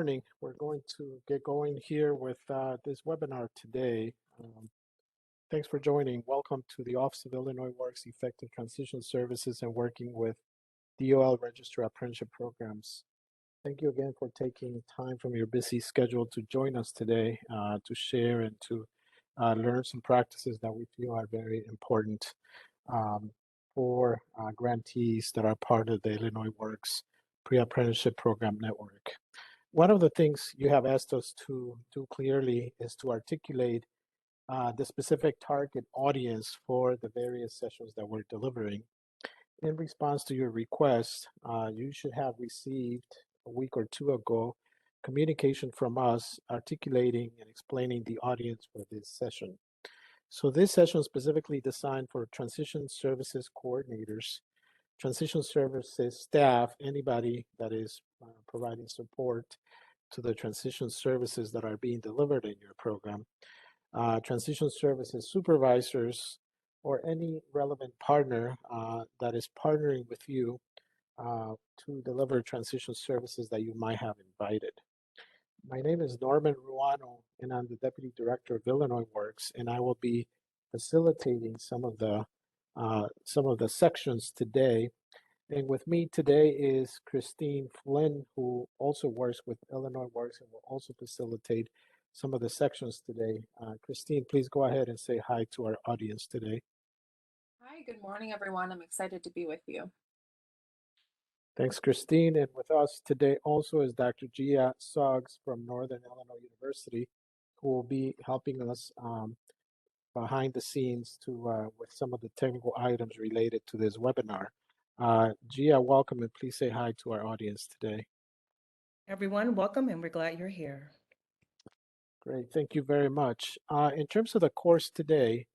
Morning. We're going to get going here with this webinar today. Thanks for joining. Welcome to the Office of Illinois Works Effective Transition Services and working with Dol Registered Apprenticeship programs. Thank you again for taking time from your busy schedule to join us today to share and to learn some practices that we feel are very important for grantees that are part of the Illinois Works Pre-Apprenticeship Program Network. One of the things you have asked us to do clearly is to articulate the specific target audience for the various sessions that we're delivering. In response to your request, you should have received a week or two ago communication from us articulating and explaining the audience for this session. So this session is specifically designed for transition services coordinators, transition services staff, anybody that is providing support to the transition services that are being delivered in your program, transition services supervisors, or any relevant partner that is partnering with you to deliver transition services that you might have invited. My name is Norman Ruano, and I'm the Deputy Director of Illinois Works, and I will be facilitating some of the sections today. And with me today is Christine Flynn, who also works with Illinois Works and will also facilitate some of the sections today. Christine, please go ahead and say hi to our audience today. Hi, good morning, everyone. I'm excited to be with you. Thanks, Christine. And with us today also is Dr. Gia Suggs from Northern Illinois University, who will be helping us behind the scenes with some of the technical items related to this webinar. Gia, welcome, and please say hi to our audience today. Everyone, welcome, and we're glad you're here. Great, thank you very much. In terms of the course today,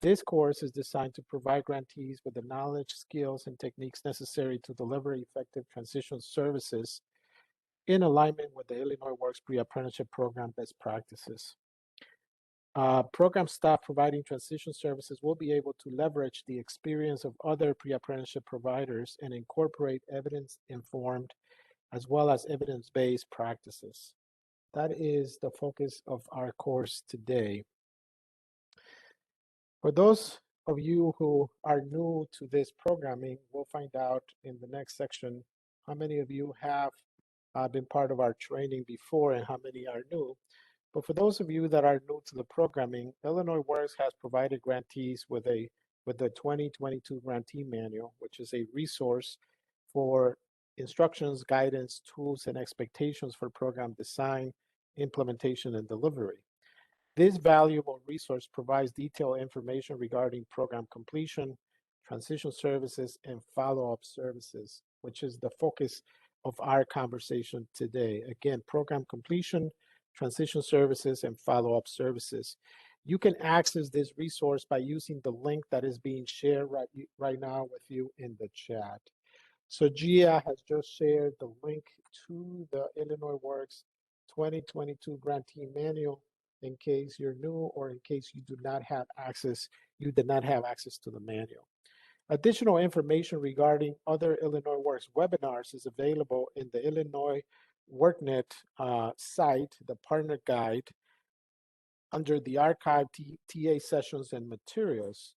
this course is designed to provide grantees with the knowledge, skills, and techniques necessary to deliver effective transition services in alignment with the Illinois Works Pre-Apprenticeship Program best practices. Program staff providing transition services will be able to leverage the experience of other pre-apprenticeship providers and incorporate evidence-informed as well as evidence-based practices. That is the focus of our course today. For those of you who are new to this programming, we'll find out in the next section how many of you have been part of our training before and how many are new. But for those of you that are new to the programming, Illinois Works has provided grantees with the 2022 Grantee Manual, which is a resource for instructions, guidance, tools, and expectations for program design, implementation, and delivery. This valuable resource provides detailed information regarding program completion, transition services, and follow-up services, which is the focus of our conversation today. Again, program completion, transition services, and follow-up services. You can access this resource by using the link that is being shared right now with you in the chat. So Gia has just shared the link to the Illinois Works 2022 Grantee Manual in case you're new or in case you did not have access to the manual. Additional information regarding other Illinois Works webinars is available in the Illinois workNet site, the partner guide, under the archive TA sessions and materials.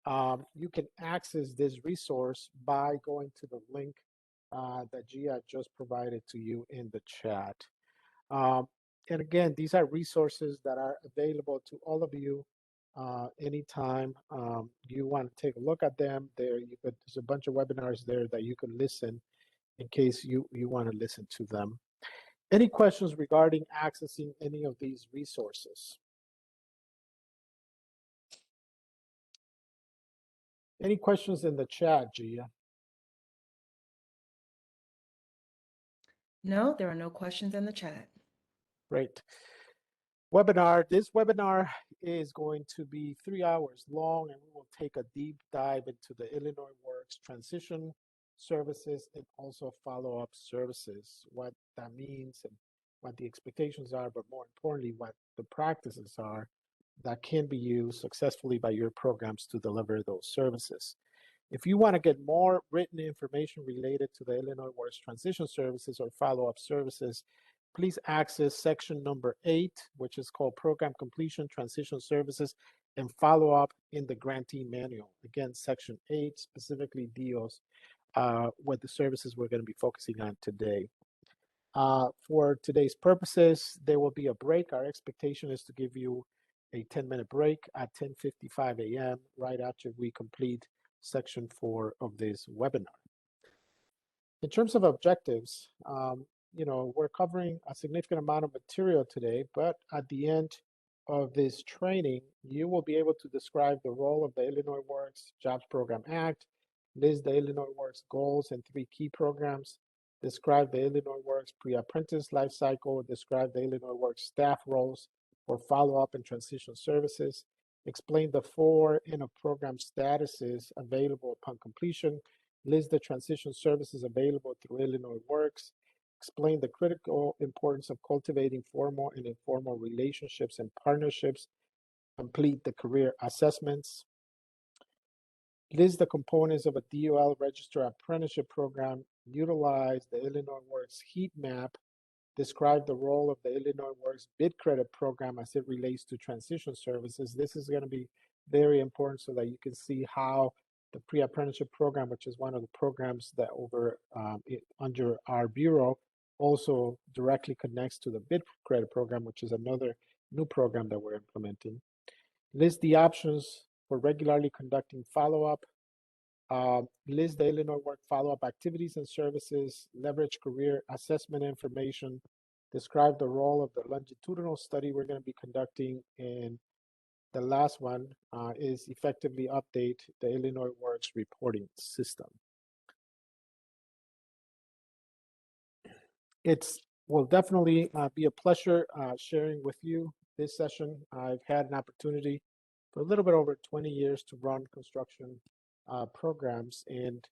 You can access this resource by going to the link that Gia just provided to you in the chat. And again, these are resources that are available to all of you anytime you want to take a look at them. There's a bunch of webinars there that you can listen in case you want to listen to them. Any questions regarding accessing any of these resources? Any questions in the chat, Gia? No, there are no questions in the chat. Great. This webinar is going to be 3 hours long, and we will take a deep dive into the Illinois Works transition services and also follow-up services, what that means and what the expectations are, but more importantly, what the practices are that can be used successfully by your programs to deliver those services. If you want to get more written information related to the Illinois Works transition services or follow-up services, please access section number 8, which is called Program Completion, Transitional Services, and Follow-Up in the Grantee Manual. Again, section 8 specifically deals with the services we're going to be focusing on today. For today's purposes, there will be a break. Our expectation is to give you a 10-minute break at 10:55 a.m. right after we complete section 4 of this webinar. In terms of objectives, we're covering a significant amount of material today, but at the end of this training, you will be able to describe the role of the Illinois Works Jobs Program Act, list the Illinois Works goals and 3 key programs, describe the Illinois Works Pre-Apprentice life cycle, describe the Illinois Works staff roles for follow-up and transition services, explain the 4 end-of-program statuses available upon completion, list the transition services available through Illinois Works, explain the critical importance of cultivating formal and informal relationships and partnerships, complete the career assessments, list the components of a Dol Registered Apprenticeship program, utilize the Illinois Works heat map, describe the role of the Illinois Works bid credit program as it relates to transition services. This is going to be very important so that you can see how the pre-apprenticeship program, which is one of the programs that under our bureau, also directly connects to the bid credit program, which is another new program that we're implementing. List the options for regularly conducting follow-up. List the Illinois Work follow-up activities and services, leverage career assessment information, describe the role of the longitudinal study we're going to be conducting, and the last one is effectively update the Illinois Works reporting system. It will definitely be a pleasure sharing with you this session. I've had an opportunity for a little bit over 20 years to run construction programs, and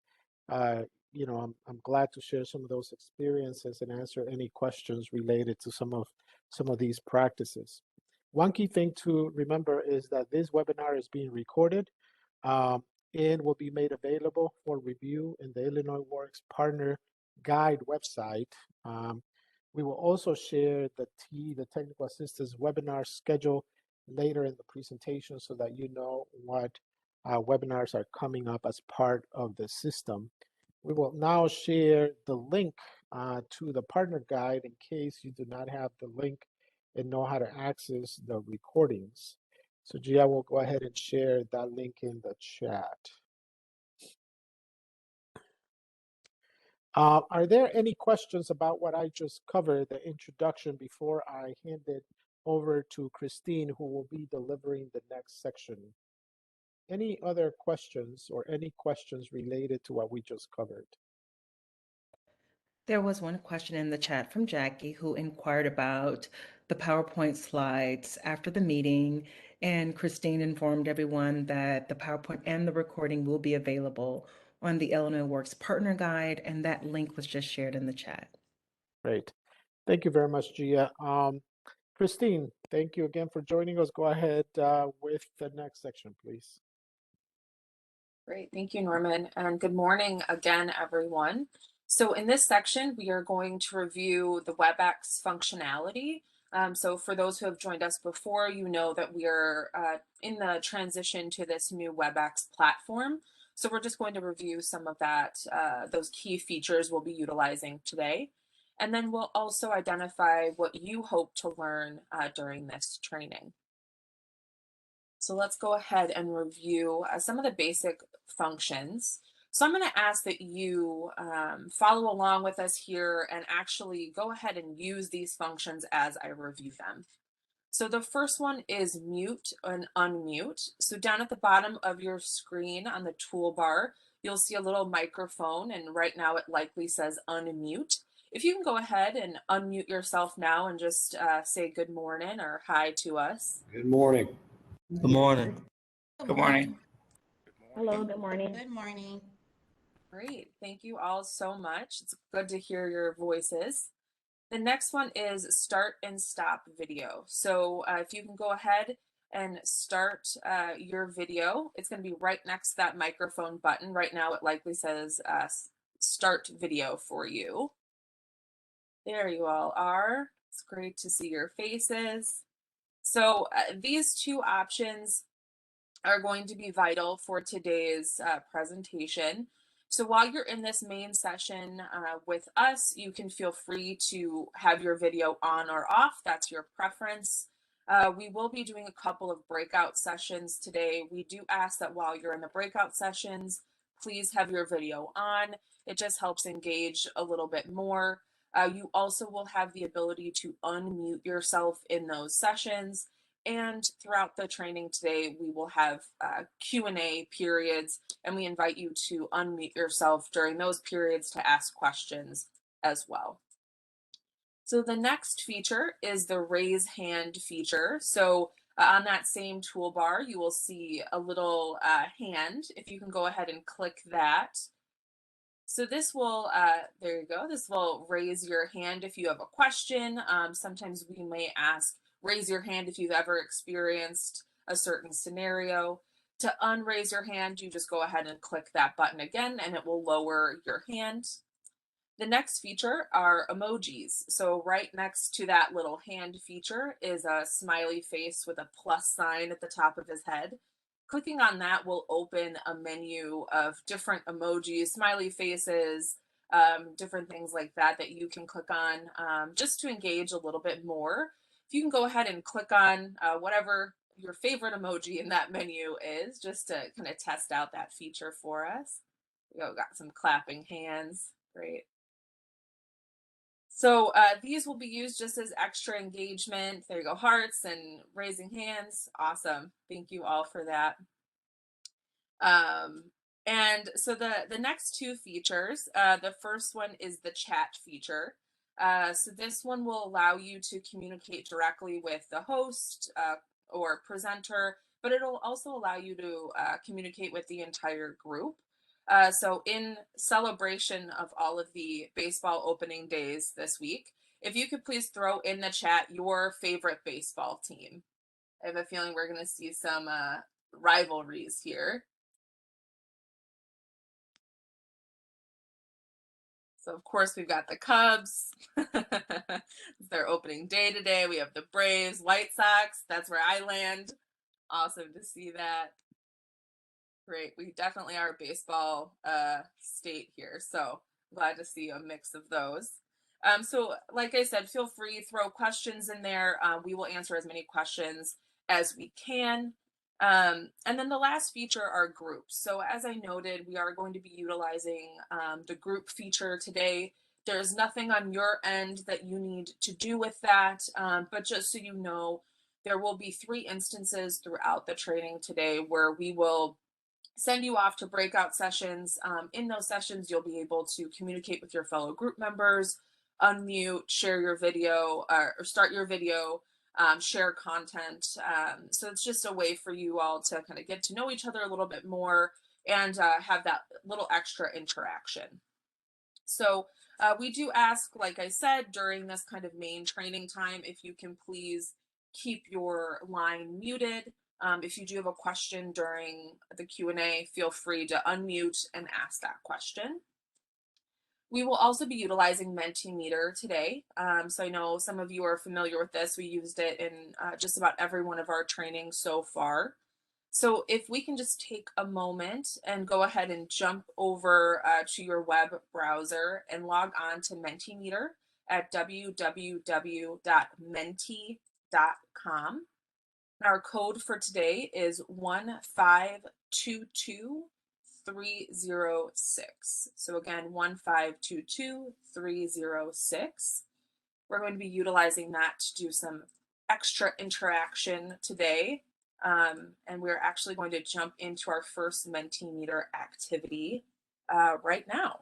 I'm glad to share some of those experiences and answer any questions related to some of these practices. One key thing to remember is that this webinar is being recorded and will be made available for review in the Illinois Works Partner Guide website. We will also share the technical assistance webinar schedule later in the presentation so that you know what webinars are coming up as part of the system. We will now share the link to the partner guide in case you do not have the link and know how to access the recordings. So Gia will go ahead and share that link in the chat. Are there any questions about what I just covered, the introduction, before I hand it over to Christine, who will be delivering the next section? Any other questions or any questions related to what we just covered? There was one question in the chat from Jackie who inquired about the PowerPoint slides after the meeting, and Christine informed everyone that the PowerPoint and the recording will be available on the Illinois Works Partner Guide, and that link was just shared in the chat. Great. Thank you very much, Gia. Christine, thank you again for joining us. Go ahead with the next section, please. Great, thank you, Norman, and good morning again, everyone. So in this section, we are going to review the Webex functionality. So for those who have joined us before, you know that we are in the transition to this new Webex platform. So we're just going to review some of that, those key features we'll be utilizing today. And then we'll also identify what you hope to learn during this training. So let's go ahead and review some of the basic functions. So I'm going to ask that you follow along with us here and actually go ahead and use these functions as I review them. So the first one is mute and unmute. So down at the bottom of your screen on the toolbar, you'll see a little microphone, and right now it likely says unmute. If you can go ahead and unmute yourself now and just say good morning or hi to us. Good morning. Good morning. Good morning. Hello, good morning. Good morning. Great, thank you all so much. It's good to hear your voices. The next one is start and stop video. So if you can go ahead and start your video, it's going to be right next to that microphone button. Right now it likely says start video for you. There you all are. It's great to see your faces. So these two options are going to be vital for today's presentation. So while you're in this main session with us, you can feel free to have your video on or off. That's your preference. We will be doing a couple of breakout sessions today. We do ask that while you're in the breakout sessions, please have your video on. It just helps engage a little bit more. You also will have the ability to unmute yourself in those sessions. And throughout the training today, we will have Q&A periods, and we invite you to unmute yourself during those periods to ask questions as well. So the next feature is the raise hand feature. So on that same toolbar, you will see a little hand. If you can go ahead and click that. So this will, there you go, this will raise your hand if you have a question. Sometimes we may ask, raise your hand if you've ever experienced a certain scenario. To unraise your hand, you just go ahead and click that button again and it will lower your hand. The next feature are emojis. So right next to that little hand feature is a smiley face with a plus sign at the top of his head. Clicking on that will open a menu of different emojis, smiley faces, different things like that that you can click on just to engage a little bit more. If you can go ahead and click on whatever your favorite emoji in that menu is, just to kind of test out that feature for us. We got some clapping hands, great. So these will be used just as extra engagement. There you go, hearts and raising hands. Awesome. Thank you all for that. And so the next two features, the first one is the chat feature. So this one will allow you to communicate directly with the host or presenter, but it'll also allow you to communicate with the entire group. So in celebration of all of the baseball opening days this week, if you could please throw in the chat your favorite baseball team. I have a feeling we're going to see some rivalries here. So of course we've got the Cubs. It's their opening day today. We have the Braves, White Sox. That's where I land. Awesome to see that. Great. We definitely are a baseball state here. So glad to see a mix of those. So like I said, feel free, throw questions in there. We will answer as many questions as we can. And then the last feature are groups. So as I noted, we are going to be utilizing the group feature today. There's nothing on your end that you need to do with that, but just so you know, there will be 3 instances throughout the training today where we will send you off to breakout sessions. In those sessions, you'll be able to communicate with your fellow group members, unmute, share your video, or start your video, share content. So it's just a way for you all to kind of get to know each other a little bit more and have that little extra interaction. So we do ask, like I said, during this kind of main training time, if you can please keep your line muted. If you do have a question during the Q&A, feel free to unmute and ask that question. We will also be utilizing Mentee Meter today. So I know some of you are familiar with this. We used it in just about every one of our trainings so far. So if we can just take a moment and go ahead and jump over to your web browser and log on to Mentee Meter at www.mentee.com. Our code for today is 1522306. So again, 1522306. We're going to be utilizing that to do some extra interaction today. And we're actually going to jump into our first Mentee Meter activity right now.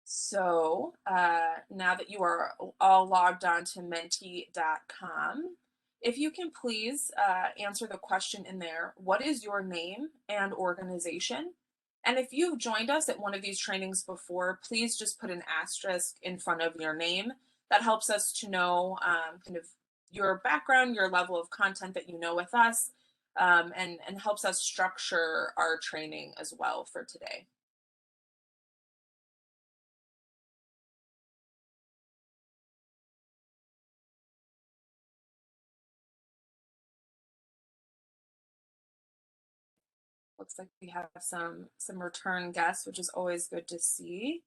So now that you are all logged on to mentee.com, if you can please answer the question in there, what is your name and organization? And if you've joined us at one of these trainings before, please just put an asterisk in front of your name. That helps us to know kind of your background, your level of content that you know with us, and helps us structure our training as well for today. Looks like we have some return guests, which is always good to see.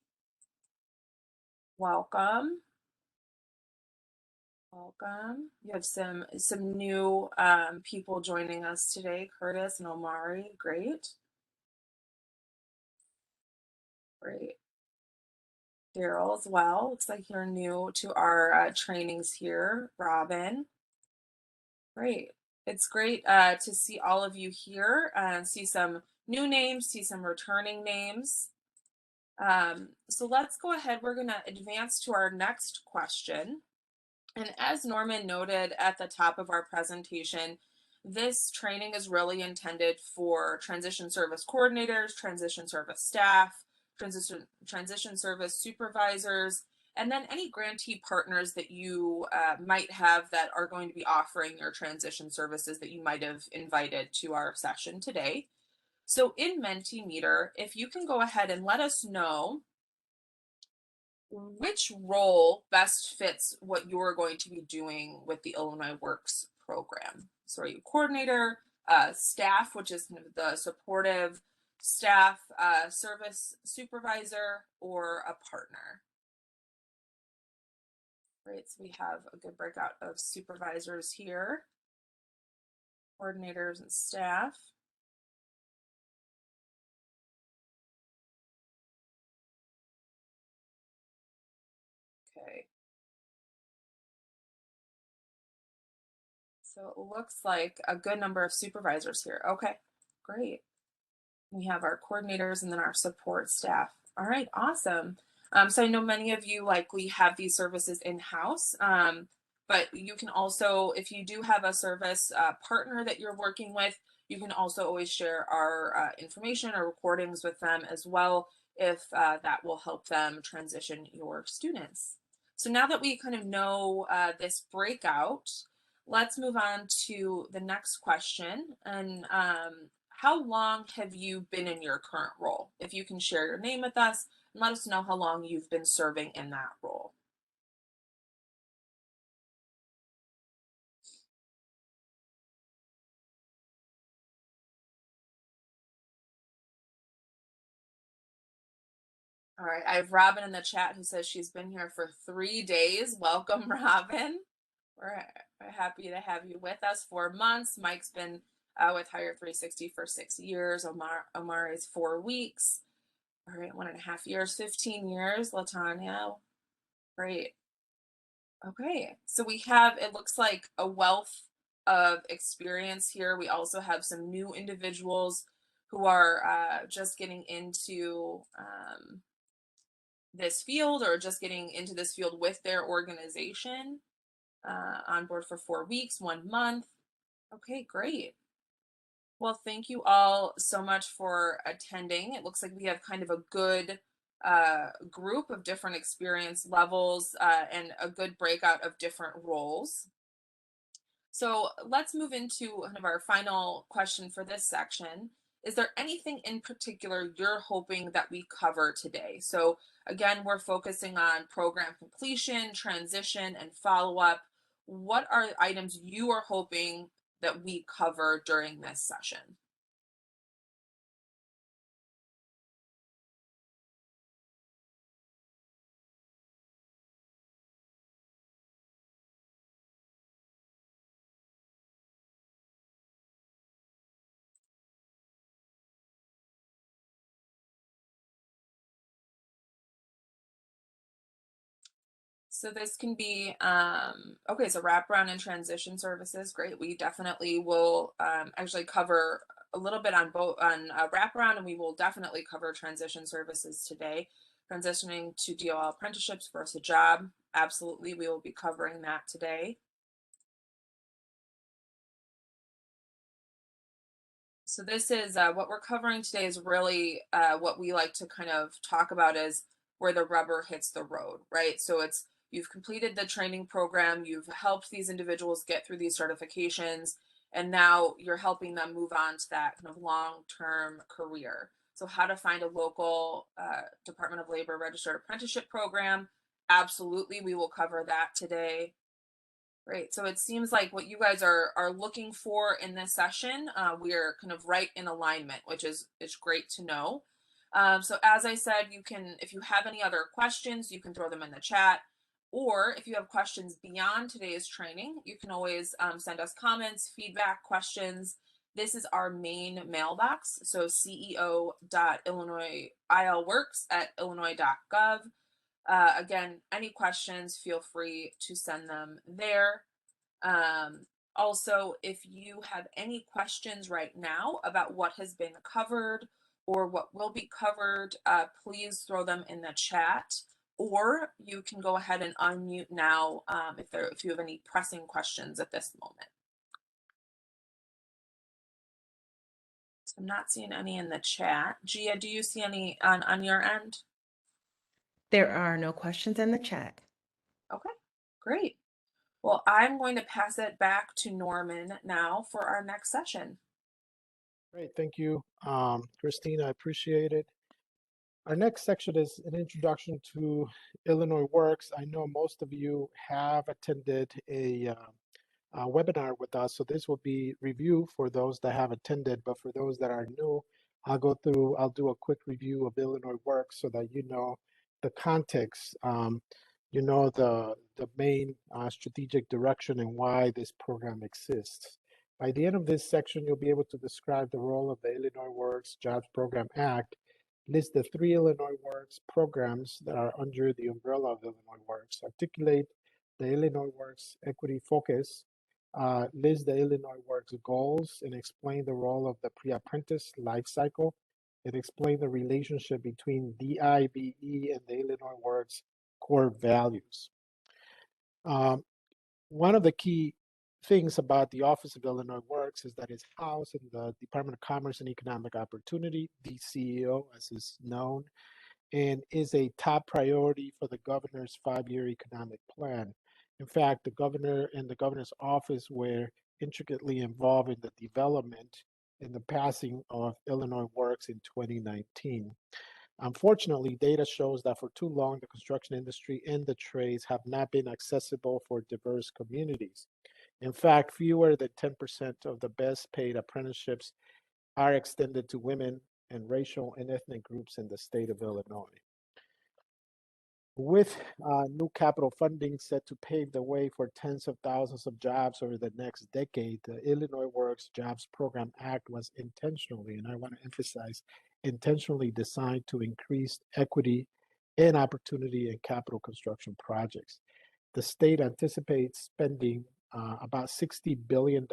Welcome. Welcome. You have some new people joining us today, Curtis and Omari. Great. Great. Daryl as well. Looks like you're new to our trainings here. Robin. Great. It's great to see all of you here and see some new names, see some returning names. So let's go ahead. We're going to advance to our next question. And as Norman noted at the top of our presentation, this training is really intended for transition service coordinators, transition service staff, transition service supervisors, and then any grantee partners that you might have that are going to be offering your transition services that you might have invited to our session today. So in Mentee Meter, if you can go ahead and let us know which role best fits what you're going to be doing with the Illinois Works program. So are you coordinator, staff, which is kind of the supportive staff, service supervisor, or a partner? Great, so we have a good breakout of supervisors here, coordinators and staff. Okay. So it looks like a good number of supervisors here. Okay, great. We have our coordinators and then our support staff. All right, awesome. So I know many of you likely have these services in-house, but you can also, if you do have a service partner that you're working with, you can also always share our information or recordings with them as well, if that will help them transition your students. So now that we kind of know this breakout, let's move on to the next question. And how long have you been in your current role? If you can share your name with us and let us know how long you've been serving in that role. All right, I have Robin in the chat who says she's been here for 3 days. Welcome, Robin. We're happy to have you with us. 4 months. Mike's been with Hire 360 for 6 years. Omar is 4 weeks. All right, 1.5 years, 15 years. LaTanya, great. Okay, so we have, it looks like a wealth of experience here. We also have some new individuals who are just getting into this field or just getting into this field with their organization, on board for 4 weeks, 1 month. Okay, great. Well, thank you all so much for attending. It looks like we have kind of a good group of different experience levels and a good breakout of different roles. So let's move into kind of our final question for this section. Is there anything in particular you're hoping that we cover today? So again, we're focusing on program completion, transition, and follow-up. What are items you are hoping that we cover during this session? So this can be, okay, so wraparound and transition services, great. We definitely will actually cover a little bit on both on wraparound, and we will definitely cover transition services today. Transitioning to DOL apprenticeships versus a job, absolutely, we will be covering that today. So this is what we're covering today is really what we like to kind of talk about is where the rubber hits the road, right? So it's, you've completed the training program, you've helped these individuals get through these certifications, and now you're helping them move on to that kind of long-term career. So how to find a local Department of Labor registered apprenticeship program. Absolutely, we will cover that today. Great. So it seems like what you guys are looking for in this session, we are kind of right in alignment, which is great to know. So as I said, you can, if you have any other questions, you can throw them in the chat. Or if you have questions beyond today's training, you can always send us comments, feedback, questions. This is our main mailbox. So ceo.illinoisilworks@illinois.gov. Again, any questions, feel free to send them there. Also, if you have any questions right now about what has been covered or what will be covered, please throw them in the chat, or you can go ahead and unmute now if you have any pressing questions at this moment. So I'm not seeing any in the chat. Gia, do you see any on your end? There are no questions in the chat. Okay, great. Well, I'm going to pass it back to Norman now for our next session. Great, thank you, Christine. I appreciate it. Our next section is an introduction to Illinois Works. I know most of you have attended a webinar with us, so this will be review for those that have attended, but for those that are new, I'll do a quick review of Illinois Works so that you know the context, you know the main strategic direction and why this program exists. By the end of this section, you'll be able to describe the role of the Illinois Works Jobs Program Act, list the 3 Illinois Works programs that are under the umbrella of Illinois Works, articulate the Illinois Works equity focus, list the Illinois Works goals, and explain the role of the pre-apprentice life cycle, and explain the relationship between DIBE and the Illinois Works core values. One of the key things about the Office of Illinois Works is that it's housed in the Department of Commerce and Economic Opportunity, DCEO as is known, and is a top priority for the governor's 5-year economic plan. In fact, the governor and the governor's office were intricately involved in the development and the passing of Illinois Works in 2019. Unfortunately, data shows that for too long, the construction industry and the trades have not been accessible for diverse communities. In fact, fewer than 10% of the best paid apprenticeships are extended to women and racial and ethnic groups in the state of Illinois. With new capital funding set to pave the way for tens of thousands of jobs over the next decade, the Illinois Works Jobs Program Act was intentionally, and I want to emphasize, intentionally designed to increase equity and opportunity in capital construction projects. The state anticipates spending about $60 billion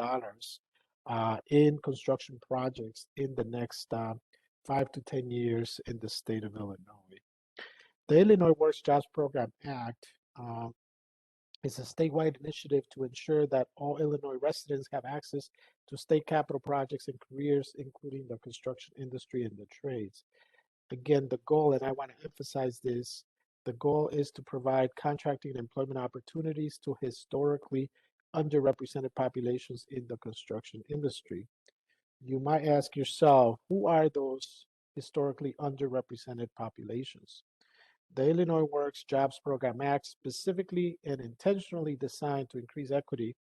in construction projects in the next 5 to 10 years in the state of Illinois. The Illinois Works Jobs Program Act is a statewide initiative to ensure that all Illinois residents have access to state capital projects and careers, including the construction industry and the trades. Again, the goal, and I want to emphasize this, the goal is to provide contracting and employment opportunities to historically underrepresented populations in the construction industry. You might ask yourself, who are those historically underrepresented populations? The Illinois Works Jobs Program Act specifically and intentionally designed to increase equity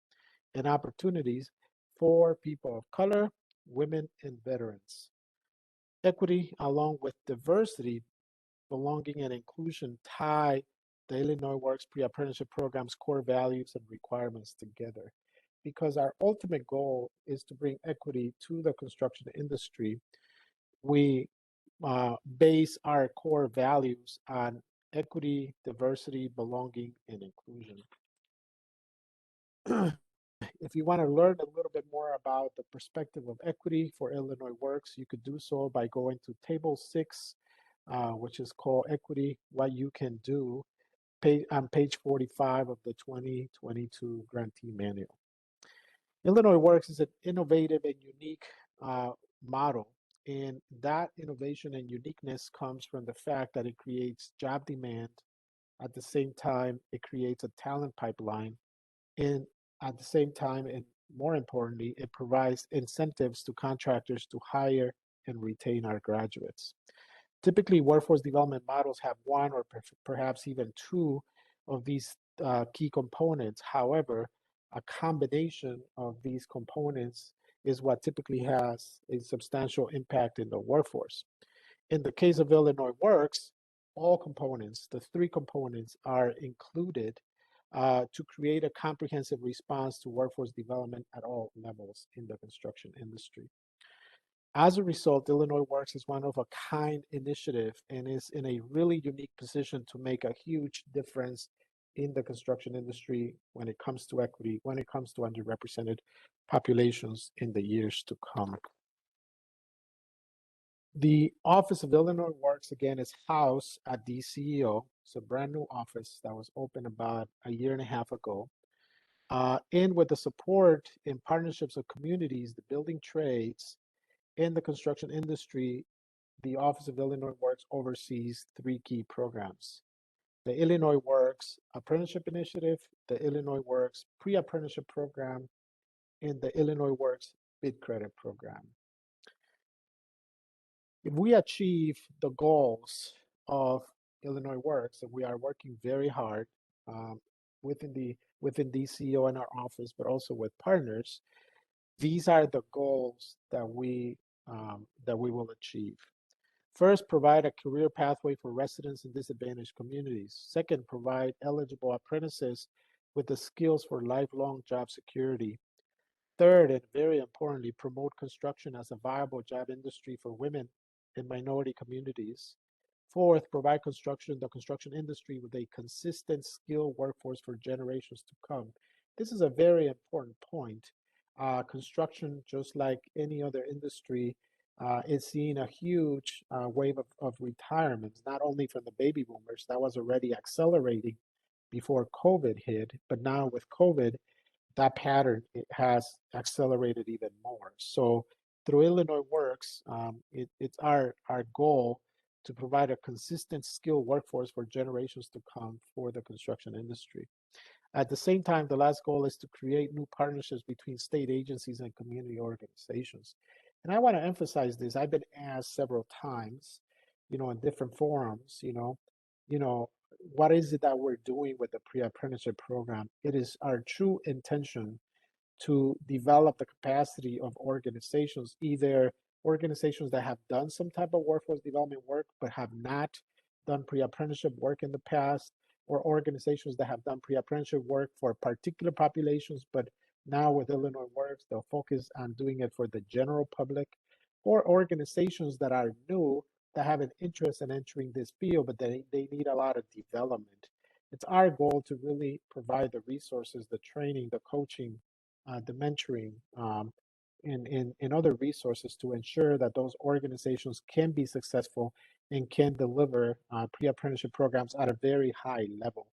and opportunities for people of color, women, and veterans. Equity, along with diversity, belonging, and inclusion, tie the Illinois Works Pre-Apprenticeship Program's core values and requirements together. Because our ultimate goal is to bring equity to the construction industry, we base our core values on equity, diversity, belonging, and inclusion. If you want to learn a little bit more about the perspective of equity for Illinois Works, you could do so by going to Table 6, which is called Equity, What You Can Do, on page 45 of the 2022 Grantee Manual. Illinois Works is an innovative and unique model. And that innovation and uniqueness comes from the fact that it creates job demand. At the same time, it creates a talent pipeline. And at the same time, and more importantly, it provides incentives to contractors to hire and retain our graduates. Typically, workforce development models have one or perhaps even two of these key components. However, a combination of these components is what typically has a substantial impact in the workforce. In the case of Illinois Works, all components, the three components, are included to create a comprehensive response to workforce development at all levels in the construction industry. As a result, Illinois Works is one of a kind initiative and is in a really unique position to make a huge difference in the construction industry when it comes to equity, when it comes to underrepresented populations in the years to come. The Office of Illinois Works, again, is housed at DCEO. It's a brand new office that was opened about a year and a half ago. And with the support and partnerships of communities, the building trades, in the construction industry, the Office of Illinois Works oversees three key programs: the Illinois Works Apprenticeship Initiative, the Illinois Works Pre-Apprenticeship Program, and the Illinois Works Bid Credit Program. If we achieve the goals of Illinois Works, and we are working very hard within DCO and our office, but also with partners, these are the goals that we will achieve. First, provide a career pathway for residents in disadvantaged communities. Second, provide eligible apprentices with the skills for lifelong job security. Third, and very importantly, promote construction as a viable job industry for women and minority communities. Fourth, provide the construction industry with a consistent skilled workforce for generations to come. This is a very important point. Construction, just like any other industry, is seeing a huge wave of retirements, not only from the baby boomers, that was already accelerating before COVID hit, but now with COVID, that pattern has accelerated even more. So through Illinois Works, it's our goal to provide a consistent skilled workforce for generations to come for the construction industry. At the same time, the last goal is to create new partnerships between state agencies and community organizations. And I want to emphasize this. I've been asked several times, in different forums, what is it that we're doing with the pre-apprenticeship program? It is our true intention to develop the capacity of organizations, either organizations that have done some type of workforce development work but have not done pre-apprenticeship work in the past, or organizations that have done pre-apprenticeship work for particular populations, but now with Illinois Works, they'll focus on doing it for the general public, or organizations that are new that have an interest in entering this field, but they need a lot of development. It's our goal to really provide the resources, the training, the coaching, the mentoring, and other resources to ensure that those organizations can be successful and can deliver pre-apprenticeship programs at a very high level.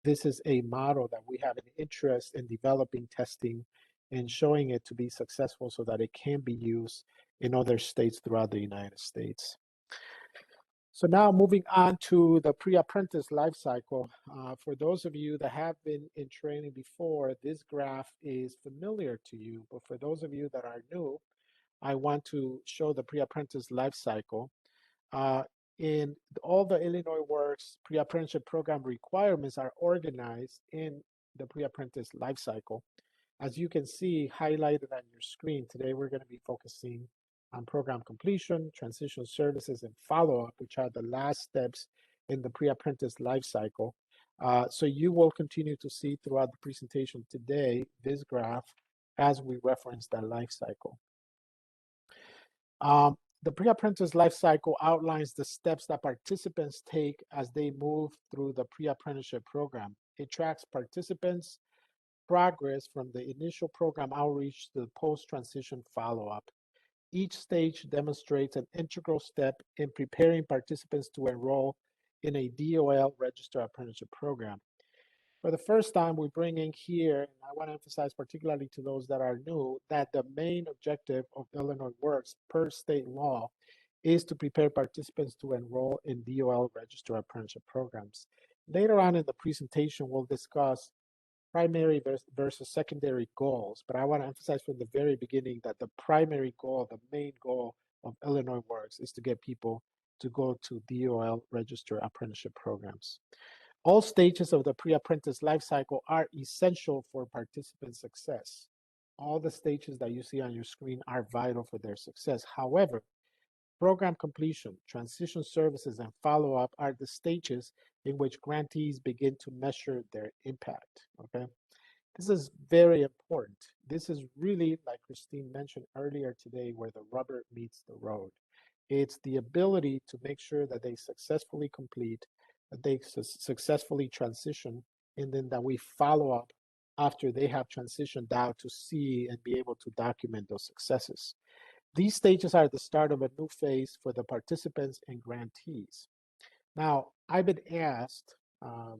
This is a model that we have an interest in developing, testing, and showing it to be successful so that it can be used in other states throughout the United States. So now moving on to the pre-apprentice life cycle. For those of you that have been in training before, this graph is familiar to you, but for those of you that are new, I want to show the pre-apprentice life cycle. In all the Illinois Works pre-apprenticeship program requirements are organized in the pre-apprentice life cycle. As you can see highlighted on your screen, today we're going to be focusing on program completion, transitional services, and follow-up, which are the last steps in the pre-apprentice life cycle. So you will continue to see throughout the presentation today this graph as we reference that life cycle. The pre-apprentice life cycle outlines the steps that participants take as they move through the pre-apprenticeship program. It tracks participants' progress from the initial program outreach to the post-transition follow-up. Each stage demonstrates an integral step in preparing participants to enroll in a DOL Registered Apprenticeship program. For the first time, we bring in here, and I want to emphasize particularly to those that are new, that the main objective of Illinois Works per state law is to prepare participants to enroll in DOL Registered Apprenticeship programs. Later on in the presentation, we'll discuss primary versus secondary goals, but I want to emphasize from the very beginning that the primary goal, the main goal of Illinois Works is to get people to go to DOL Registered Apprenticeship programs. All stages of the pre-apprentice lifecycle are essential for participant success. All the stages that you see on your screen are vital for their success. However, program completion, transition services, and follow-up are the stages in which grantees begin to measure their impact, okay? This is very important. This is really, like Christine mentioned earlier today, where the rubber meets the road. It's the ability to make sure that they successfully complete, that they successfully transition, and then that we follow up after they have transitioned out to see and be able to document those successes. These stages are the start of a new phase for the participants and grantees. Now, I've been asked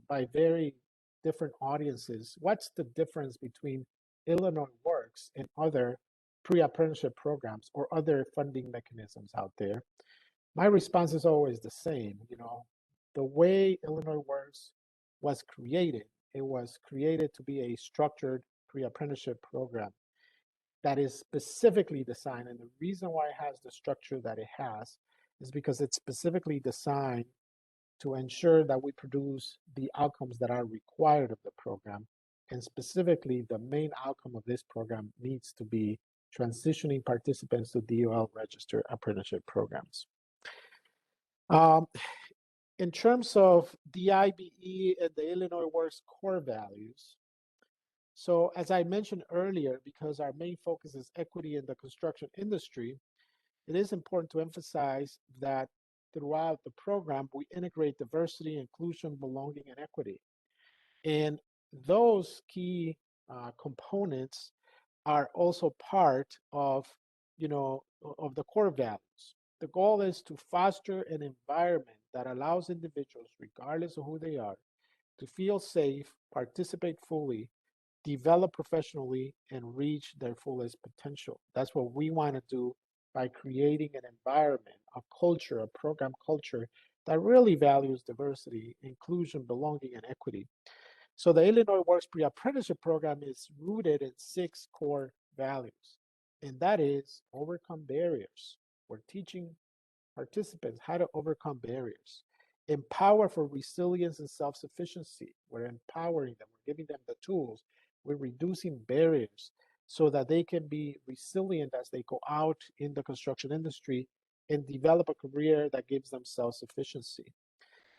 by very different audiences, what's the difference between Illinois Works and other pre-apprenticeship programs or other funding mechanisms out there? My response is always the same. You know, the way Illinois Works was created, it was created to be a structured pre-apprenticeship program that is specifically designed. And the reason why it has the structure that it has is because it's specifically designed to ensure that we produce the outcomes that are required of the program. And specifically, the main outcome of this program needs to be transitioning participants to Dol Registered Apprenticeship programs. In terms of the IBE and the Illinois Works core values, so as I mentioned earlier, because our main focus is equity in the construction industry, it is important to emphasize that throughout the program, we integrate diversity, inclusion, belonging, and equity. And those key components are also part of, of the core values. The goal is to foster an environment that allows individuals, regardless of who they are, to feel safe, participate fully, develop professionally, and reach their fullest potential. That's what we want to do by creating an environment, a culture, a program culture that really values diversity, inclusion, belonging, and equity. So the Illinois Works Pre-Apprenticeship program is rooted in 6 core values, and that is overcome barriers. We're teaching participants how to overcome barriers. Empower for resilience and self-sufficiency. We're empowering them, we're giving them the tools, we're reducing barriers so that they can be resilient as they go out in the construction industry and develop a career that gives them self-sufficiency.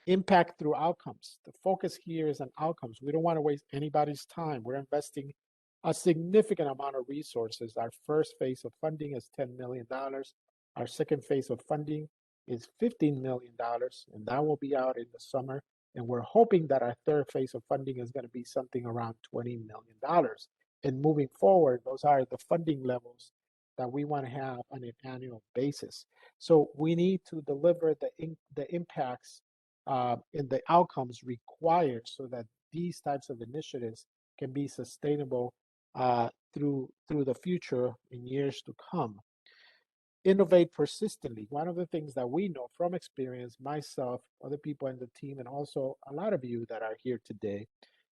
Impact through outcomes. The focus here is on outcomes. We don't want to waste anybody's time. We're investing a significant amount of resources. Our first phase of funding is $10 million. Our second phase of funding is $15 million, and that will be out in the summer. And we're hoping that our third phase of funding is going to be something around $20 million. And moving forward, those are the funding levels that we want to have on an annual basis. So we need to deliver the impacts and the outcomes required so that these types of initiatives can be sustainable through the future in years to come. Innovate persistently. One of the things that we know from experience, myself, other people in the team, and also a lot of you that are here today,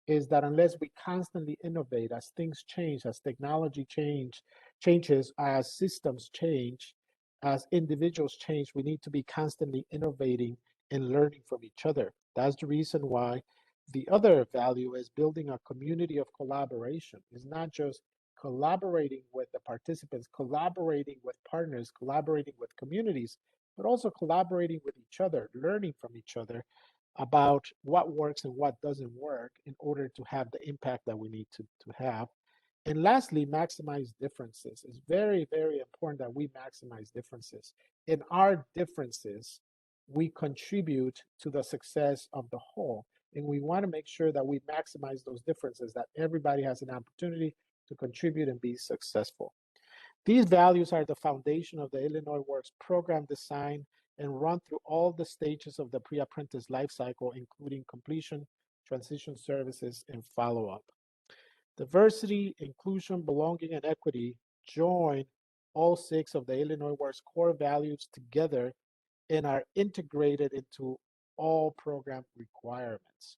is that unless we constantly innovate, as things change, as technology changes, as systems change, as individuals change, we need to be constantly innovating and learning from each other. That's the reason why the other value is building a community of collaboration. It's not just collaborating with the participants, collaborating with partners, collaborating with communities, but also collaborating with each other, learning from each other about what works and what doesn't work in order to have the impact that we need to have. And lastly, maximize differences. It's very, very important that we maximize differences. In our differences, we contribute to the success of the whole. And we want to make sure that we maximize those differences, that everybody has an opportunity to contribute and be successful. These values are the foundation of the Illinois Works program design and run through all the stages of the pre-apprentice life cycle, including completion, transition services, and follow-up. Diversity, inclusion, belonging, and equity join all 6 of the Illinois Works core values together and are integrated into all program requirements.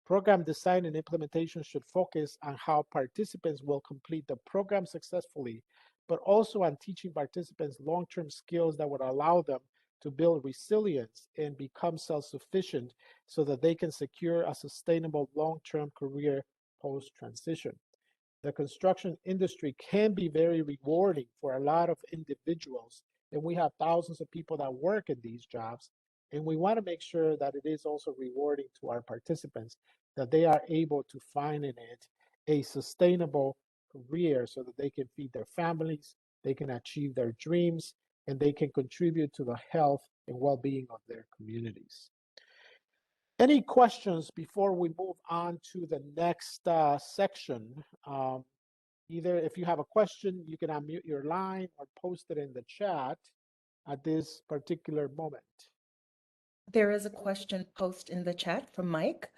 Program design and implementation should focus on how participants will complete the program successfully, but also on teaching participants long-term skills that would allow them to build resilience and become self-sufficient so that they can secure a sustainable long-term career post-transition. The construction industry can be very rewarding for a lot of individuals, and we have thousands of people that work in these jobs, and we want to make sure that it is also rewarding to our participants, that they are able to find in it a sustainable career so that they can feed their families, they can achieve their dreams, and they can contribute to the health and well-being of their communities. Any questions before we move on to the next section? Either if you have a question, you can unmute your line or post it in the chat at this particular moment. There is a question posted in the chat from Mike,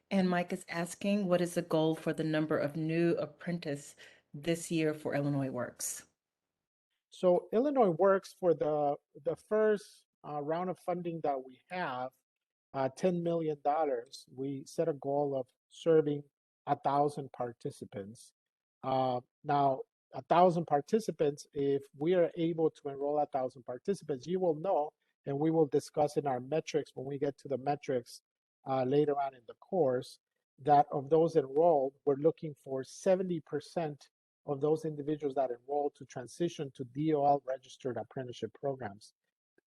and Mike is asking, what is the goal for the number of new apprentices this year for Illinois Works? So Illinois Works, for the first round of funding that we have, $10 million, we set a goal of serving 1,000 participants. Now, 1,000 participants, if we are able to enroll 1,000 participants, you will know, and we will discuss in our metrics when we get to the metrics later on in the course, that of those enrolled, we're looking for 70% of those individuals that enroll to transition to DOL registered apprenticeship programs.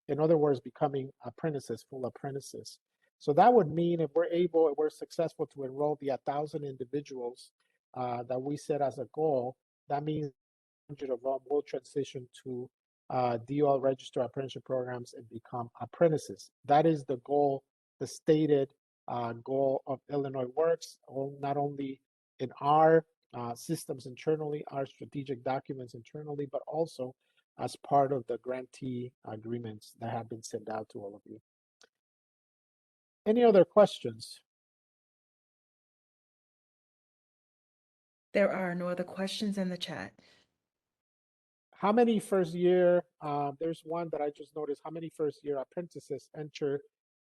In other words, becoming apprentices, full apprentices. So that would mean if we're successful to enroll the 1,000 individuals that we set as a goal, that means 100 of them will transition to DOL registered apprenticeship programs and become apprentices. That is the goal, the stated goal of Illinois Works, not only in our systems internally, our strategic documents internally, but also as part of the grantee agreements that have been sent out to all of you. Any other questions? There are no other questions in the chat. How many first year, there's one that I just noticed, how many first year apprentices enter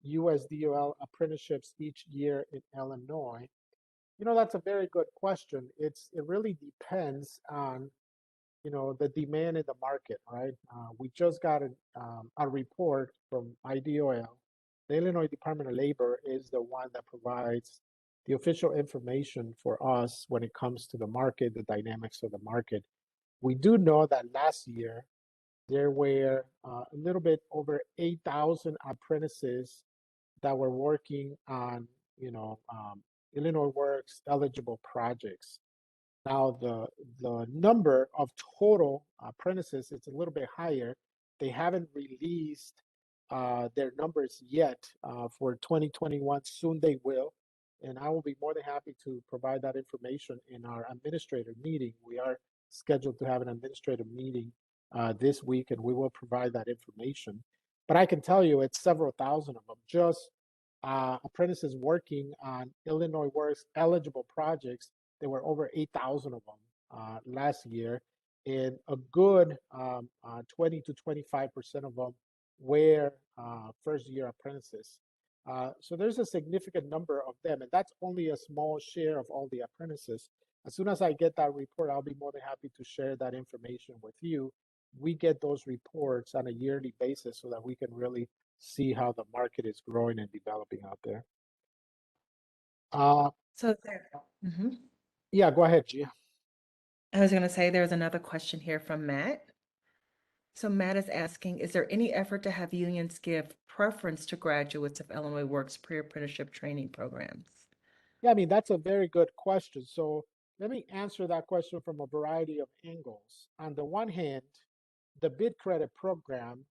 USDOL apprenticeships each year in Illinois? You know, that's a very good question. It really depends on, you know, the demand in the market, right? We just got a report from IDOL. The Illinois Department of Labor is the one that provides the official information for us when it comes to the market, the dynamics of the market. We do know that last year there were a little bit over 8,000 apprentices that were working on, you know, Illinois Works eligible projects. Now the number of total apprentices is a little bit higher. They haven't released their numbers yet for 2021. Soon they will, and I will be more than happy to provide that information in our administrator meeting. We are scheduled to have an administrative meeting this week, and we will provide that information. But I can tell you it's several thousand of them, just apprentices working on Illinois Works eligible projects. There were over 8,000 of them last year, and a good 20 to 25% of them were first year apprentices. So there's a significant number of them, and that's only a small share of all the apprentices. As soon as I get that report, I'll be more than happy to share that information with you. We get those reports on a yearly basis so that we can really see how the market is growing and developing out there. So there. Yeah, go ahead, Gia. I was going to say there's another question here from Matt. So Matt is asking, is there any effort to have unions give preference to graduates of Illinois Works pre-apprenticeship training programs? Yeah, I mean, that's a very good question. So let me answer that question from a variety of angles. On the one hand, the bid credit program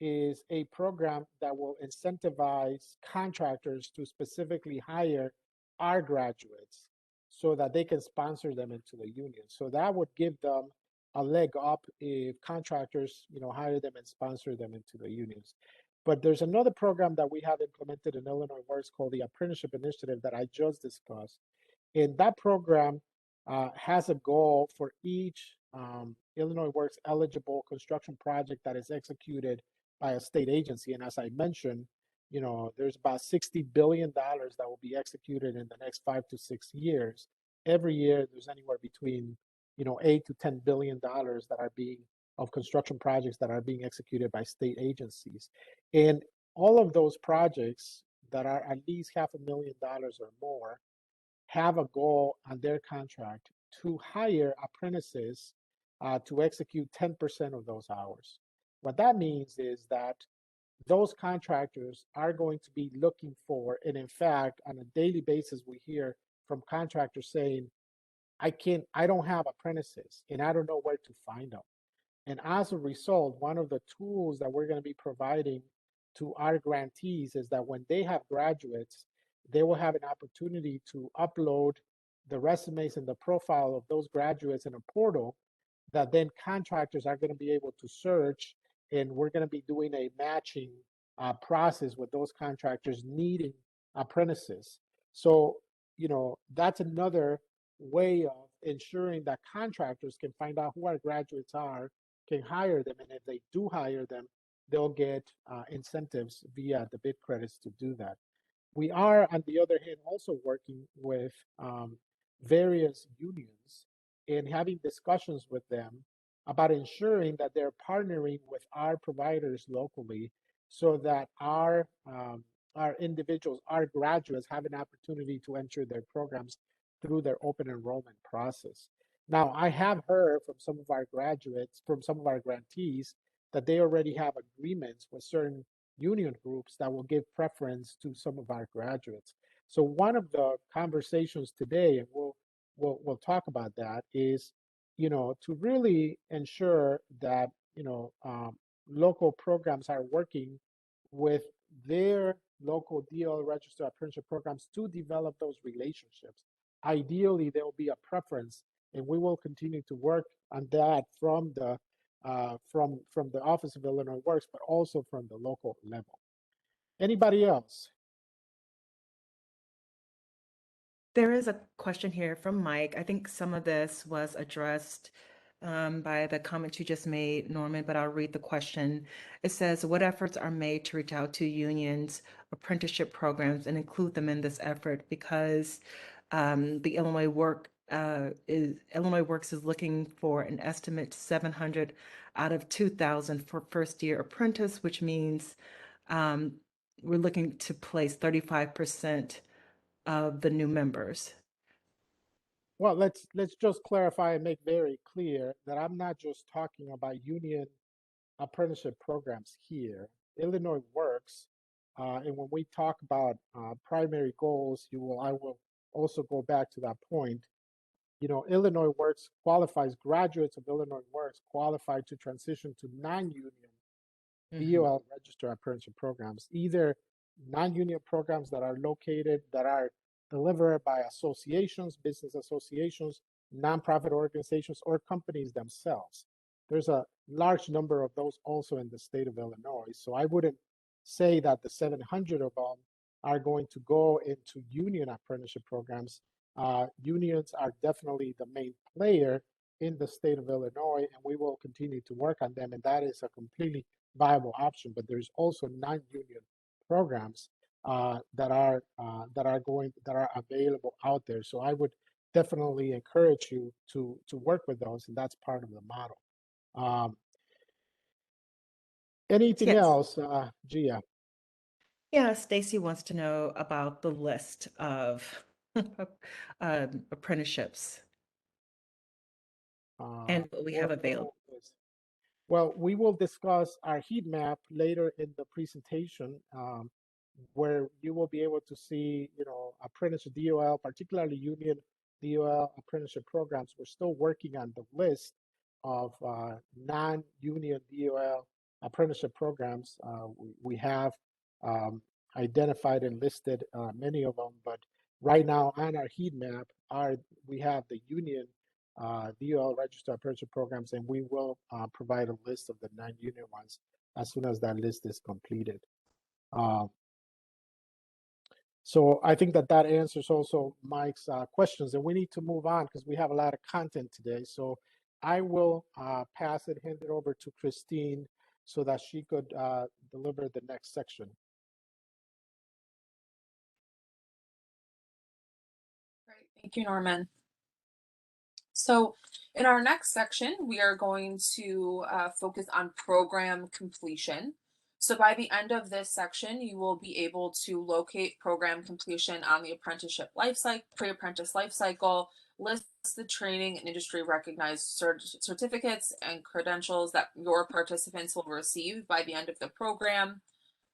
is a program that will incentivize contractors to specifically hire our graduates so that they can sponsor them into the union. So that would give them a leg up if contractors, you know, hire them and sponsor them into the unions. But there's another program that we have implemented in Illinois Works called the Apprenticeship Initiative that I just discussed. And that program has a goal for each Illinois Works eligible construction project that is executed by a state agency. And as I mentioned, you know, there's about $60 billion that will be executed in the next 5 to 6 years. Every year, there's anywhere between, you know, $8 to $10 billion that are being of construction projects that are being executed by state agencies. And all of those projects that are at least $500,000 or more have a goal on their contract to hire apprentices to execute 10% of those hours. What that means is that those contractors are going to be looking for, and in fact, on a daily basis, we hear from contractors saying, I don't have apprentices and I don't know where to find them. And as a result, one of the tools that we're going to be providing to our grantees is that when they have graduates, they will have an opportunity to upload the resumes and the profile of those graduates in a portal that then contractors are going to be able to search, and we're going to be doing a matching process with those contractors needing apprentices. So, that's another way of ensuring that contractors can find out who our graduates are, can hire them, and if they do hire them, they'll get incentives via the bid credits to do that. We are, on the other hand, also working with various unions and having discussions with them about ensuring that they're partnering with our providers locally so that our individuals, our graduates, have an opportunity to enter their programs through their open enrollment process. Now, I have heard from some of our graduates, from some of our grantees, that they already have agreements with certain union groups that will give preference to some of our graduates. So one of the conversations today, and we'll talk about that, is to really ensure that local programs are working with their local DL registered apprenticeship programs to develop those relationships. Ideally, there will be a preference, and we will continue to work on that from the Office of Illinois Works, but also from the local level. Anybody else? There is a question here from Mike. I think some of this was addressed by the comments you just made, Norman, but I'll read the question. It says, what efforts are made to reach out to unions, apprenticeship programs, and include them in this effort? Because the Illinois Works is looking for an estimate 700 out of 2,000 for first-year apprentice, which means we're looking to place 35% of the new members. Well, let's just clarify and make very clear that I'm not just talking about union apprenticeship programs here. Illinois Works, and when we talk about primary goals, I will also go back to that point. Illinois Works qualifies, graduates of Illinois Works qualify to transition to non-union DOL registered apprenticeship programs, either non-union programs that are delivered by associations, business associations, nonprofit organizations, or companies themselves. There's a large number of those also in the state of Illinois. So I wouldn't say that the 700 of them are going to go into union apprenticeship programs. Unions are definitely the main player in the state of Illinois, and we will continue to work on them, and that is a completely viable option. But there's also non-union programs that are available out there. So I would definitely encourage you to work with those, and that's part of the model. Anything else, Gia? Yeah, Stacy wants to know about the list of apprenticeships and what we have available. Well, we will discuss our heat map later in the presentation, where you will be able to see, apprenticeship DOL, particularly union DOL apprenticeship programs. We're still working on the list of non-union DOL apprenticeship programs. We have identified and listed many of them, but right now on our heat map we have the union DOL registered apprenticeship programs, and we will provide a list of the non-union ones as soon as that list is completed. So I think that answers also Mike's questions, and we need to move on because we have a lot of content today. So I will hand it over to Christine so that she could deliver the next section. Great, thank you, Norman. So in our next section, we are going to focus on program completion. So by the end of this section, you will be able to locate program completion on the apprenticeship lifecycle, pre-apprentice lifecycle, list the training and industry recognized certificates and credentials that your participants will receive by the end of the program,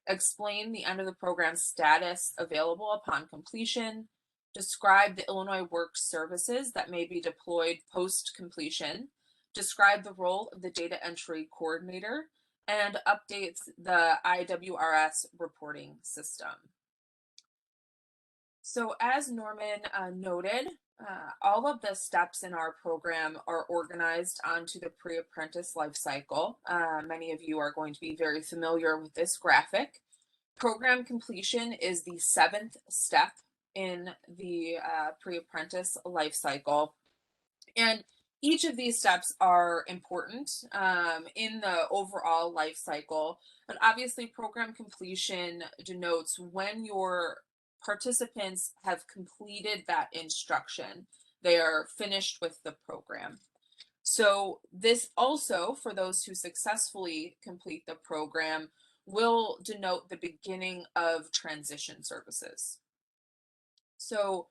explain the end of the program status available upon completion, describe the Illinois Work Services that may be deployed post-completion, describe the role of the data entry coordinator, and updates the IWRS reporting system. So as Norman noted, all of the steps in our program are organized onto the pre-apprentice lifecycle. Many of you are going to be very familiar with this graphic. Program completion is the 7th step in the pre-apprentice lifecycle. And each of these steps are important in the overall life cycle, but obviously program completion denotes when your participants have completed that instruction. They are finished with the program. So this also, for those who successfully complete the program, will denote the beginning of transition services. So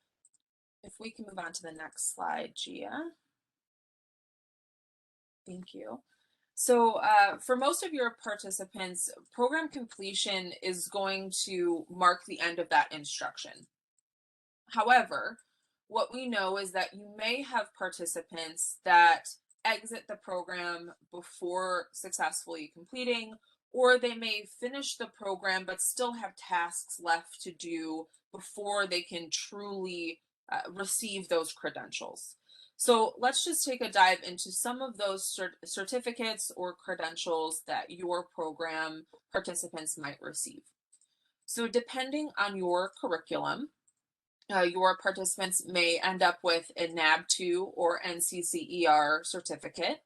if we can move on to the next slide, Gia. Thank you. So for most of your participants, program completion is going to mark the end of that instruction. However, what we know is that you may have participants that exit the program before successfully completing, or they may finish the program but still have tasks left to do before they can truly receive those credentials. So let's just take a dive into some of those certificates or credentials that your program participants might receive. So depending on your curriculum, your participants may end up with a NAB2 or NCCER certificate,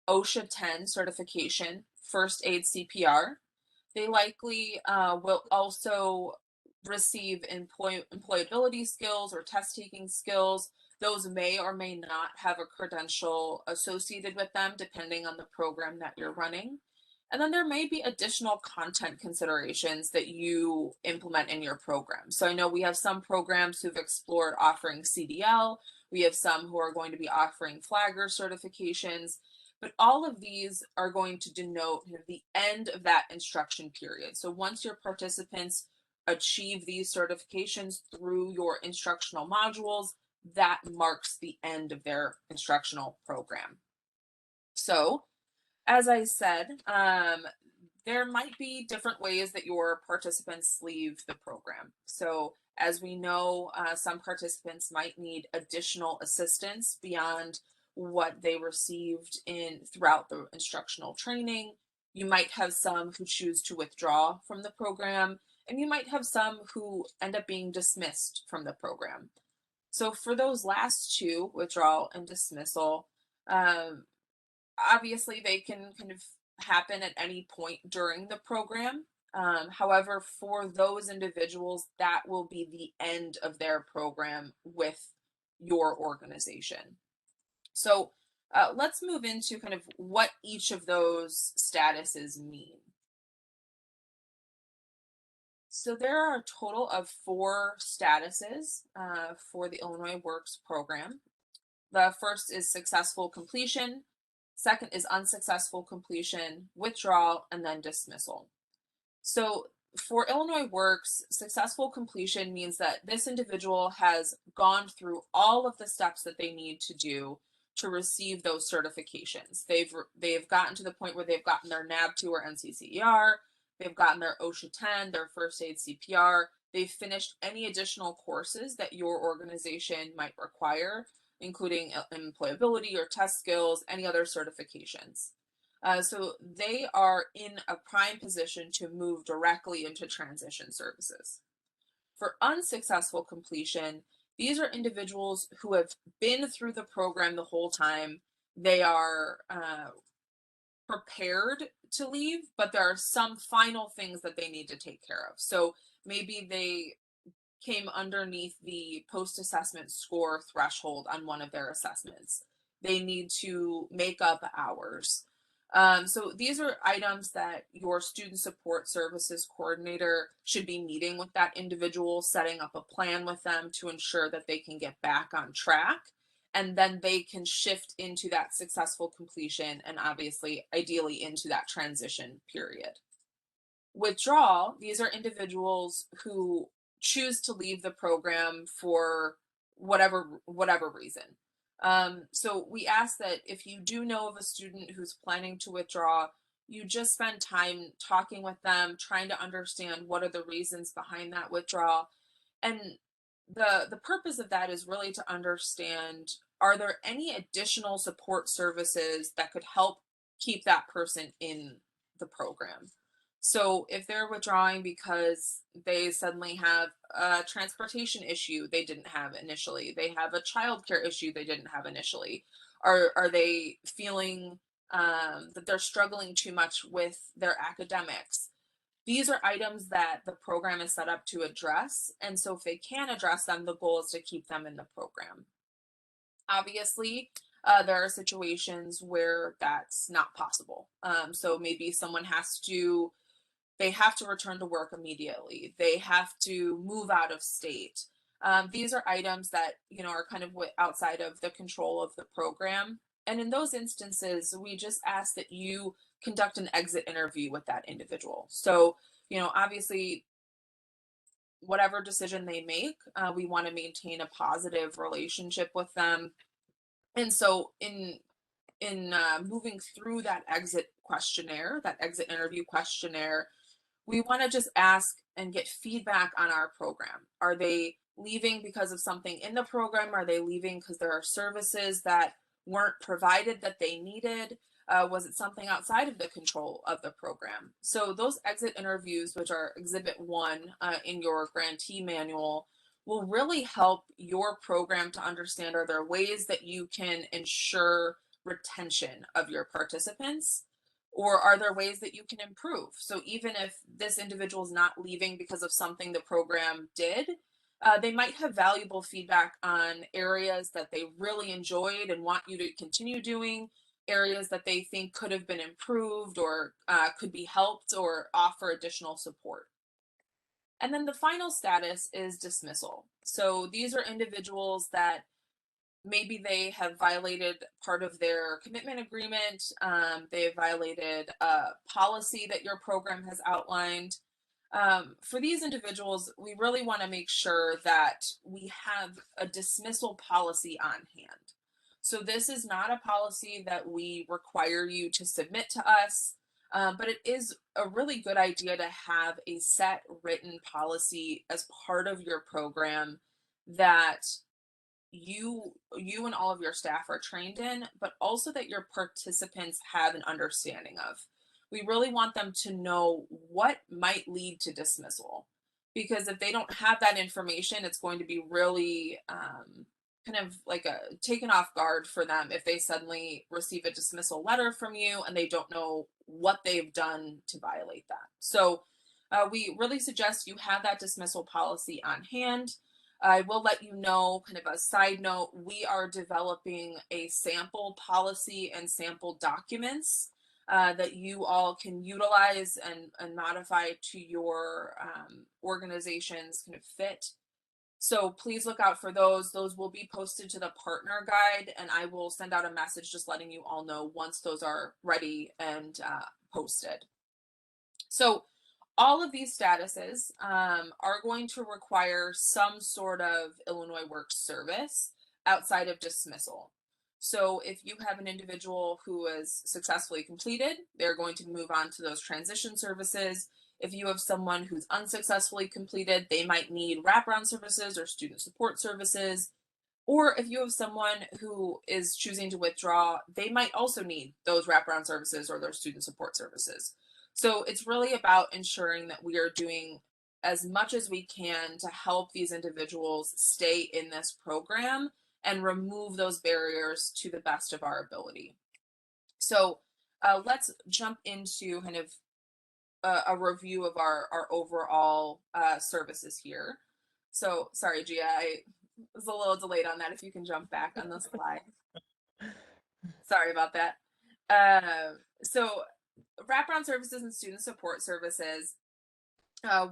OSHA 10 certification, first aid CPR. They likely will also receive employability skills or test taking skills. Those may or may not have a credential associated with them depending on the program that you're running. And then there may be additional content considerations that you implement in your program. So I know we have some programs who've explored offering CDL. We have some who are going to be offering flagger certifications, but all of these are going to denote the end of that instruction period. So once your participants achieve these certifications through your instructional modules, that marks the end of their instructional program. So as I said, there might be different ways that your participants leave the program. So as we know, some participants might need additional assistance beyond what they received throughout the instructional training. You might have some who choose to withdraw from the program, and you might have some who end up being dismissed from the program. So for those last two, withdrawal and dismissal, obviously they can kind of happen at any point during the program. However, for those individuals, that will be the end of their program with your organization. So let's move into kind of what each of those statuses mean. So there are a total of 4 statuses for the Illinois Works program. The first is successful completion. Second is unsuccessful completion, withdrawal, and then dismissal. So for Illinois Works, successful completion means that this individual has gone through all of the steps that they need to do to receive those certifications. They've gotten to the point where they've gotten their NAB2 or NCCER, they've gotten their OSHA 10, their first aid CPR, they've finished any additional courses that your organization might require, including employability or test skills, any other certifications. So they are in a prime position to move directly into transition services. For unsuccessful completion, these are individuals who have been through the program the whole time. They are prepared to leave, but there are some final things that they need to take care of. So maybe they came underneath the post-assessment score threshold on one of their assessments. They need to make up hours. So these are items that your student support services coordinator should be meeting with that individual, setting up a plan with them to ensure that they can get back on track, and then they can shift into that successful completion and obviously ideally into that transition period. Withdrawal, these are individuals who choose to leave the program for whatever reason. So we ask that if you do know of a student who's planning to withdraw, you just spend time talking with them, trying to understand what are the reasons behind that withdrawal. And the purpose of that is really to understand, are there any additional support services that could help keep that person in the program? So if they're withdrawing because they suddenly have a transportation issue they didn't have initially, they have a childcare issue they didn't have initially, are they feeling that they're struggling too much with their academics? These are items that the program is set up to address. And so if they can address them, the goal is to keep them in the program. Obviously, there are situations where that's not possible. So maybe someone they have to return to work immediately. They have to move out of state. These are items that, are kind of outside of the control of the program. And in those instances, we just ask that you conduct an exit interview with that individual. So, obviously, whatever decision they make, we want to maintain a positive relationship with them. And so in moving through that exit interview questionnaire, we want to just ask and get feedback on our program. Are they leaving because of something in the program? Are they leaving because there are services that weren't provided that they needed? Was it something outside of the control of the program? So those exit interviews, which are Exhibit 1 in your grantee manual, will really help your program to understand, are there ways that you can ensure retention of your participants? Or are there ways that you can improve? So even if this individual is not leaving because of something the program did, they might have valuable feedback on areas that they really enjoyed and want you to continue doing, areas that they think could have been improved or could be helped or offer additional support. And then the final status is dismissal. So these are individuals that maybe they have violated part of their commitment agreement. They have violated a policy that your program has outlined. For these individuals, we really want to make sure that we have a dismissal policy on hand. So this is not a policy that we require you to submit to us, but it is a really good idea to have a set written policy as part of your program that you and all of your staff are trained in, but also that your participants have an understanding of. We really want them to know what might lead to dismissal, because if they don't have that information, it's going to be really kind of like taken off guard for them if they suddenly receive a dismissal letter from you and they don't know what they've done to violate that. So we really suggest you have that dismissal policy on hand. I will let you know, kind of a side note, we are developing a sample policy and sample documents that you all can utilize and modify to your organization's kind of fit. So please look out for those. Those will be posted to the partner guide, and I will send out a message just letting you all know once those are ready and posted. So all of these statuses are going to require some sort of Illinois Works service outside of dismissal. So if you have an individual who is successfully completed, they're going to move on to those transition services. If you have someone who's unsuccessfully completed, they might need wraparound services or student support services. Or if you have someone who is choosing to withdraw, they might also need those wraparound services or their student support services. So it's really about ensuring that we are doing as much as we can to help these individuals stay in this program and remove those barriers to the best of our ability. So let's jump into kind of a review of our overall services here. So sorry, Gia, I was a little delayed on that. If you can jump back on the slide. Sorry about that. So wraparound services and student support services,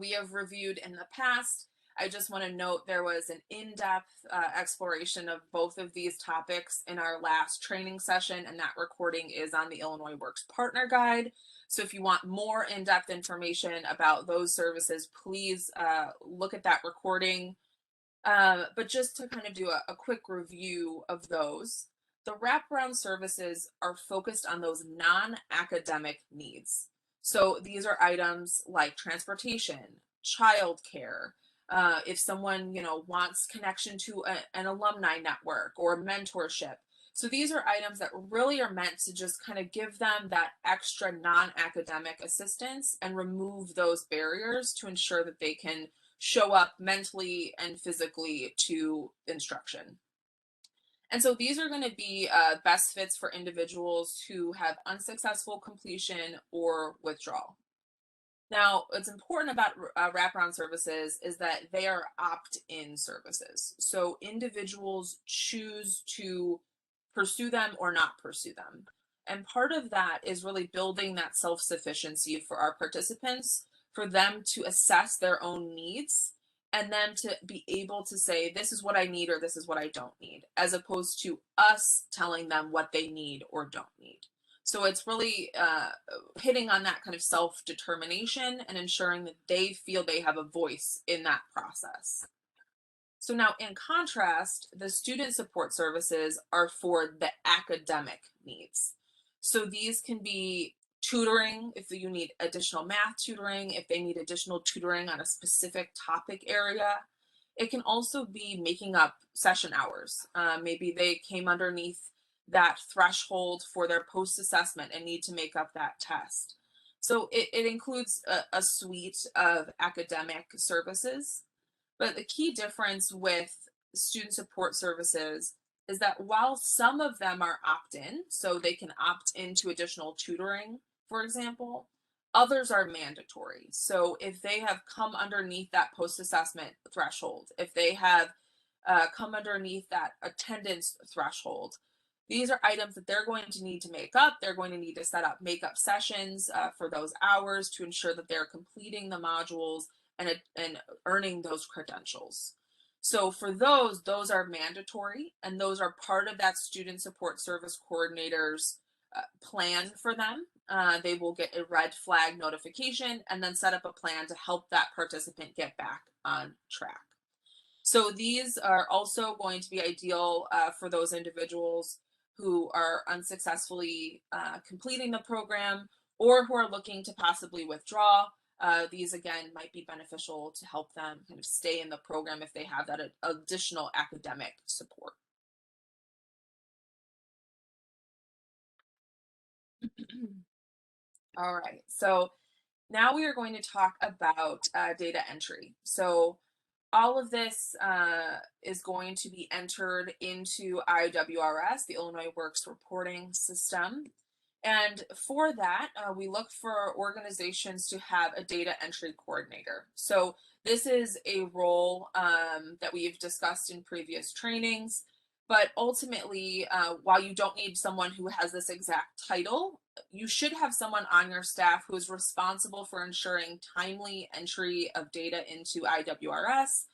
we have reviewed in the past. I just want to note there was an in-depth exploration of both of these topics in our last training session, and that recording is on the Illinois Works Partner Guide. So if you want more in-depth information about those services, please look at that recording. But just to kind of do a quick review of those, the wraparound services are focused on those non-academic needs. So these are items like transportation, childcare, if someone, wants connection to an alumni network or mentorship. So these are items that really are meant to just kind of give them that extra non-academic assistance and remove those barriers to ensure that they can show up mentally and physically to instruction. And so these are going to be best fits for individuals who have unsuccessful completion or withdrawal. Now, what's important about wraparound services is that they are opt-in services. So individuals choose to pursue them or not pursue them. And part of that is really building that self-sufficiency for our participants, for them to assess their own needs and then to be able to say, this is what I need or this is what I don't need, as opposed to us telling them what they need or don't need. So it's really hitting on that kind of self-determination and ensuring that they feel they have a voice in that process. So now, in contrast, the student support services are for the academic needs. So these can be tutoring, if you need additional math tutoring, if they need additional tutoring on a specific topic area. It can also be making up session hours. Maybe they came underneath that threshold for their post-assessment and need to make up that test. So it includes a suite of academic services. But the key difference with student support services is that while some of them are opt-in, so they can opt into additional tutoring, for example, others are mandatory. So if they have come underneath that post-assessment threshold, if they have come underneath that attendance threshold, these are items that they're going to need to make up. They're going to need to set up make-up sessions for those hours to ensure that they're completing the modules and earning those credentials. So for those are mandatory, and those are part of that student support service coordinator's plan for them. They will get a red flag notification and then set up a plan to help that participant get back on track. So these are also going to be ideal for those individuals who are unsuccessfully completing the program or who are looking to possibly withdraw. These again might be beneficial to help them kind of stay in the program if they have that additional academic support. All right, so now we are going to talk about data entry. So all of this is going to be entered into IWRS, the Illinois Works Reporting System. And for that, we look for organizations to have a data entry coordinator. So this is a role that we've discussed in previous trainings, but ultimately, while you don't need someone who has this exact title, you should have someone on your staff who is responsible for ensuring timely entry of data into IWRS,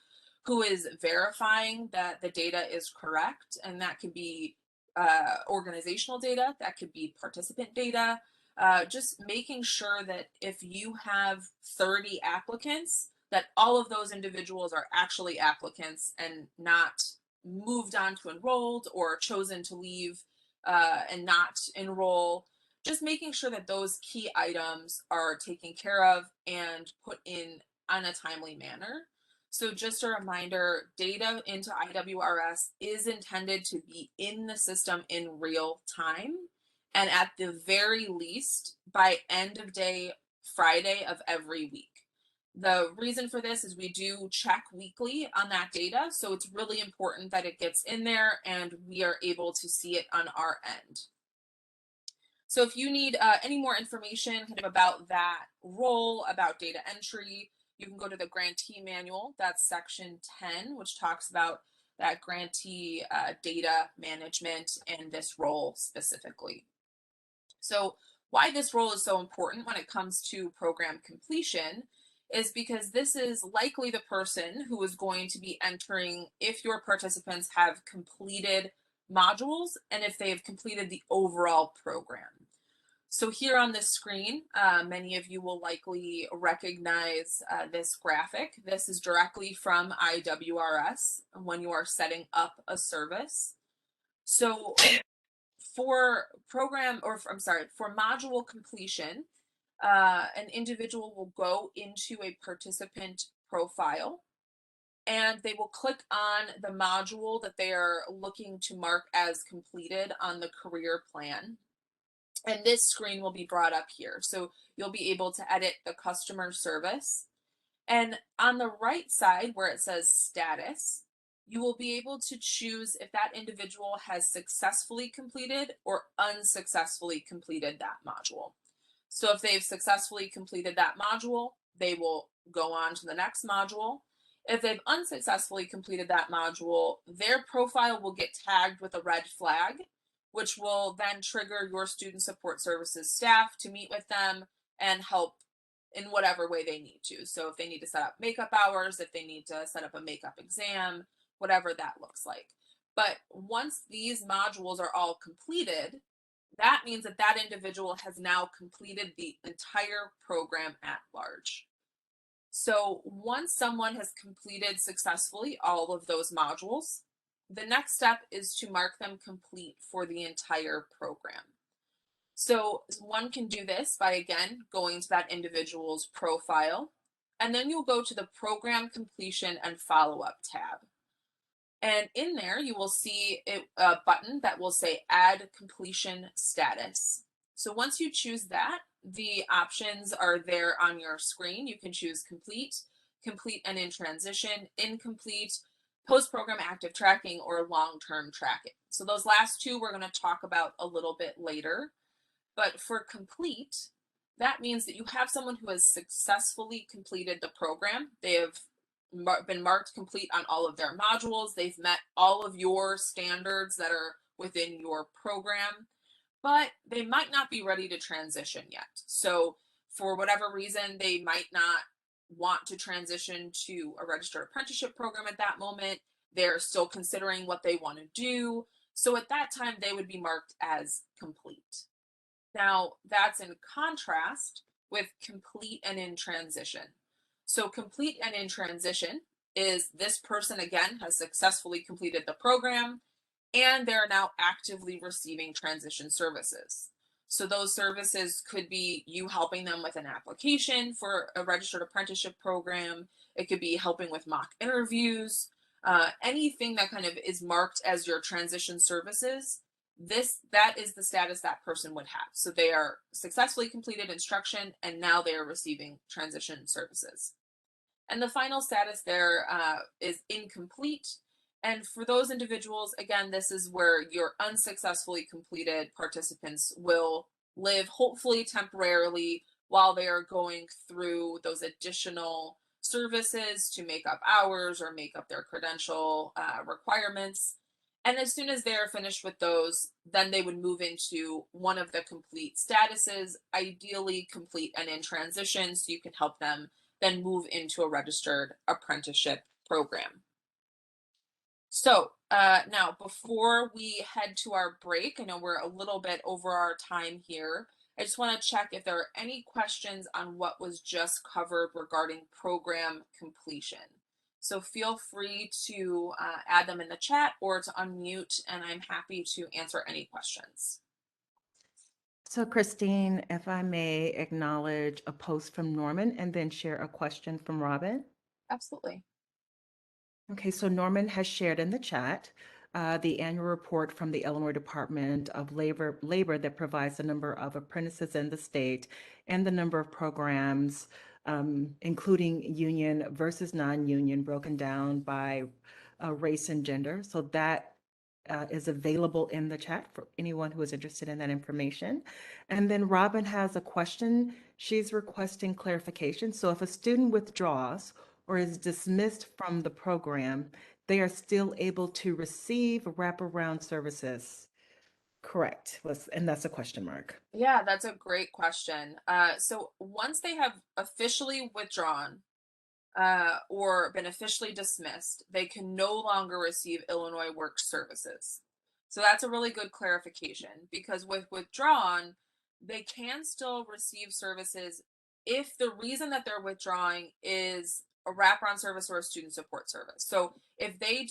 who is verifying that the data is correct, and that could be organizational data, that could be participant data, just making sure that if you have 30 applicants, that all of those individuals are actually applicants and not moved on to enrolled or chosen to leave and not enroll. Just making sure that those key items are taken care of and put in on a timely manner. So just a reminder, data into IWRS is intended to be in the system in real time, and at the very least by end of day Friday of every week. The reason for this is we do check weekly on that data, so it's really important that it gets in there and we are able to see it on our end. So if you need any more information kind of about that role, about data entry, you can go to the grantee manual. That's section 10, which talks about that grantee data management and this role specifically. So why this role is so important when it comes to program completion is because this is likely the person who is going to be entering if your participants have completed modules and if they have completed the overall program. So here on this screen, many of you will likely recognize this graphic. This is directly from IWRS when you are setting up a service. So for module completion, an individual will go into a participant profile and they will click on the module that they are looking to mark as completed on the career plan. And this screen will be brought up here. So you'll be able to edit the customer service. And on the right side where it says status, you will be able to choose if that individual has successfully completed or unsuccessfully completed that module. So if they've successfully completed that module, they will go on to the next module. If they've unsuccessfully completed that module, their profile will get tagged with a red flag, which will then trigger your student support services staff to meet with them and help in whatever way they need to. So if they need to set up makeup hours, if they need to set up a makeup exam, whatever that looks like. But once these modules are all completed, that means that that individual has now completed the entire program at large. So once someone has completed successfully all of those modules, the next step is to mark them complete for the entire program. So one can do this by, again, going to that individual's profile, and then you'll go to the program completion and follow-up tab. And in there, you will see a button that will say add completion status. So once you choose that, the options are there on your screen. You can choose complete, complete and in transition, incomplete, post-program active tracking, or long-term tracking. So those last two we're going to talk about a little bit later. But for complete, that means that you have someone who has successfully completed the program. They have been marked complete on all of their modules. They've met all of your standards that are within your program, but they might not be ready to transition yet. So for whatever reason, they might not want to transition to a registered apprenticeship program at that moment. They're still considering what they want to do. So at that time, they would be marked as complete. Now, that's in contrast with complete and in transition. So complete and in transition is this person, again, has successfully completed the program and they're now actively receiving transition services. So those services could be you helping them with an application for a registered apprenticeship program. It could be helping with mock interviews, anything that kind of is marked as your transition services. That is the status that person would have. So they are successfully completed instruction and now they are receiving transition services. And the final status there is incomplete. And for those individuals, again, this is where your unsuccessfully completed participants will live, hopefully temporarily, while they are going through those additional services to make up hours or make up their credential requirements. And as soon as they are finished with those, then they would move into one of the complete statuses, ideally complete and in transition, so you can help them then move into a registered apprenticeship program. So now before we head to our break, I know we're a little bit over our time here. I just want to check if there are any questions on what was just covered regarding program completion. So feel free to add them in the chat or to unmute, and I'm happy to answer any questions. So Christine, if I may acknowledge a post from Norman and then share a question from Robin. Absolutely. Okay, so Norman has shared in the chat the annual report from the Illinois Department of Labor that provides the number of apprentices in the state and the number of programs, including union versus non-union, broken down by race and gender. So that is available in the chat for anyone who is interested in that information. And then Robin has a question. She's requesting clarification. So if a student withdraws or is dismissed from the program, they are still able to receive wraparound services. Correct. And that's a question mark. Yeah, that's a great question. So once they have officially withdrawn or been officially dismissed, they can no longer receive Illinois Work Services. So that's a really good clarification, because with withdrawn, they can still receive services if the reason that they're withdrawing is a wraparound service or a student support service. So if they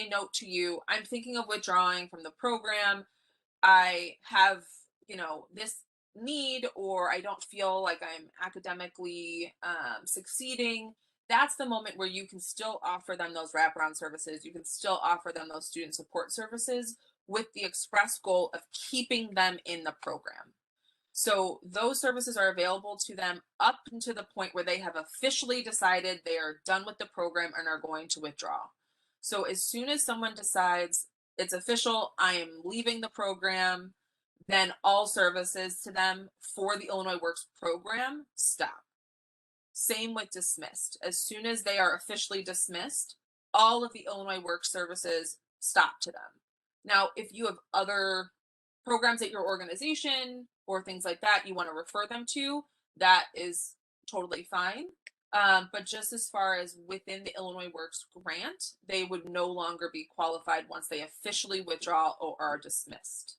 note to you, I'm thinking of withdrawing from the program, I have, this need, or I don't feel like I'm academically succeeding, that's the moment where you can still offer them those wraparound services. You can still offer them those student support services with the express goal of keeping them in the program. So those services are available to them up until the point where they have officially decided they are done with the program and are going to withdraw. So as soon as someone decides it's official, I am leaving the program, then all services to them for the Illinois Works program stop. Same with dismissed. As soon as they are officially dismissed, all of the Illinois Works services stop to them. Now, if you have other programs at your organization or things like that you want to refer them to, that is totally fine. But just as far as within the Illinois Works grant, they would no longer be qualified once they officially withdraw or are dismissed.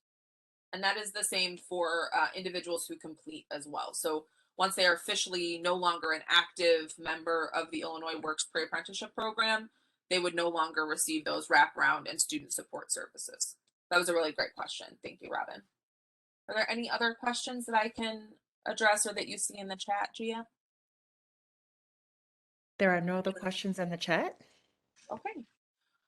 And that is the same for individuals who complete as well. So once they are officially no longer an active member of the Illinois Works Pre-Apprenticeship program, they would no longer receive those wraparound and student support services. That was a really great question. Thank you, Robin. Are there any other questions that I can address or that you see in the chat, Gia? There are no other questions in the chat. Okay,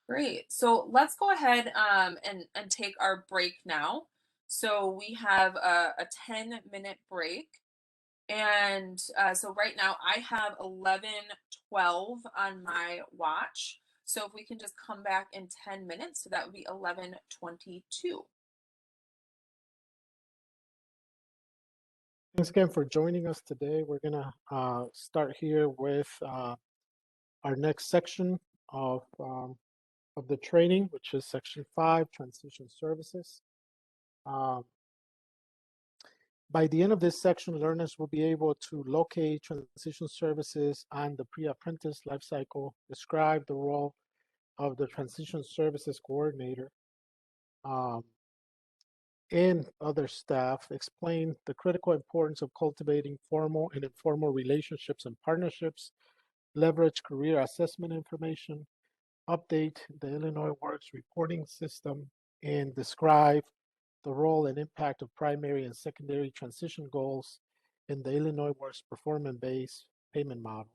great. So let's go ahead and take our break now. So we have a 10-minute break. And so right now I have 11:12 on my watch. So if we can just come back in 10 minutes, so that would be 11:22. Thanks again for joining us today. We're gonna start here with our next section of the training, which is section 5, Transition Services. By the end of this section, learners will be able to locate transition services on the pre-apprentice lifecycle, describe the role of the transition services coordinator, and other staff, explain the critical importance of cultivating formal and informal relationships and partnerships, leverage career assessment information, update the Illinois Works reporting system, and describe the role and impact of primary and secondary transition goals in the Illinois Works performance-based payment model.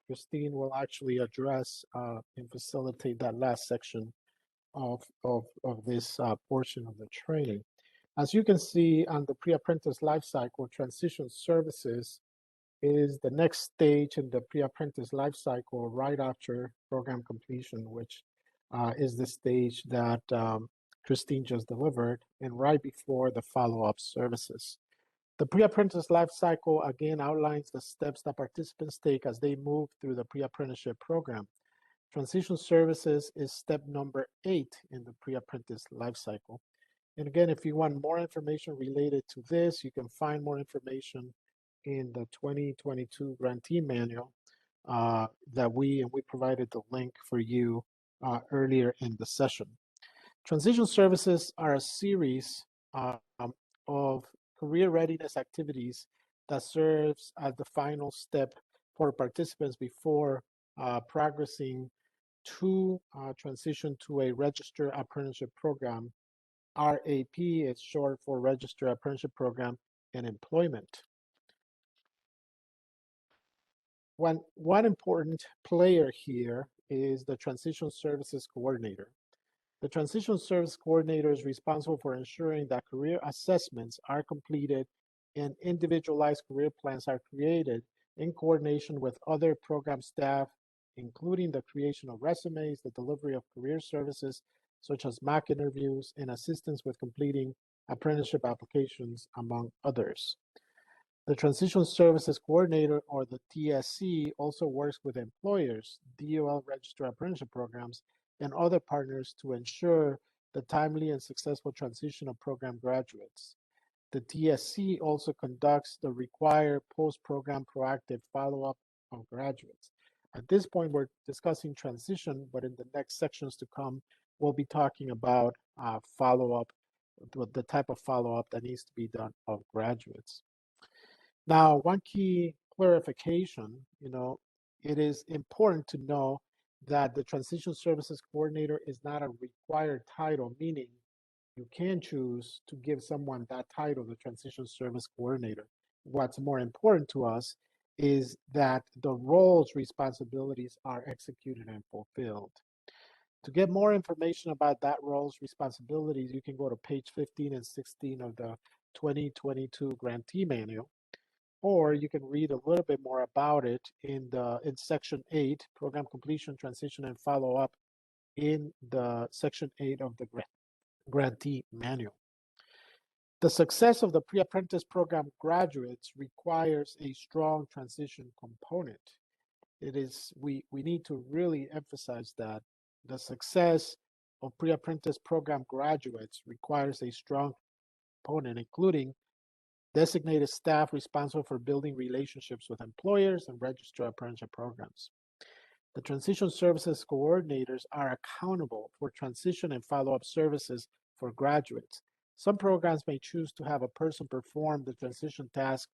Christine will actually address and facilitate that last section of this portion of the training. As you can see on the pre-apprentice lifecycle, transition services is the next stage in the pre-apprentice lifecycle right after program completion, which is the stage that Christine just delivered, and right before the follow-up services. The pre-apprentice lifecycle again outlines the steps that participants take as they move through the pre-apprenticeship program. Transition services is step number 8 in the pre-apprentice lifecycle. And again, if you want more information related to this, you can find more information in the 2022 Grantee Manual that we provided the link for you earlier in the session. Transition services are a series of career readiness activities that serves as the final step for participants before progressing to transition to a registered apprenticeship program. RAP is short for Registered Apprenticeship Program and Employment. One important player here is the Transition Services Coordinator. The Transition Service Coordinator is responsible for ensuring that career assessments are completed and individualized career plans are created in coordination with other program staff, including the creation of resumes, the delivery of career services, such as mock interviews and assistance with completing apprenticeship applications, among others. The Transitional Services Coordinator, or the TSC, also works with employers, DOL Registered Apprenticeship programs, and other partners to ensure the timely and successful transition of program graduates. The TSC also conducts the required post-program proactive follow-up of graduates. At this point, we're discussing transition, but in the next sections to come, we'll be talking about follow-up, the type of follow-up that needs to be done of graduates. Now, one key clarification, it is important to know that the Transition Services Coordinator is not a required title, meaning you can choose to give someone that title, the Transition Service Coordinator. What's more important to us is that the roles, responsibilities are executed and fulfilled. To get more information about that roles, responsibilities, you can go to page 15 and 16 of the 2022 Grantee Manual, or you can read a little bit more about it in section 8, program completion, transition, and follow-up, in the section 8 of the Grantee Manual. The success of the pre-apprentice program graduates requires a strong transition component. We need to really emphasize that the success of pre-apprentice program graduates requires a strong component, including designated staff responsible for building relationships with employers and registered apprenticeship programs. The Transition Services Coordinators are accountable for transition and follow-up services for graduates. Some programs may choose to have a person perform the transition task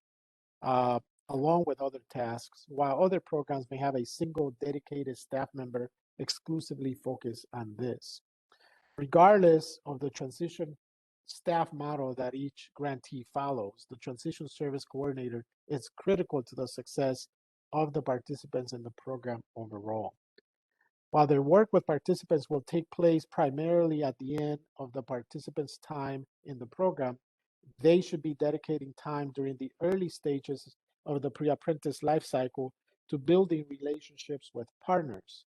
along with other tasks, while other programs may have a single dedicated staff member exclusively focused on this. Regardless of the transition staff model that each grantee follows, the Transition Service Coordinator is critical to the success of the participants in the program overall. While their work with participants will take place primarily at the end of the participants' time in the program, they should be dedicating time during the early stages of the pre-apprentice life cycle to building relationships with partners.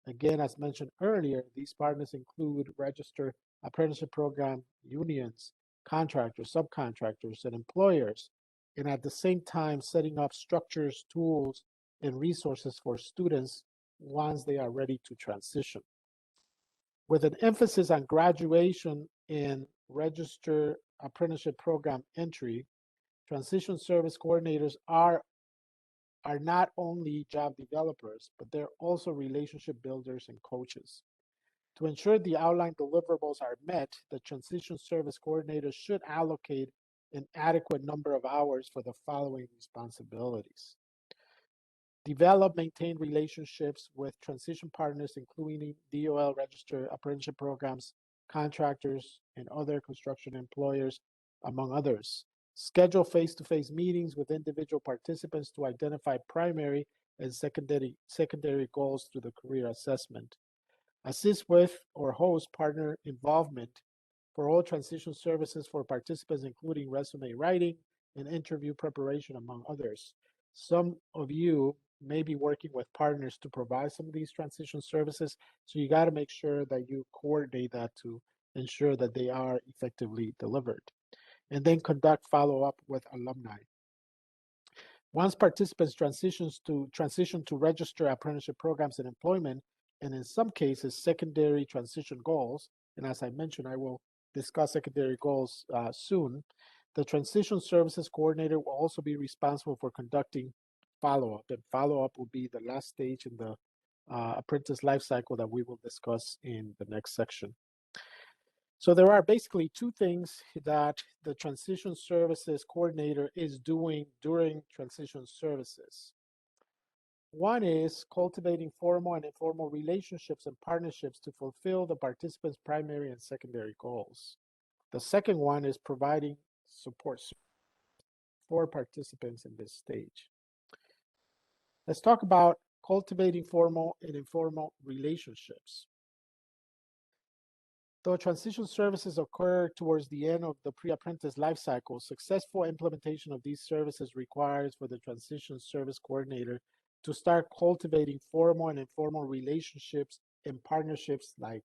Again, as mentioned earlier, these partners include registered apprenticeship program, unions, contractors, subcontractors, and employers, and at the same time setting up structures, tools, and resources for students once they are ready to transition. With an emphasis on graduation and registered apprenticeship program entry, transition service coordinators are not only job developers, but they're also relationship builders and coaches. To ensure the outlined deliverables are met, the transition service coordinators should allocate an adequate number of hours for the following responsibilities. Develop, maintain relationships with transition partners, including DOL registered apprenticeship programs, contractors, and other construction employers, among others. Schedule face-to-face meetings with individual participants to identify primary and secondary goals through the career assessment. Assist with or host partner involvement for all transition services for participants, including resume writing and interview preparation, among others. Some of you may be working with partners to provide some of these transition services, so you got to make sure that you coordinate that to ensure that they are effectively delivered. And then conduct follow-up with alumni. Once participants transition to register apprenticeship programs and employment, and in some cases, secondary transition goals, and as I mentioned, I will discuss secondary goals soon, the Transition Services Coordinator will also be responsible for conducting follow-up, and follow-up will be the last stage in the apprentice life cycle that we will discuss in the next section. So there are basically two things that the Transition Services Coordinator is doing during transition services. One is cultivating formal and informal relationships and partnerships to fulfill the participants' primary and secondary goals. The second one is providing support for participants in this stage. Let's talk about cultivating formal and informal relationships. Though transition services occur towards the end of the pre-apprentice life cycle, successful implementation of these services requires for the Transition Service Coordinator to start cultivating formal and informal relationships and partnerships like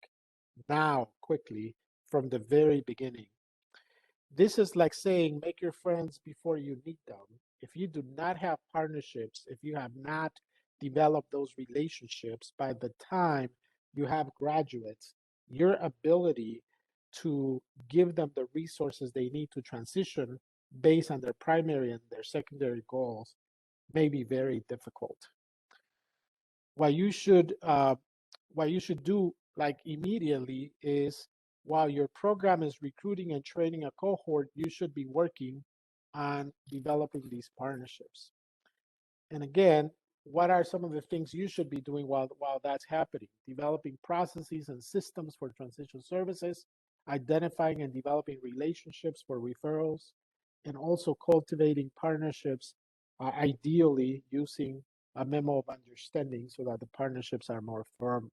now quickly from the very beginning. This is like saying, make your friends before you need them. If you do not have partnerships, if you have not developed those relationships, by the time you have graduates, your ability to give them the resources they need to transition based on their primary and their secondary goals may be very difficult. What you should do like immediately is, while your program is recruiting and training a cohort, you should be working on developing these partnerships. And again, what are some of the things you should be doing while that's happening? Developing processes and systems for transitional services, identifying and developing relationships for referrals, and also cultivating partnerships, ideally using a memo of understanding so that the partnerships are more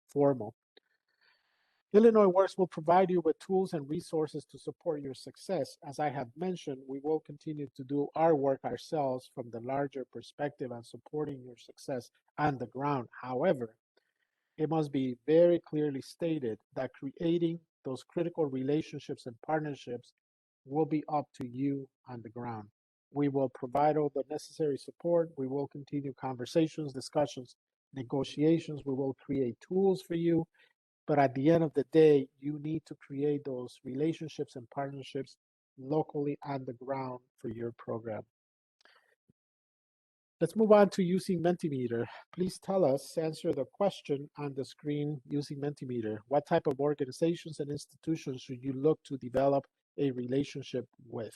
formal. Illinois Works will provide you with tools and resources to support your success. As I have mentioned, we will continue to do our work ourselves from the larger perspective on supporting your success on the ground. However, it must be very clearly stated that creating those critical relationships and partnerships will be up to you on the ground. We will provide all the necessary support. We will continue conversations, discussions, negotiations. We will create tools for you. But at the end of the day, you need to create those relationships and partnerships locally on the ground for your program. Let's move on to using Mentee Meter. Please tell us, answer the question on the screen using Mentee Meter. What type of organizations and institutions should you look to develop a relationship with?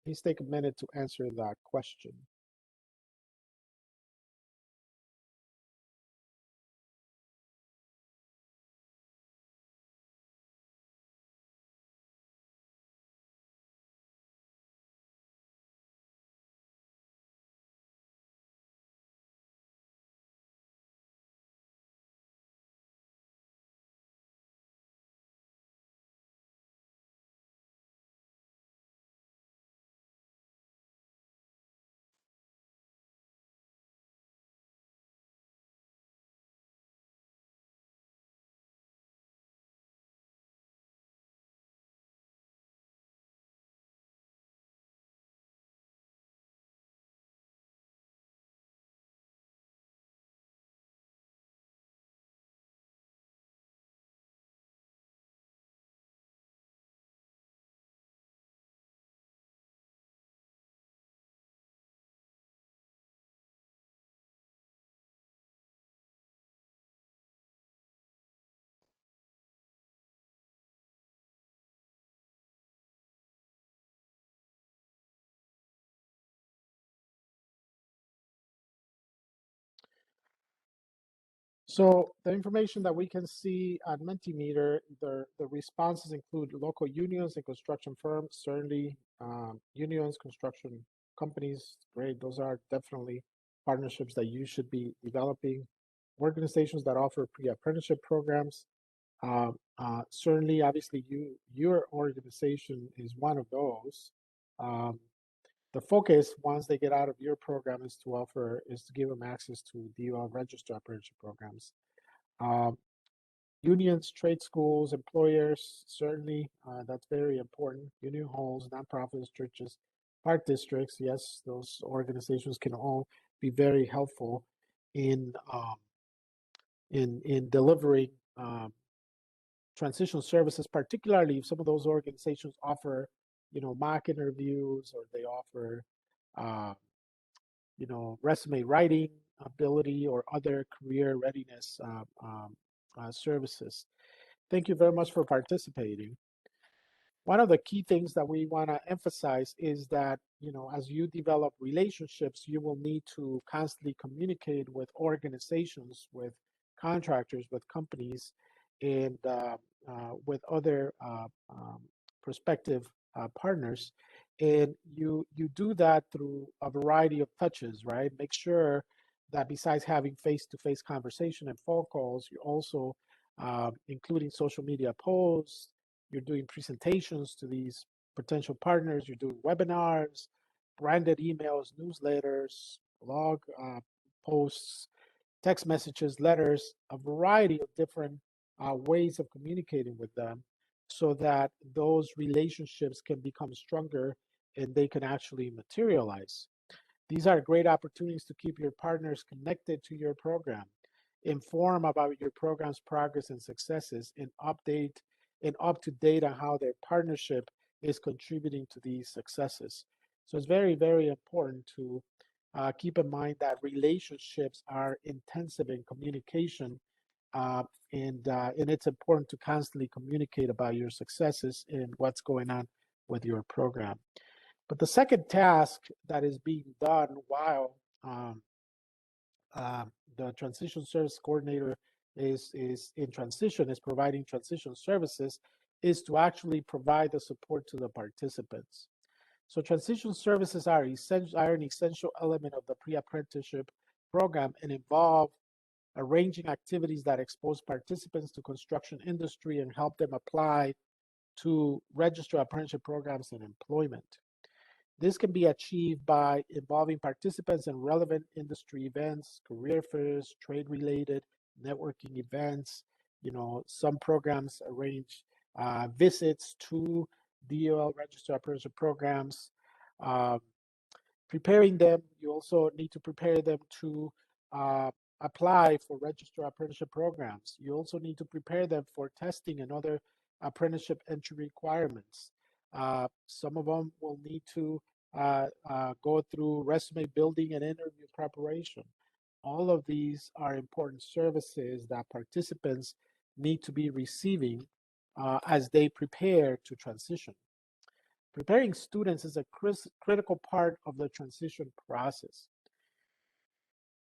Please take a minute to answer that question. So the information that we can see on Mentee Meter, the responses include local unions and construction firms, certainly unions, construction companies, great. Those are definitely partnerships that you should be developing. Organizations that offer pre-apprenticeship programs. Certainly, obviously, your organization is one of those. The focus, once they get out of your program, is to give them access to Dol Registered Apprenticeship programs. Unions, trade schools, employers, certainly, that's very important. Union halls, nonprofits, churches, park districts, yes, those organizations can all be very helpful in delivering transitional services, particularly if some of those organizations offer, mock interviews, or they offer, resume writing ability or other career readiness services. Thank you very much for participating. One of the key things that we want to emphasize is that, as you develop relationships, you will need to constantly communicate with organizations, with contractors, with companies, and with other prospective partners. And you do that through a variety of touches, right? Make sure that besides having face-to-face conversation and phone calls, you also including social media posts, you're doing presentations to these potential partners, you're doing webinars, branded emails, newsletters, blog posts, text messages, letters, a variety of different ways of communicating with them so that those relationships can become stronger and they can actually materialize. These are great opportunities to keep your partners connected to your program, inform about your program's progress and successes, and update and up to date on how their partnership is contributing to these successes. So it's very, very important to keep in mind that relationships are intensive in communication, and it's important to constantly communicate about your successes and what's going on with your program. But the second task that is being done while the transition service coordinator is in transition, is providing transition services, is to actually provide the support to the participants. So transition services are an essential element of the pre-apprenticeship program and involve arranging activities that expose participants to construction industry and help them apply to register apprenticeship programs and employment. This can be achieved by involving participants in relevant industry events, career fairs, trade-related networking events. You know, some programs arrange visits to DOL registered apprenticeship programs. Preparing them, you also need to prepare them to apply for registered apprenticeship programs. You also need to prepare them for testing and other apprenticeship entry requirements. Some of them will need to go through resume building and interview preparation. All of these are important services that participants need to be receiving as they prepare to transition. Preparing students is a critical part of the transition process.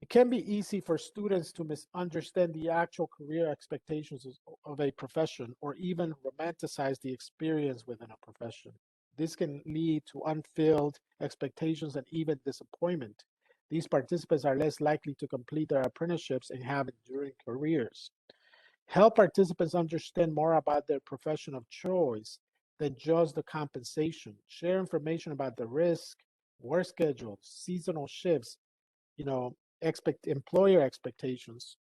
It can be easy for students to misunderstand the actual career expectations of a profession or even romanticize the experience within a profession. This can lead to unfilled expectations and even disappointment. These participants are less likely to complete their apprenticeships and have enduring careers. Help participants understand more about their profession of choice than just the compensation. Share information about the risk, work schedules, seasonal shifts, you know, employer expectations.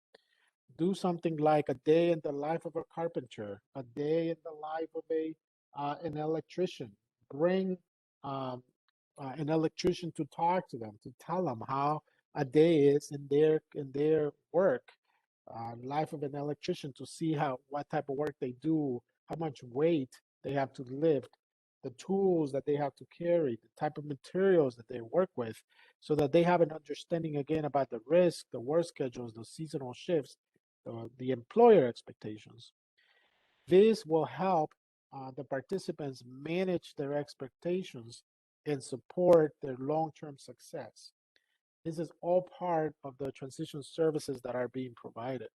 Do something like a day in the life of a carpenter, a day in the life of an electrician. Bring an electrician to talk to them, to tell them how a day is in their work. Life of an electrician, to see what type of work they do, how much weight they have to lift, the tools that they have to carry, the type of materials that they work with, so that they have an understanding again about the risk, the work schedules, the seasonal shifts, the employer expectations. This will help the participants manage their expectations and support their long-term success. This is all part of the transition services that are being provided.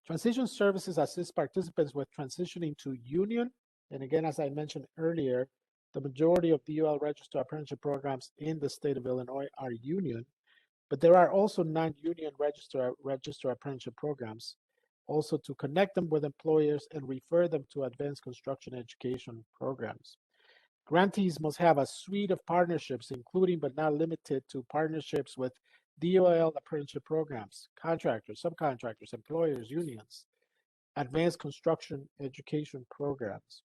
Transition services assist participants with transitioning to union. And again, as I mentioned earlier, the majority of DOL registered apprenticeship programs in the state of Illinois are union, but there are also non-union registered apprenticeship programs, also to connect them with employers and refer them to advanced construction education programs. Grantees must have a suite of partnerships, including but not limited to partnerships with DOL apprenticeship programs, contractors, subcontractors, employers, unions, advanced construction education programs.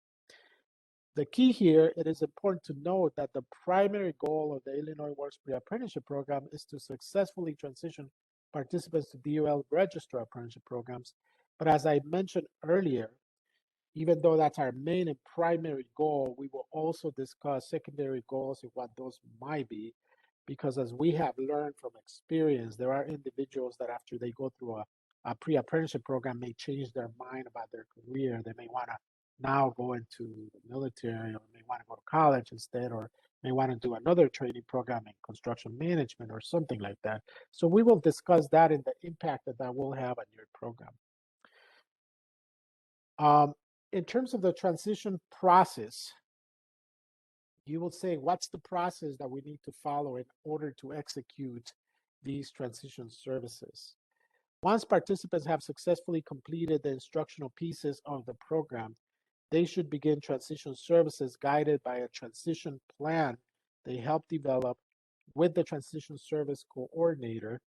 The key here, it is important to note that the primary goal of the Illinois Works Pre-Apprenticeship program is to successfully transition participants to DOL registered apprenticeship programs. But as I mentioned earlier, even though that's our main and primary goal, we will also discuss secondary goals and what those might be, because as we have learned from experience, there are individuals that after they go through a pre-apprenticeship program may change their mind about their career. They may want to now go into the military, or may want to go to college instead, or may want to do another training program in construction management or something like that. So we will discuss that and the impact that that will have on your program. In terms of the transition process, you will say, what's the process that we need to follow in order to execute these transition services? Once participants have successfully completed the instructional pieces of the program, they should begin transition services guided by a transition plan they help develop with the transition service coordinator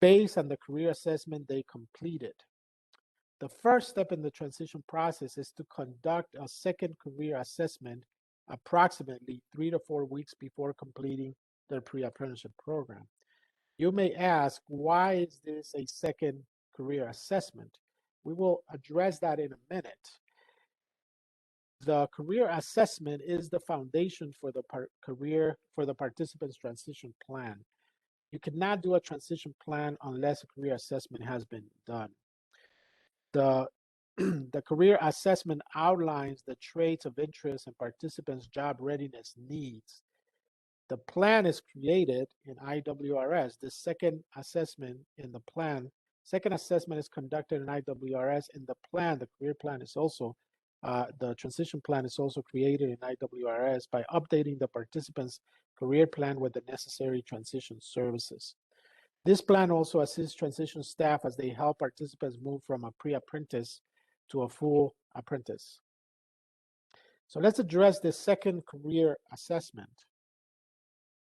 based on the career assessment they completed. The first step in the transition process is to conduct a second career assessment approximately 3 to 4 weeks before completing their pre-apprenticeship program. You may ask, why is this a second career assessment? We will address that in a minute. The career assessment is the foundation for the participant's transition plan. You cannot do a transition plan unless a career assessment has been done. The career assessment outlines the traits of interest and participants' job readiness needs. The plan is created in IWRS. The second assessment in the plan, second assessment is conducted in IWRS. In the plan, the career plan is also, the transition plan is also created in IWRS by updating the participant's career plan with the necessary transition services. This plan also assists transition staff as they help participants move from a pre-apprentice to a full apprentice. So let's address the second career assessment.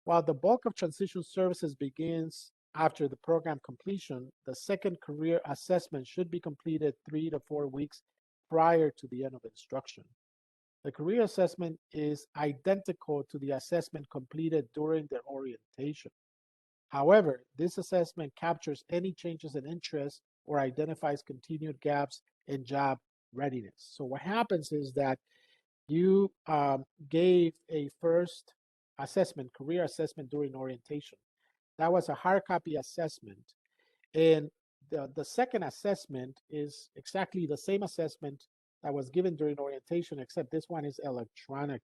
While the bulk of transition services begins after the program completion, the second career assessment should be completed 3 to 4 weeks prior to the end of instruction. The career assessment is identical to the assessment completed during their orientation. However, this assessment captures any changes in interest or identifies continued gaps in job readiness. So what happens is that you gave a first assessment, career assessment during orientation. That was a hard copy assessment. And the second assessment is exactly the same assessment that was given during orientation, except this one is electronic.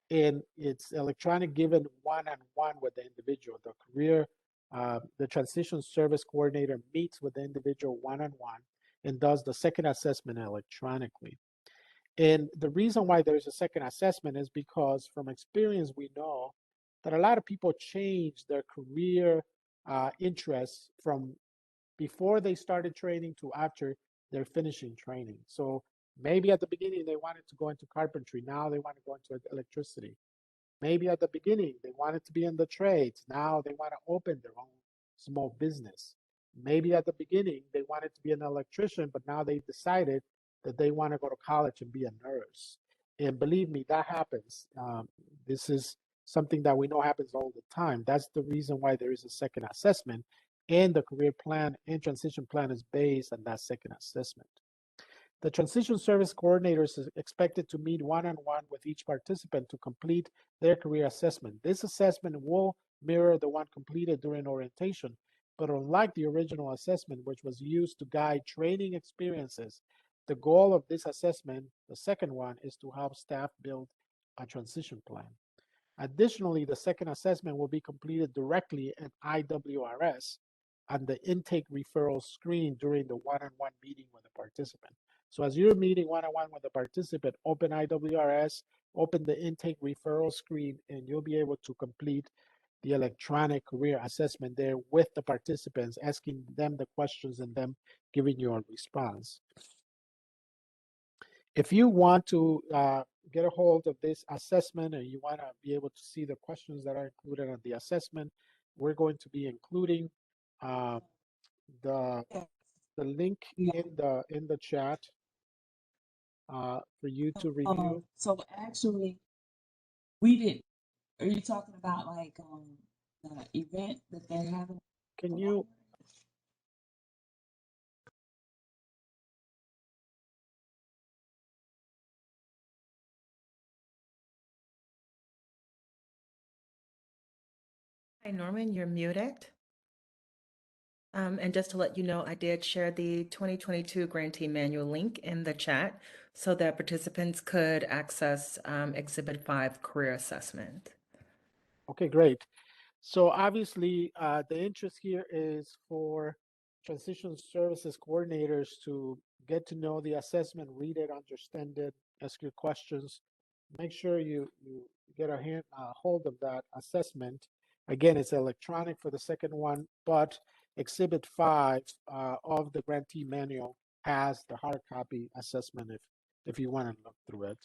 And it's electronic given one-on-one with the individual. The transition service coordinator meets with the individual one-on-one and does the second assessment electronically. And the reason why there's a second assessment is because from experience, we know that a lot of people change their career interests from before they started training to after they're finishing training. So maybe at the beginning, they wanted to go into carpentry. Now they want to go into electricity. Maybe at the beginning, they wanted to be in the trades. Now they want to open their own small business. Maybe at the beginning, they wanted to be an electrician, but now they've decided that they want to go to college and be a nurse. And believe me, that happens. This is something that we know happens all the time. That's the reason why there is a second assessment, and the career plan and transition plan is based on that second assessment. The transition service coordinator is expected to meet one-on-one with each participant to complete their career assessment. This assessment will mirror the one completed during orientation, but unlike the original assessment, which was used to guide training experiences, the goal of this assessment, the second one, is to help staff build a transition plan. Additionally, the second assessment will be completed directly in IWRS on the intake referral screen during the one-on-one meeting with the participant. So as you're meeting one-on-one with the participant, open IWRS, open the intake referral screen, and you'll be able to complete the electronic career assessment there with the participants, asking them the questions and them giving you a response. If you want to get a hold of this assessment and you want to be able to see the questions that are included on the assessment, we're going to be including the link in the chat for you to review. So actually, we did. Are you talking about like the event that they're having? Can you? Hi, Norman, you're muted. And just to let you know, I did share the 2022 Grantee Manual link in the chat so that participants could access Exhibit 5 Career Assessment. Okay, great. So obviously, the interest here is for transition services coordinators to get to know the assessment, read it, understand it, ask your questions. Make sure you get a hold of that assessment. Again, it's electronic for the second one, but Exhibit 5 of the Grantee Manual has the hard copy assessment if you want to look through it.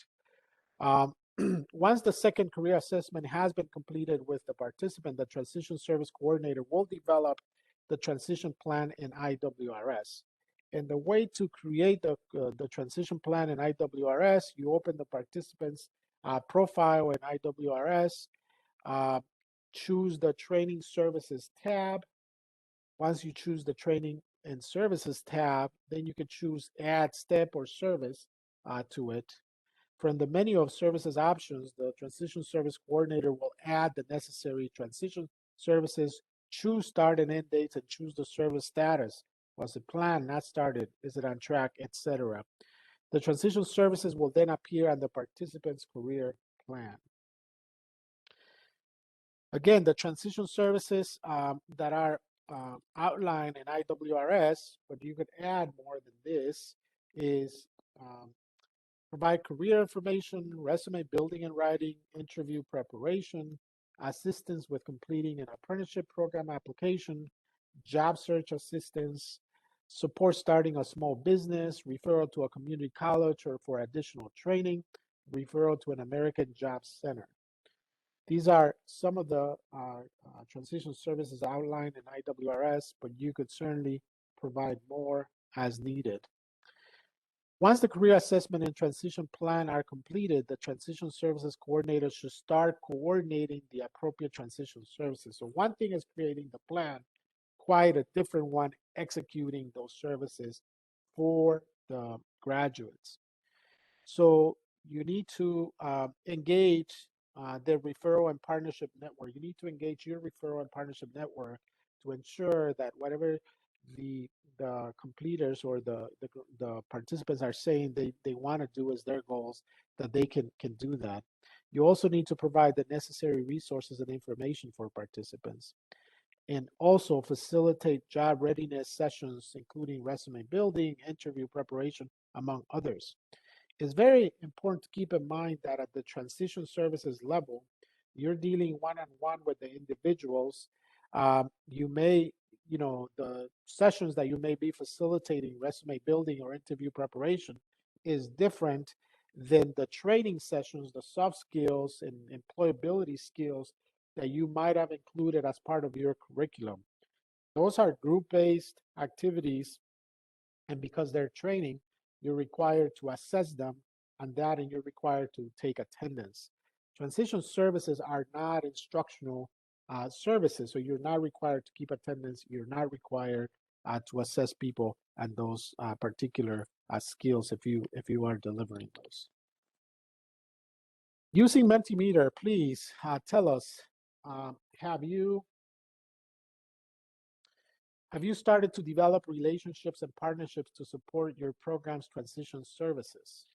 Once the second career assessment has been completed with the participant, the transition service coordinator will develop the transition plan in IWRS. And the way to create the transition plan in IWRS, you open the participant's profile in IWRS, choose the training services tab. Once you choose the training and services tab, then you can choose add step or service to it. From the menu of services options, the transition service coordinator will add the necessary transition services, choose start and end dates, and choose the service status. Was it planned, not started? Is it on track, etc.? The transition services will then appear on the participant's career plan. Again, the transition services that are outlined in IWRS, but you could add more than this, is provide career information, resume building and writing, interview preparation, assistance with completing an apprenticeship program application, job search assistance, support starting a small business, referral to a community college or for additional training, referral to an American Job Center. These are some of the transition services outlined in IWRS, but you could certainly provide more as needed. Once the career assessment and transition plan are completed, the transition services coordinator should start coordinating the appropriate transition services. So one thing is creating the plan, quite a different one executing those services for the graduates. So you need to engage the referral and partnership network. You need to engage your referral and partnership network to ensure that whatever the completers or the participants are saying they want to do as their goals, that they can do that. You also need to provide the necessary resources and information for participants, and also facilitate job readiness sessions, including resume building, interview preparation, among others. It's very important to keep in mind that at the transition services level, you're dealing one-on-one with the individuals. You may, the sessions that you may be facilitating, resume building or interview preparation, is different than the training sessions, the soft skills and employability skills that you might have included as part of your curriculum. Those are group-based activities, and because they're training, you're required to assess them and you're required to take attendance. Transition services are not instructional services, so you're not required to keep attendance. You're not required to assess people and those particular skills if you are delivering those. Using Mentee Meter, please tell us, have you started to develop relationships and partnerships to support your program's transition services?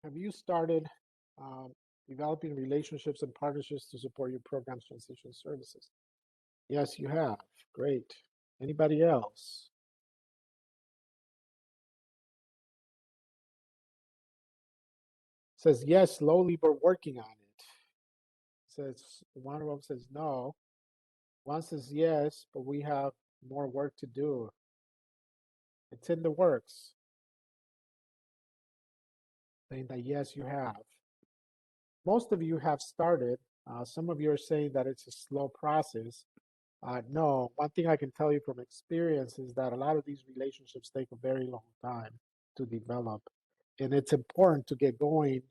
Have you started developing relationships and partnerships to support your program's transition services? Yes, you have. Great. Anybody else? Says yes, slowly, but working on it. Says one of them says no. One says yes, but we have more work to do. It's in the works. Saying that yes, you have. Most of you have started. Some of you are saying that it's a slow process. No, one thing I can tell you from experience is that a lot of these relationships take a very long time to develop. And it's important to get going.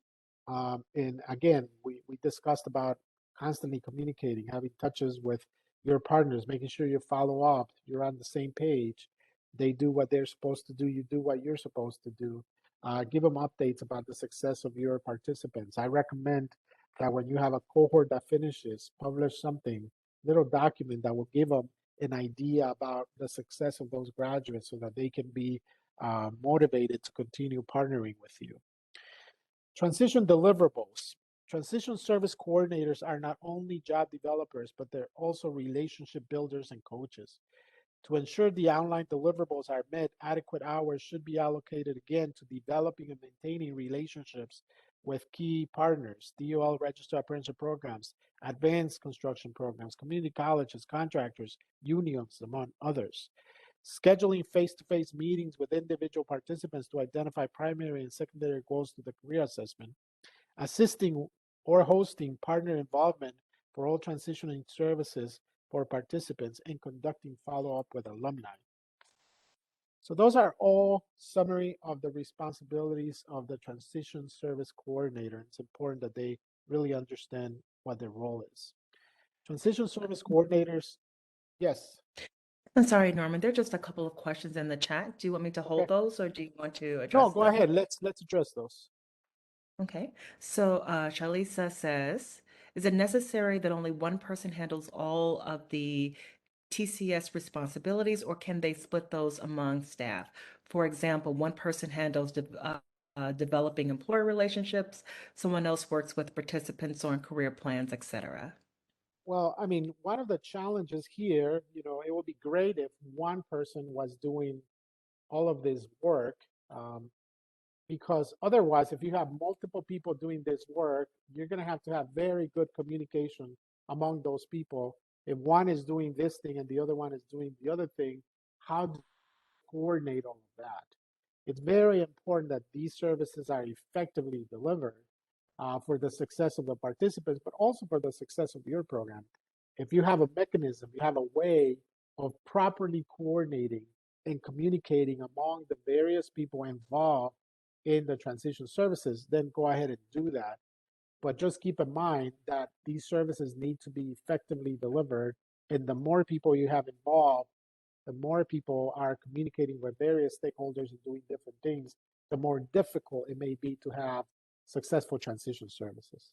And again, we discussed about constantly communicating, having touches with your partners, making sure you follow up, you're on the same page. They do what they're supposed to do, you do what you're supposed to do. Give them updates about the success of your participants. I recommend that when you have a cohort that finishes, publish something, little document that will give them an idea about the success of those graduates so that they can be motivated to continue partnering with you. Transition deliverables. Transition service coordinators are not only job developers, but they're also relationship builders and coaches. To ensure the online deliverables are met, adequate hours should be allocated again to developing and maintaining relationships with key partners, Dol Registered Apprenticeship programs, advanced construction programs, community colleges, contractors, unions, among others. scheduling face-to-face meetings with individual participants to identify primary and secondary goals to the career assessment, assisting or hosting partner involvement for all transitioning services for participants, and conducting follow-up with alumni. So those are all summary of the responsibilities of the transition service coordinator. It's important that they really understand what their role is. Transition service coordinators, yes. I'm sorry, Norman, there are just a couple of questions in the chat. Do you want me to hold Okay. those or do you want to address No, go them? ahead. Let's address those. Okay, so Shalisa says, is it necessary that only one person handles all of the TCS responsibilities, or can they split those among staff? For example, one person handles developing employer relationships, someone else works with participants on career plans, etc. Well, I mean, one of the challenges here, it would be great if one person was doing all of this work, because otherwise, if you have multiple people doing this work, you're going to have very good communication among those people. If one is doing this thing and the other one is doing the other thing, how do you coordinate all of that? It's very important that these services are effectively delivered for the success of the participants, but also for the success of your program. If you have a mechanism, you have a way of properly coordinating and communicating among the various people involved in the transition services, then go ahead and do that. But just keep in mind that these services need to be effectively delivered, and the more people you have involved, the more people are communicating with various stakeholders and doing different things, the more difficult it may be to have successful transition services.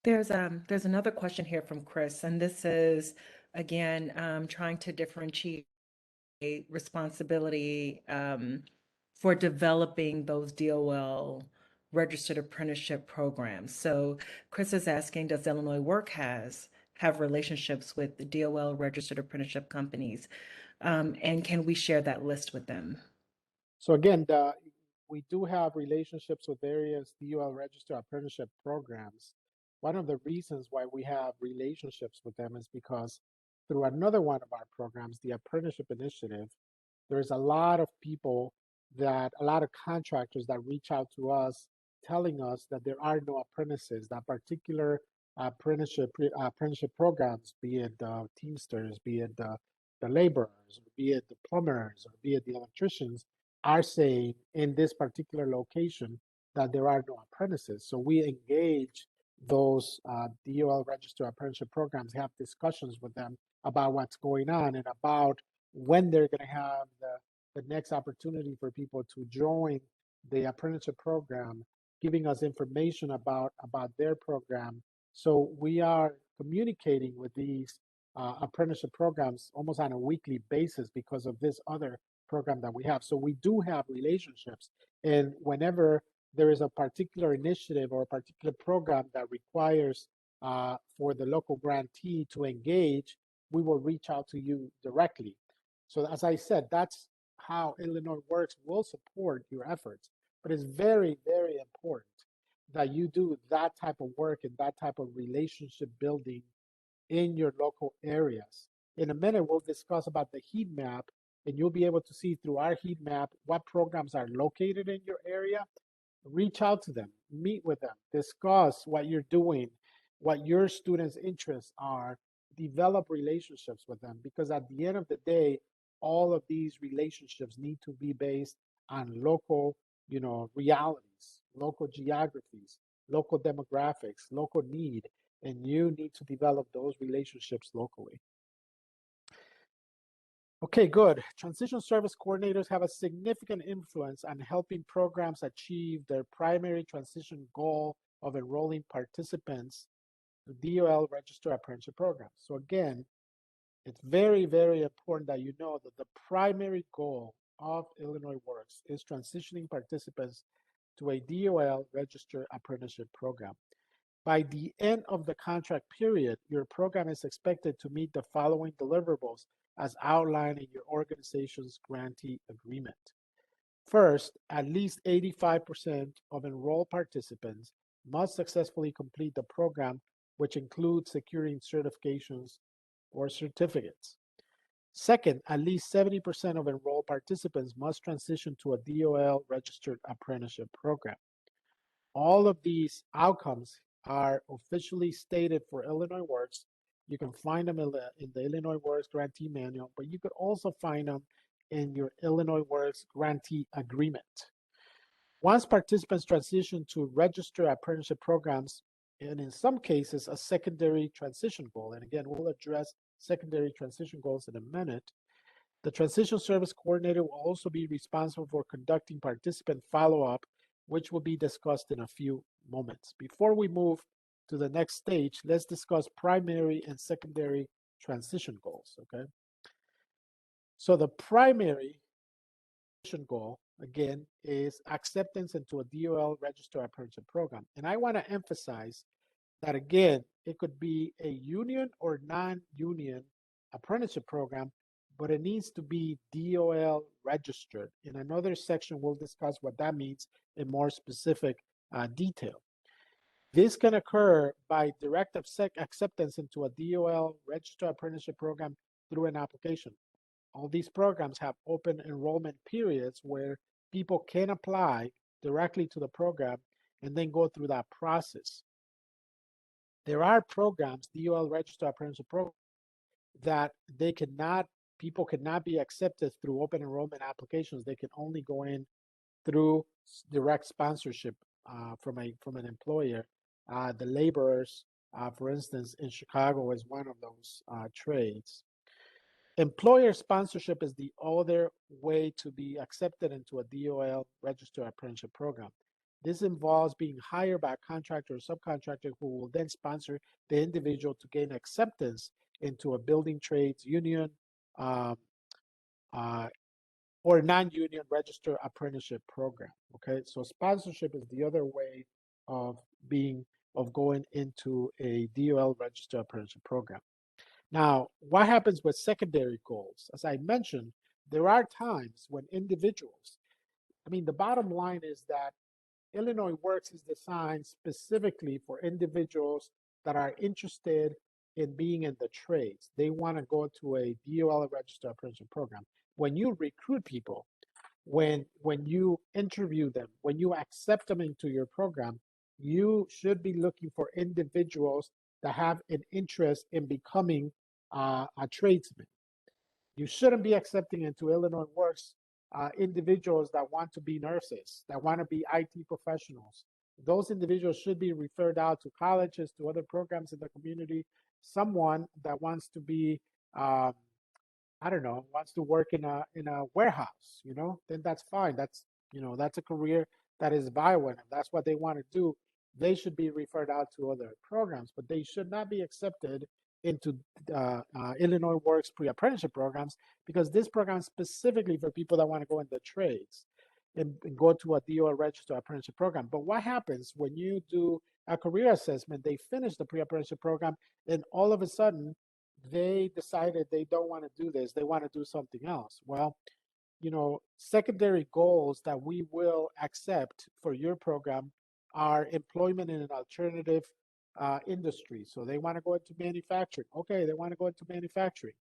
There's another question here from Chris, and this is again trying to differentiate responsibility for developing those DOL registered apprenticeship programs. So Chris is asking, does Illinois Work have relationships with the DOL registered apprenticeship companies? And can we share that list with them? So again, we do have relationships with various DOL registered apprenticeship programs. One of the reasons why we have relationships with them is because through another one of our programs, the Apprenticeship Initiative, there's a lot of people a lot of contractors that reach out to us telling us that there are no apprentices, that particular apprenticeship programs, be it the Teamsters, be it the laborers, or be it the plumbers, or be it the electricians, are saying in this particular location that there are no apprentices. So we engage those DOL registered apprenticeship programs, have discussions with them about what's going on and about when they're going to have the next opportunity for people to join the apprenticeship program, giving us information about their program. So we are communicating with these apprenticeship programs almost on a weekly basis because of this other program that we have. So we do have relationships, and whenever there is a particular initiative or a particular program that requires for the local grantee to engage, we will reach out to you directly. So as I said, that's how Illinois Works will support your efforts. But it's very, very important that you do that type of work and that type of relationship building in your local areas. In a minute, we'll discuss about the heat map, and you'll be able to see through our heat map what programs are located in your area. Reach out to them, meet with them, discuss what you're doing, what your students' interests are, develop relationships with them, because at the end of the day, all of these relationships need to be based on local, realities, local geographies, local demographics, local need, and you need to develop those relationships locally. Okay, good. Transition service coordinators have a significant influence on helping programs achieve their primary transition goal of enrolling participants to DOL registered apprenticeship programs. So again, it's very, very important that you know that the primary goal of Illinois Works is transitioning participants to a DOL registered apprenticeship program. By the end of the contract period, your program is expected to meet the following deliverables as outlined in your organization's grantee agreement. First, at least 85% of enrolled participants must successfully complete the program, which includes securing certifications or certificates. Second, at least 70% of enrolled participants must transition to a DOL registered apprenticeship program. All of these outcomes are officially stated for Illinois Works. You can find them in the Illinois Works Grantee Manual, but you could also find them in your Illinois Works Grantee Agreement. Once participants transition to registered apprenticeship programs, and in some cases, a secondary transition goal, and again, we'll address secondary transition goals in a minute, the Transitional Service Coordinator will also be responsible for conducting participant follow-up, which will be discussed in a few moments. Before we move to the next stage, let's discuss primary and secondary transition goals, okay? So the primary transition goal, again, is acceptance into a DOL registered apprenticeship program. And I want to emphasize that, again, it could be a union or non-union apprenticeship program, but it needs to be DOL registered. In another section, we'll discuss what that means in more specific detail. This can occur by direct acceptance into a DOL registered apprenticeship program through an application. All these programs have open enrollment periods where people can apply directly to the program and then go through that process. There are programs, DOL registered apprenticeship programs, that people cannot be accepted through open enrollment applications. They can only go in through direct sponsorship from an employer. The laborers, for instance, in Chicago is one of those trades. Employer sponsorship is the other way to be accepted into a DOL registered apprenticeship program. This involves being hired by a contractor or subcontractor who will then sponsor the individual to gain acceptance into a building trades union or non-union registered apprenticeship program. Okay, so sponsorship is the other way of going into a DOL registered apprenticeship program. Now, what happens with secondary goals? As I mentioned, there are times when individuals, the bottom line is that Illinois Works is designed specifically for individuals that are interested in being in the trades. They want to go to a DOL registered apprenticeship program. When you recruit people, when you interview them, when you accept them into your program, you should be looking for individuals that have an interest in becoming a tradesman. You shouldn't be accepting into Illinois Works individuals that want to be nurses, that want to be IT professionals. Those individuals should be referred out to colleges, to other programs in the community. Someone that wants to be, wants to work in a warehouse, then that's fine. That's a career that is viable. And if that's what they want to do, they should be referred out to other programs, but they should not be accepted into Illinois Works pre-apprenticeship programs, because this program is specifically for people that want to go in the trades and go to a DOL registered apprenticeship program. But what happens when you do a career assessment, they finish the pre-apprenticeship program, and all of a sudden they decided they don't want to do this, they want to do something else? Well, secondary goals that we will accept for your program are employment in an alternative industry. So they want to go into manufacturing. Okay, they want to go into manufacturing.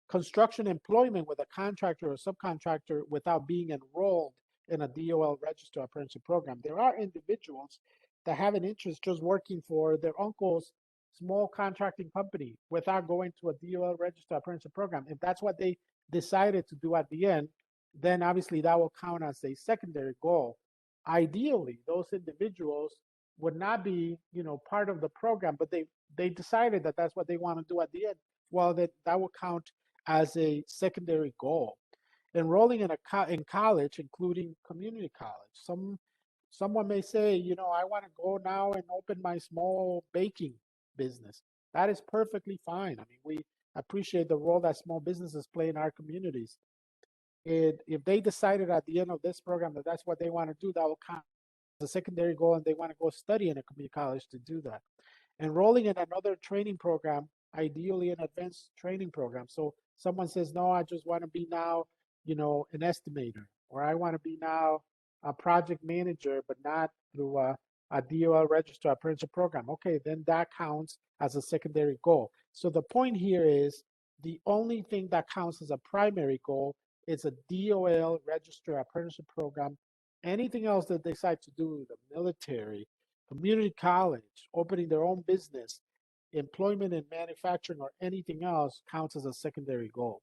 Construction employment with a contractor or subcontractor without being enrolled in a DOL registered apprenticeship program. There are individuals that have an interest just working for their uncle's small contracting company without going to a DOL registered apprenticeship program. If that's what they decided to do at the end, then obviously that will count as a secondary goal. Ideally, those individuals would not be, part of the program, but they decided that that's what they want to do at the end. Well, that will count as a secondary goal. Enrolling in college, including community college. Someone may say, I want to go now and open my small baking business. That is perfectly fine. We appreciate the role that small businesses play in our communities. If they decided at the end of this program that that's what they want to do, that will count as a secondary goal, and they want to go study in a community college to do that. Enrolling in another training program, ideally an advanced training program. So someone says, no, I just want to be now, an estimator, or I want to be now a project manager, but not through a DOL registered apprenticeship program. Okay, then that counts as a secondary goal. So the point here is The only thing that counts as a primary goal is a DOL registered apprenticeship program. Anything else that they decide to do, the military, community college, opening their own business, employment in manufacturing, or anything else counts as a secondary goal.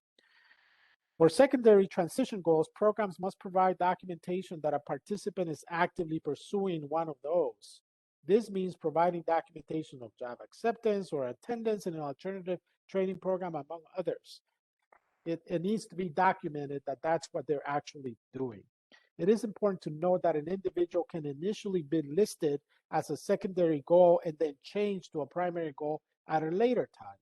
For secondary transition goals, programs must provide documentation that a participant is actively pursuing one of those. This means providing documentation of job acceptance or attendance in an alternative training program, among others. It needs to be documented that that's what they're actually doing. It is important to note that an individual can initially be listed as a secondary goal and then change to a primary goal at a later time.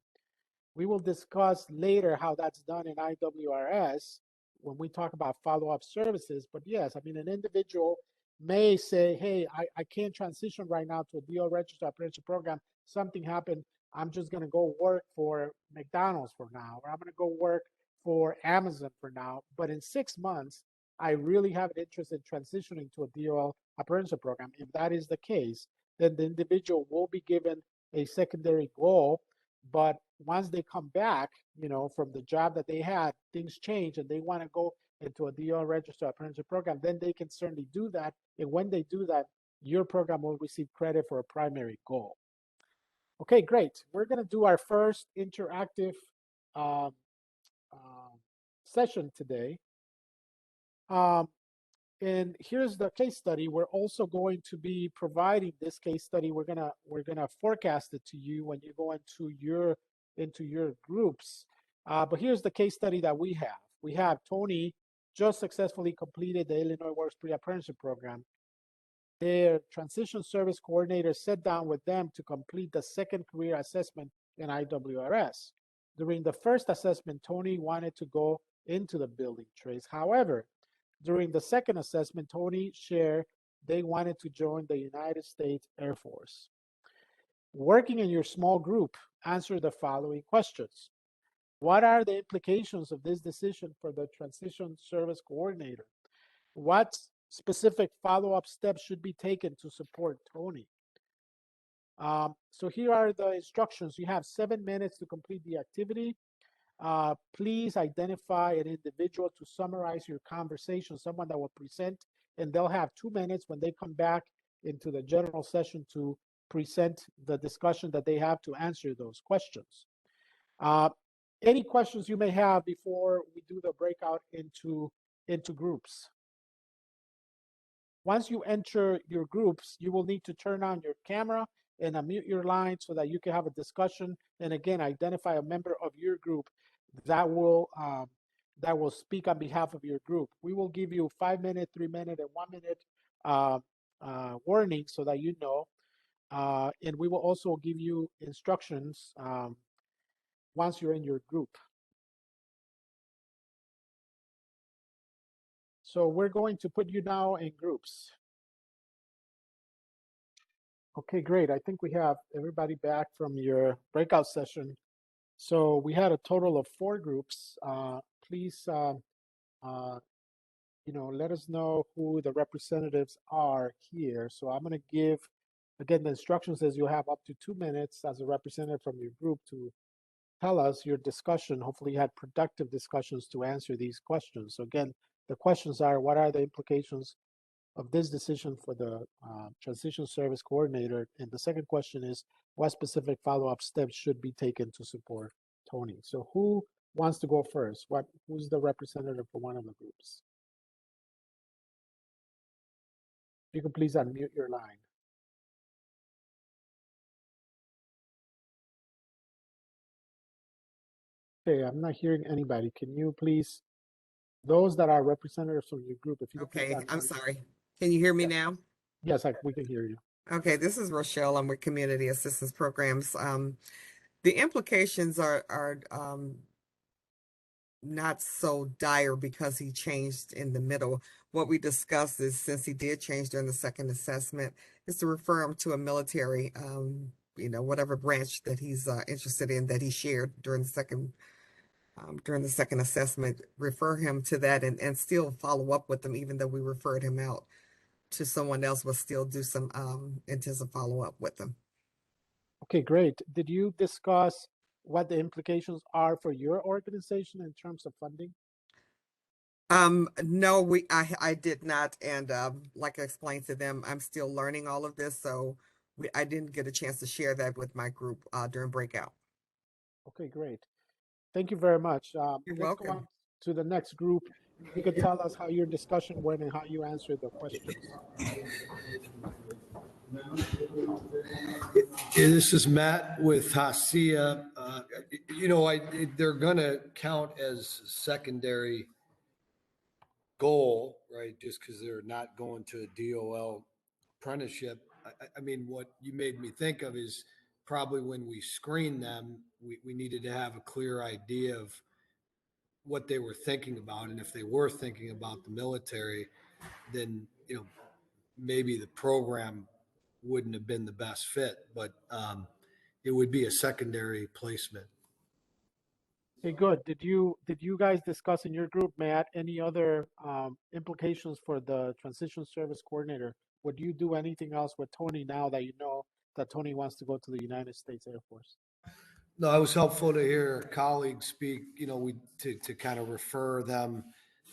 We will discuss later how that's done in IWRS when we talk about follow-up services. But yes, I mean, an individual may say, hey, I can't transition right now to a DO registered apprenticeship program. Something happened. I'm just going to go work for McDonald's for now, or I'm going to go work for Amazon for now. But in 6 months, I really have an interest in transitioning to a DOL apprenticeship program. If that is the case, then the individual will be given a secondary goal. But once they come back, you know, from the job that they had, things change and they want to go into a DO registered apprenticeship program, then they can certainly do that. And when they do that, your program will receive credit for a primary goal. Okay, great. We're going to do our first interactive session today. And here's the case study. We're also going to be providing this case study. We're gonna forecast it to you when you go into your groups. But here's the case study that we have. We have Tony just successfully completed the Illinois Works Pre-Apprenticeship program. Their transition service coordinator sat down with them to complete the second career assessment in IWRS. During the first assessment, Tony wanted to go into the building trades. However, during the second assessment, Tony shared they wanted to join the United States Air Force. Working in your small group, answer the following questions. What are the implications of this decision for the transition service coordinator? What specific follow-up steps should be taken to support Tony? So here are the instructions. You have 7 minutes to complete the activity. Please identify an individual to summarize your conversation, someone that will present, and they'll have 2 minutes when they come back into the general session to present the discussion that they have to answer those questions. Any questions you may have before we do the breakout into groups? Once you enter your groups, you will need to turn on your camera and unmute your line so that you can have a discussion. And again, identify a member of your group that will speak on behalf of your group. We will give you 5 minute, 3 minute, and 1 minute warning so that you know. And we will also give you instructions once you're in your group. So we're going to put you now in groups. Okay, great. I think we have everybody back from your breakout session. So we had a total of 4 groups. Please, you know, let us know who the representatives are here. So I'm going to give, again, the instructions is you'll have up to 2 minutes as a representative from your group to tell us your discussion. Hopefully you had productive discussions to answer these questions. So again, the questions are, what are the implications of this decision for the transition service coordinator? And the second question is, what specific follow-up steps should be taken to support Tony? So who wants to go first? Who's the representative for one of the groups? You can please unmute your line. Okay, I'm not hearing anybody. Can you please, those that are representatives from your group, if you could Okay, please I'm unmute. sorry. Can you hear me Yes. now? Yes, we can hear you. Okay, this is Rochelle. I'm with Community Assistance Programs. The implications are not so dire because he changed in the middle. What we discussed is, since he did change during the second assessment, is to refer him to a military, you know, whatever branch that he's interested in that he shared during the second assessment, refer him to that and still follow up with them, even though we referred him out to someone else, will still do some intensive follow-up with them. Okay, great. Did you discuss what the implications are for your organization in terms of funding? No, I did not. And, like I explained to them, I'm still learning all of this. So I didn't get a chance to share that with my group, during breakout. Okay, great. Thank you very much. You're Let's go on welcome. to the next group. If you could tell us how your discussion went and how you answered the questions. Yeah, this is Matt with Hacia. They're gonna count as secondary goal, right? Just because they're not going to a DOL apprenticeship. I mean, what you made me think of is probably when we screened them, we needed to have a clear idea of what they were thinking about. And if they were thinking about the military, then, maybe the program wouldn't have been the best fit, but it would be a secondary placement. Okay, good. Did you guys discuss in your group, Matt, any other implications for the transition service coordinator? Would you do anything else with Tony now that you know that Tony wants to go to the United States Air Force? No, it was helpful to hear colleagues speak, to kind of refer them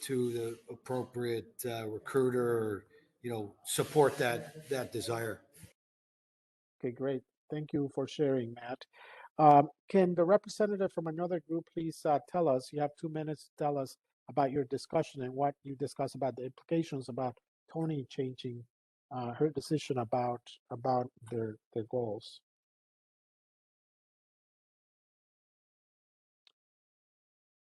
to the appropriate recruiter, or, support that desire. Okay, great. Thank you for sharing, Matt. Can the representative from another group please tell us, you have 2 minutes to tell us about your discussion and what you discussed about the implications about Tony changing her decision about their goals.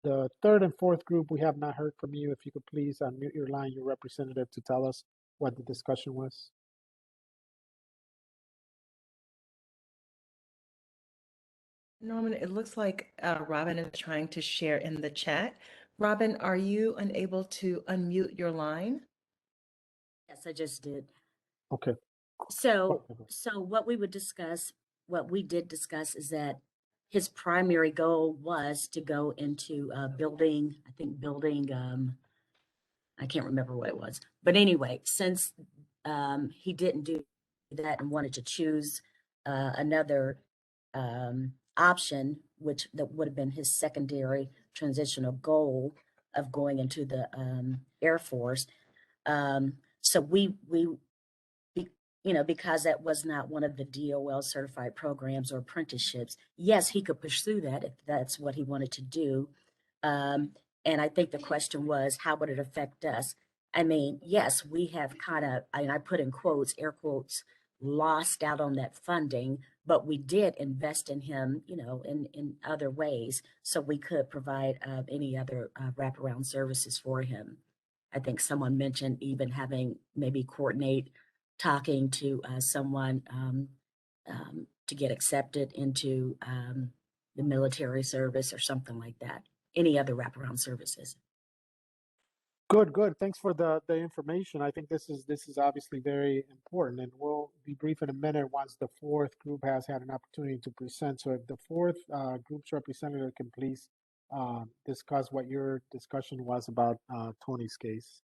The third and fourth group, we have not heard from you. If you could please unmute your line, your representative, to tell us what the discussion was. Norman, it looks like Robin is trying to share in the chat. Robin, are you unable to unmute your line? Yes, I just did. Okay. So what we did discuss is that his primary goal was to go into building, I can't remember what it was. But anyway, since he didn't do that and wanted to choose another option, which that would have been his secondary transitional goal of going into the Air Force. So because that was not one of the DOL certified programs or apprenticeships, yes, he could pursue that if that's what he wanted to do. And I think the question was, how would it affect us? I mean, yes, we have kind of, I put in quotes, air quotes, lost out on that funding, but we did invest in him, in other ways, so we could provide any other wraparound services for him. I think someone mentioned even having maybe coordinate talking to someone to get accepted into the military service or something like that. Any other wraparound services. Good. Thanks for the information. I think this is obviously very important, and we'll be brief in a minute once the fourth group has had an opportunity to present. So if the fourth group's representative can please discuss what your discussion was about Tony's case.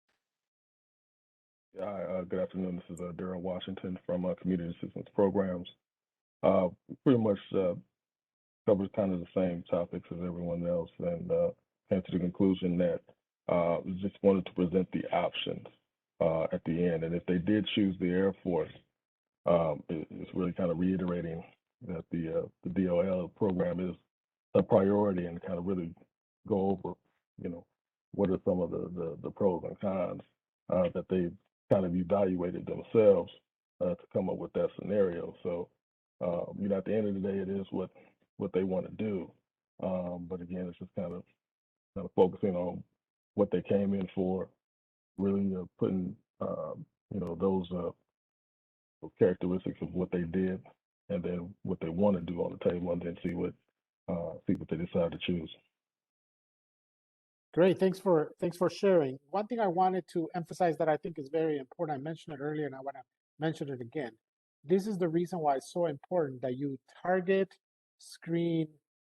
Yeah, good afternoon. This is Darrell Washington from Community Assistance Programs. Pretty much covers kind of the same topics as everyone else, and came to the conclusion that just wanted to present the options at the end. And if they did choose the Air Force, it's really kind of reiterating that the DOL program is a priority, and kind of really go over, what are some of the pros and cons that they've kind of evaluated themselves to come up with that scenario. So, at the end of the day, it is what they want to do. But again, it's just kind of focusing on what they came in for, really putting, those characteristics of what they did, and then what they want to do on the table, and then see what they decide to choose. Great, thanks for sharing. One thing I wanted to emphasize that I think is very important, I mentioned it earlier and I want to mention it again. This is the reason why it's so important that you target, screen,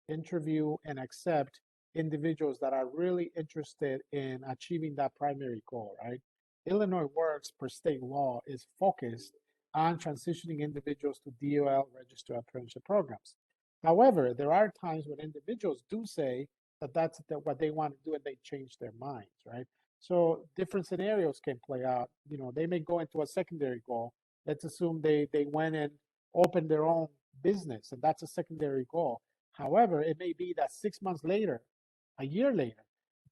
interview, and accept individuals that are really interested in achieving that primary goal, right? Illinois Works, per state law, is focused on transitioning individuals to DOL registered apprenticeship programs. However, there are times when individuals do say that that's what they want to do and they change their minds, right? So different scenarios can play out. You know, they may go into a secondary goal. Let's assume they went and opened their own business, and that's a secondary goal. However, it may be that 6 months later, a year later,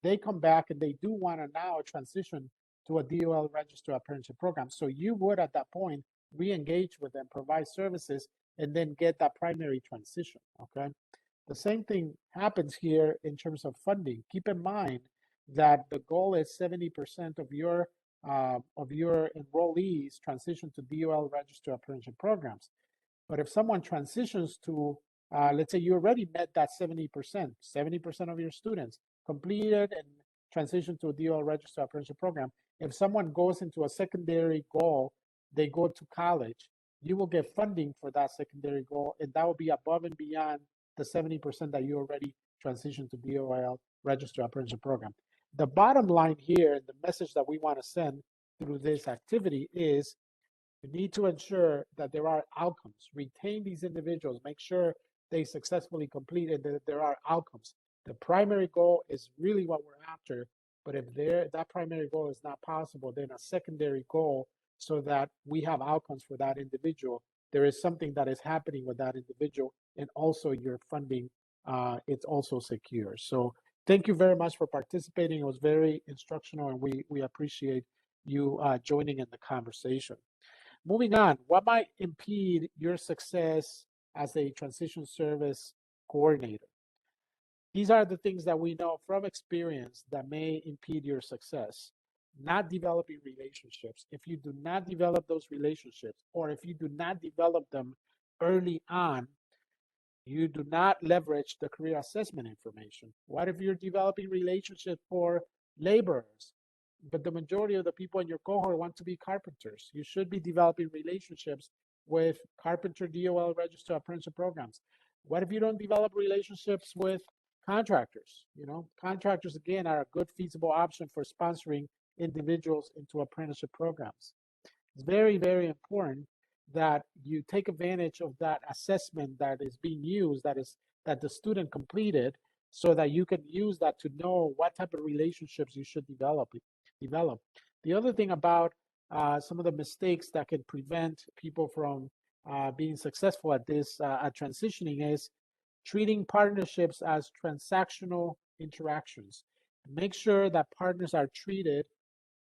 they come back and they do want to now transition to a DOL registered apprenticeship program. So you would at that point re-engage with them, provide services, and then get that primary transition, okay? The same thing happens here in terms of funding. Keep in mind that the goal is 70% of your enrollees transition to DOL registered apprenticeship programs. But if someone transitions to, let's say you already met that 70%, 70% of your students completed and transitioned to a DOL registered apprenticeship program. If someone goes into a secondary goal, they go to college, you will get funding for that secondary goal, and that will be above and beyond the 70% that you already transitioned to DOL registered apprenticeship program. The bottom line here, and the message that we want to send through this activity is you need to ensure that there are outcomes. Retain these individuals, make sure they successfully complete and that there are outcomes. The primary goal is really what we're after, but if that primary goal is not possible, then a secondary goal so that we have outcomes for that individual. There is something that is happening with that individual, and also your funding, it's also secure. So thank you very much for participating. It was very instructional, and we appreciate you joining in the conversation. Moving on, what might impede your success as a transition service coordinator? These are the things that we know from experience that may impede your success. Not developing relationships. If you do not develop those relationships, or if you do not develop them early on, you do not leverage the career assessment information. What if you're developing relationships for laborers, but the majority of the people in your cohort want to be carpenters? You should be developing relationships with carpenter DOL registered apprenticeship programs. What if you don't develop relationships with contractors? You know, contractors, again, are a good feasible option for sponsoring individuals into apprenticeship programs. It's very, very important that you take advantage of that assessment that is being used, that the student completed, so that you can use that to know what type of relationships you should develop. The other thing about some of the mistakes that can prevent people from being successful at this, at transitioning, is treating partnerships as transactional interactions. Make sure that partners are treated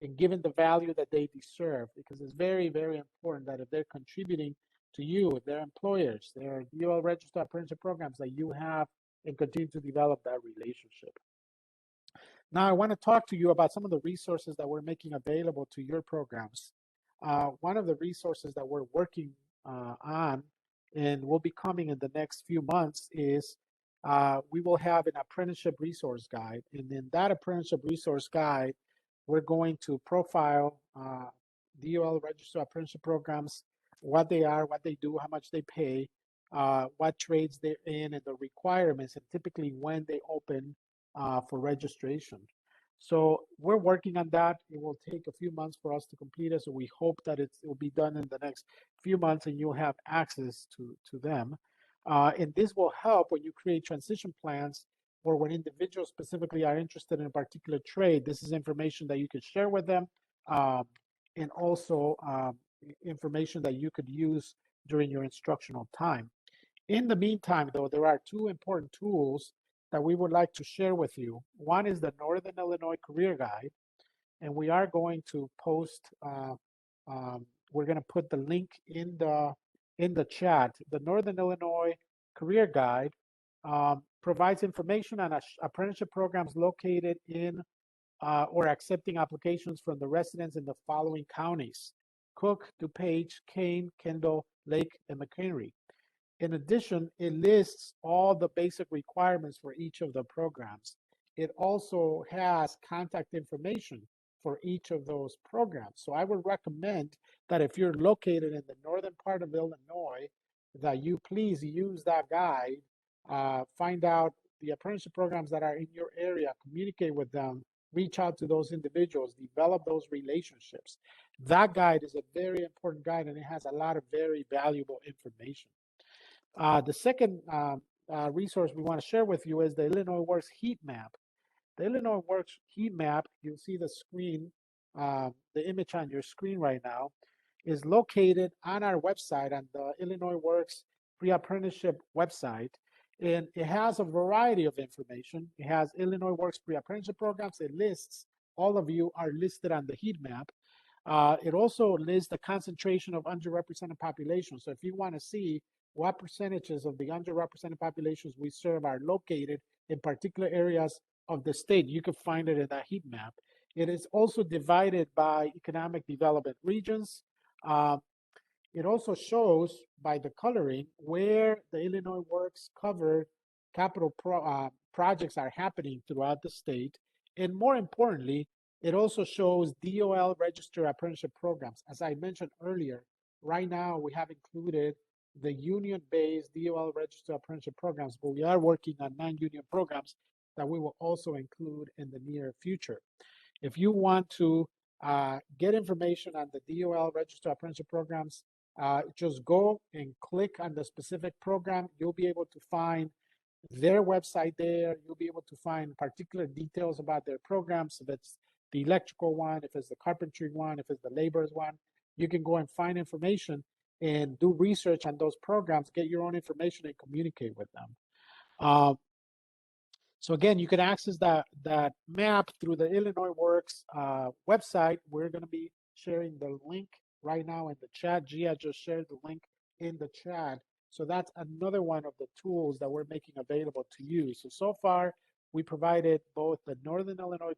and given the value that they deserve, because it's very, very important that if they're contributing to you, if they're employers, they're DOL registered apprenticeship programs, that you have and continue to develop that relationship. Now, I want to talk to you about some of the resources that we're making available to your programs. One of the resources that we're working on and will be coming in the next few months is we will have an apprenticeship resource guide. And in that apprenticeship resource guide, we're going to profile DOL registered apprenticeship programs, what they are, what they do, how much they pay, what trades they're in, and the requirements, and typically when they open for registration. So we're working on that. It will take a few months for us to complete it. So we hope that it will be done in the next few months and you'll have access to them. And this will help when you create transition plans, or when individuals specifically are interested in a particular trade. This is information that you can share with them, and also information that you could use during your instructional time. In the meantime, though, there are two important tools that we would like to share with you. One is the Northern Illinois Career Guide, and we are going to post, we're going to put the link in the chat. The Northern Illinois Career Guide provides information on apprenticeship programs located in or accepting applications from the residents in the following counties: Cook, DuPage, Kane, Kendall, Lake, and McHenry. In addition, it lists all the basic requirements for each of the programs. It also has contact information for each of those programs. So I would recommend that if you're located in the northern part of Illinois, that you please use that guide, find out the apprenticeship programs that are in your area, communicate with them, reach out to those individuals, develop those relationships. That guide is a very important guide, and it has a lot of very valuable information. The second resource we want to share with you is the Illinois Works heat map. The Illinois Works heat map, you'll see the screen, the image on your screen right now, is located on our website, on the Illinois Works Pre-Apprenticeship website. And it has a variety of information. It has Illinois Works Pre-Apprenticeship programs. It lists, all of you are listed on the heat map. It also lists the concentration of underrepresented populations. So if you want to see what percentages of the underrepresented populations we serve are located in particular areas of the state, you can find it in that heat map. It is also divided by economic development regions. It also shows by the coloring where the Illinois Works covered capital projects are happening throughout the state. And more importantly, it also shows DOL registered apprenticeship programs. As I mentioned earlier, right now we have included the union-based DOL registered apprenticeship programs, but we are working on non-union programs that we will also include in the near future. If you want to get information on the DOL registered apprenticeship programs, just go and click on the specific program. You'll be able to find their website there. You'll be able to find particular details about their programs. If it's the electrical one, if it's the carpentry one, if it's the laborers one, you can go and find information and do research on those programs, get your own information and communicate with them. So again, you can access that map through the Illinois Works website. We're going to be sharing the link right now in the chat. Gia just shared the link in the chat. So that's another one of the tools that we're making available to you. So far, we provided both the Northern Illinois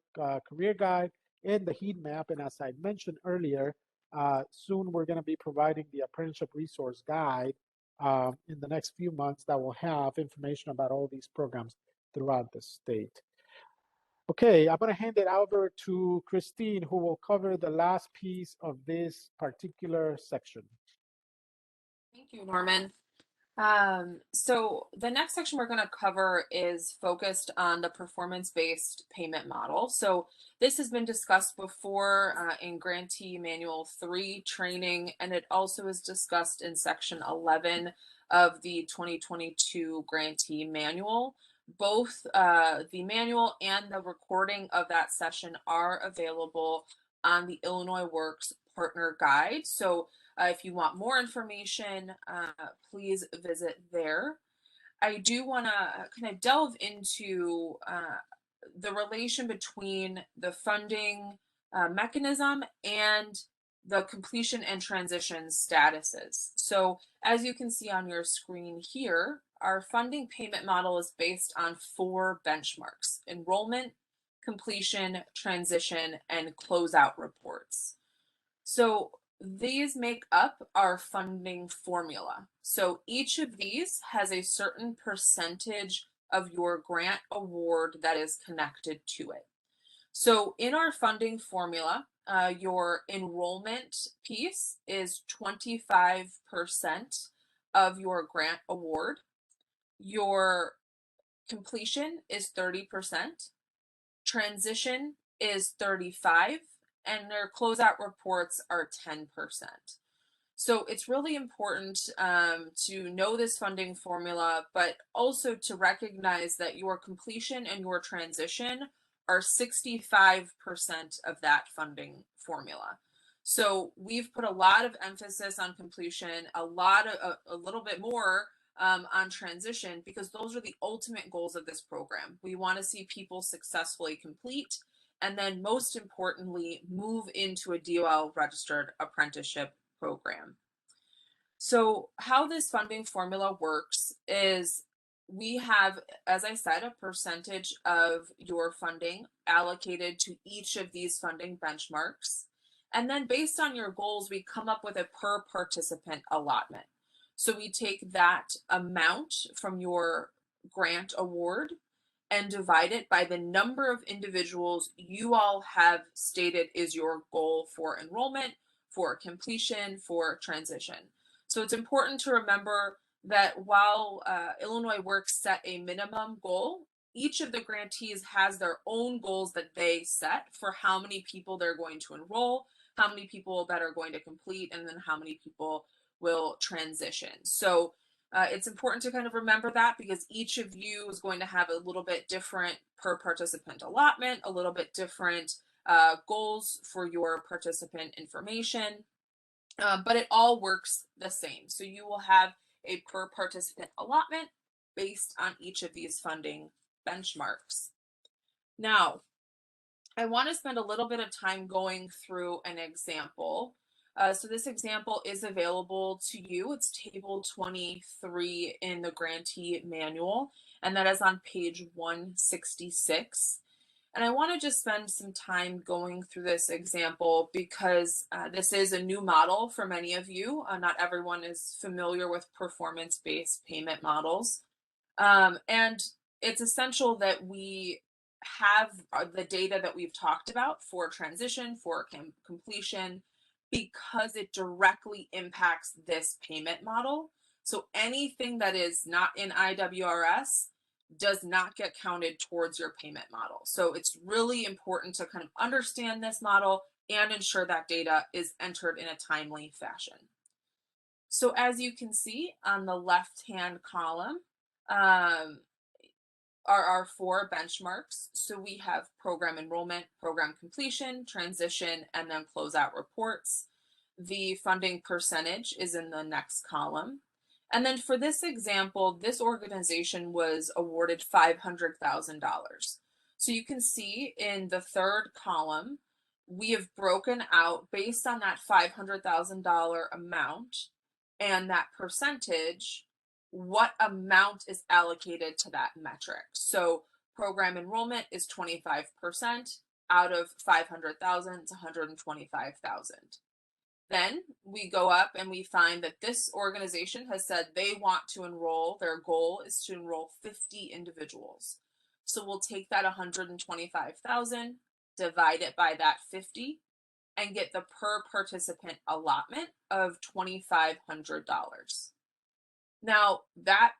Career Guide and the heat map. And as I mentioned earlier, soon we're going to be providing the Apprenticeship Resource Guide in the next few months that will have information about all these programs throughout the state. Okay, I'm going to hand it over to Christine, who will cover the last piece of this particular section. Thank you, Norman. So the next section we're going to cover is focused on the performance-based payment model. So this has been discussed before in Grantee Manual 3 training, and it also is discussed in section 11 of the 2022 Grantee Manual. Both the manual and the recording of that session are available on the Illinois Works Partner Guide. So if you want more information, please visit there. I do want to kind of delve into the relation between the funding mechanism and the completion and transition statuses. So as you can see on your screen here, our funding payment model is based on 4 benchmarks: enrollment, completion, transition, and closeout reports. So these make up our funding formula. So each of these has a certain percentage of your grant award that is connected to it. So in our funding formula, your enrollment piece is 25% of your grant award. Your completion is 30%. Transition is 35%. And their closeout reports are 10%. So it's really important to know this funding formula, but also to recognize that your completion and your transition are 65% of that funding formula. So we've put a lot of emphasis on completion, a little bit more on transition, because those are the ultimate goals of this program. We want to see people successfully complete, and then most importantly, move into a DOL registered apprenticeship program. So how this funding formula works is we have, as I said, a percentage of your funding allocated to each of these funding benchmarks. And then based on your goals, we come up with a per participant allotment. So we take that amount from your grant award and divide it by the number of individuals you all have stated is your goal for enrollment, for completion, for transition. So it's important to remember that while Illinois Works set a minimum goal, each of the grantees has their own goals that they set for how many people they're going to enroll, how many people that are going to complete, and then how many people will transition. So It's important to kind of remember that because each of you is going to have a little bit different per participant allotment, a little bit different goals for your participant information, but it all works the same. So you will have a per participant allotment based on each of these funding benchmarks. Now, I want to spend a little bit of time going through an example. So this example is available to you. It's table 23 in the grantee manual, and that is on page 166. And I want to just spend some time going through this example because this is a new model for many of you. Not everyone is familiar with performance-based payment models. And it's essential that we have the data that we've talked about for transition, for completion, because it directly impacts this payment model. So anything that is not in IWRS does not get counted towards your payment model. So it's really important to kind of understand this model and ensure that data is entered in a timely fashion. So as you can see on the left-hand column, are our 4 benchmarks. So we have program enrollment, program completion, transition, and then closeout reports. The funding percentage is in the next column. And then for this example, this organization was awarded $500,000. So you can see in the 3rd column, we have broken out based on that $500,000 amount and that percentage, what amount is allocated to that metric. So program enrollment is 25%. Out of 500,000, it's 125,000. Then we go up and we find that this organization has said they want to enroll, their goal is to enroll 50 individuals. So we'll take that 125,000, divide it by that 50, and get the per participant allotment of $2,500. Now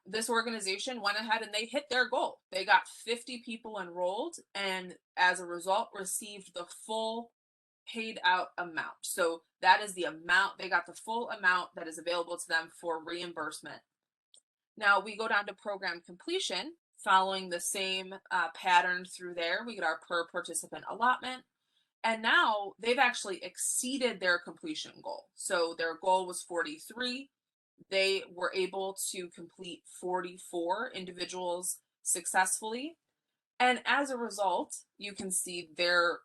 this organization went ahead and they hit their goal. They got 50 people enrolled and as a result received the full paid out amount. So that is the amount, they got the full amount that is available to them for reimbursement. Now we go down to program completion, following the same pattern through there. We get our per participant allotment. And now they've actually exceeded their completion goal. So their goal was 43. They were able to complete 44 individuals successfully. And as a result, you can see their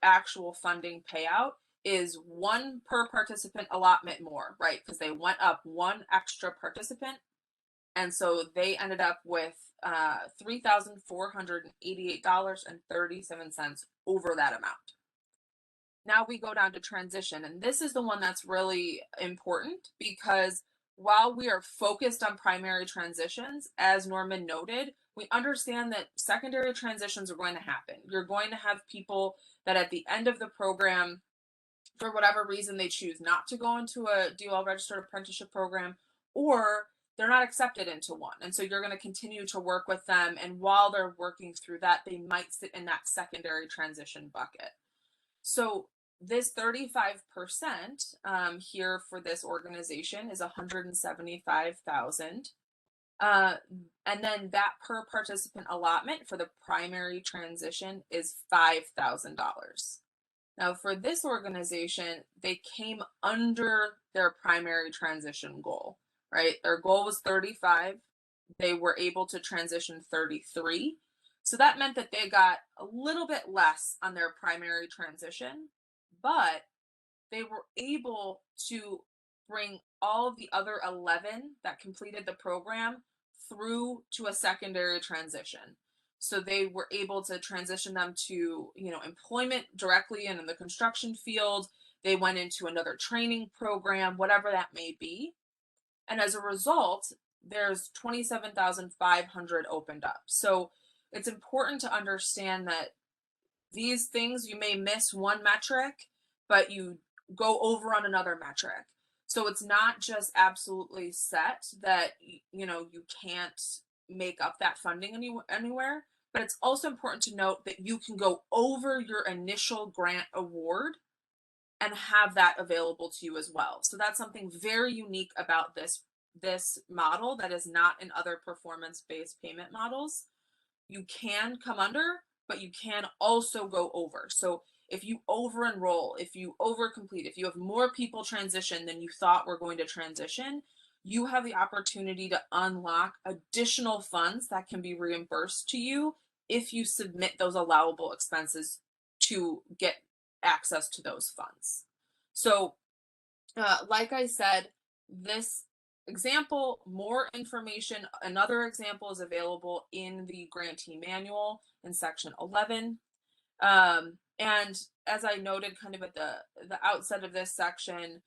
actual funding payout is 1 per participant allotment more, right? Because they went up 1 extra participant. And so they ended up with $3,488.37 over that amount. Now we go down to transition, and this is the one that's really important because while we are focused on primary transitions, as Norman noted, we understand that secondary transitions are going to happen. You're going to have people that at the end of the program, for whatever reason, they choose not to go into a Dol Registered Apprenticeship program, or they're not accepted into one. And so you're going to continue to work with them. And while they're working through that, they might sit in that secondary transition bucket. So this 35% here for this organization is 175,000. And then that per participant allotment for the primary transition is $5,000. Now for this organization, they came under their primary transition goal, right? Their goal was 35. They were able to transition 33. So that meant that they got a little bit less on their primary transition, but they were able to bring all of the other 11 that completed the program through to a secondary transition. So they were able to transition them to, employment directly and in the construction field. They went into another training program, whatever that may be. And as a result, there's 27,500 opened up. So it's important to understand that these things, you may miss one metric, but you go over on another metric. So it's not just absolutely set that, you can't make up that funding anywhere, but it's also important to note that you can go over your initial grant award and have that available to you as well. So that's something very unique about this this model that is not in other performance-based payment models, you can come under, but you can also go over. So if you over enroll, if you over complete, if you have more people transition than you thought were going to transition, you have the opportunity to unlock additional funds that can be reimbursed to you if you submit those allowable expenses to get access to those funds. So like I said, this example, more information, another example is available in the grantee manual in section 11. And as I noted kind of at the outset of this section,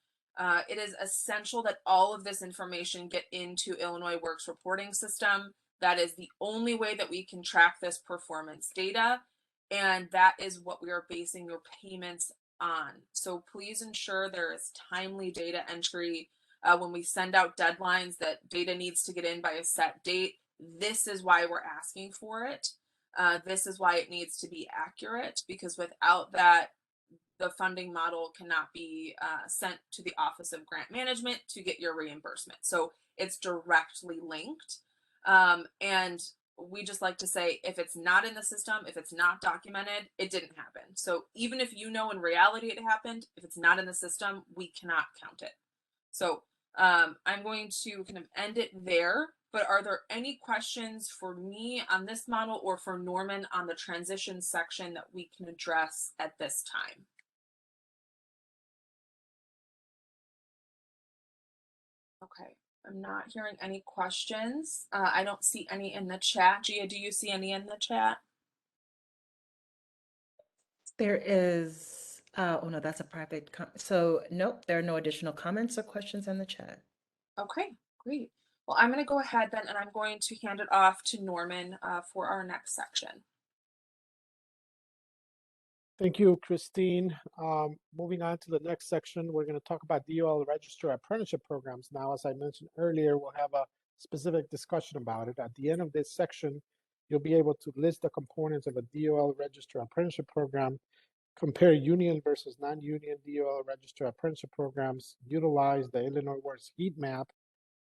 it is essential that all of this information get into Illinois Works reporting system. That is the only way that we can track this performance data. And that is what we are basing your payments on. So please ensure there is timely data entry. When we send out deadlines that data needs to get in by a set date, this is why we're asking for it. This is why it needs to be accurate, because without that, the funding model cannot be sent to the Office of Grant Management to get your reimbursement. So it's directly linked. And we just like to say, if it's not in the system, if it's not documented, it didn't happen. So even if you know in reality it happened, if it's not in the system, we cannot count it. So I'm going to kind of end it there, but are there any questions for me on this model or for Norman on the transition section that we can address at this time? Okay, I'm not hearing any questions. I don't see any in the chat. Gia, do you see any in the chat? There is, oh no, that's a private so nope, there are no additional comments or questions in the chat. Okay, great. Well, I'm going to go ahead then and I'm going to hand it off to Norman for our next section. Thank you, Christine. Moving on to the next section, we're going to talk about DOL Registered Apprenticeship programs. Now, as I mentioned earlier, we'll have a specific discussion about it. At the end of this section, you'll be able to list the components of a DOL Registered Apprenticeship program, compare union versus non-union DOL Registered Apprenticeship programs, utilize the Illinois Works heat map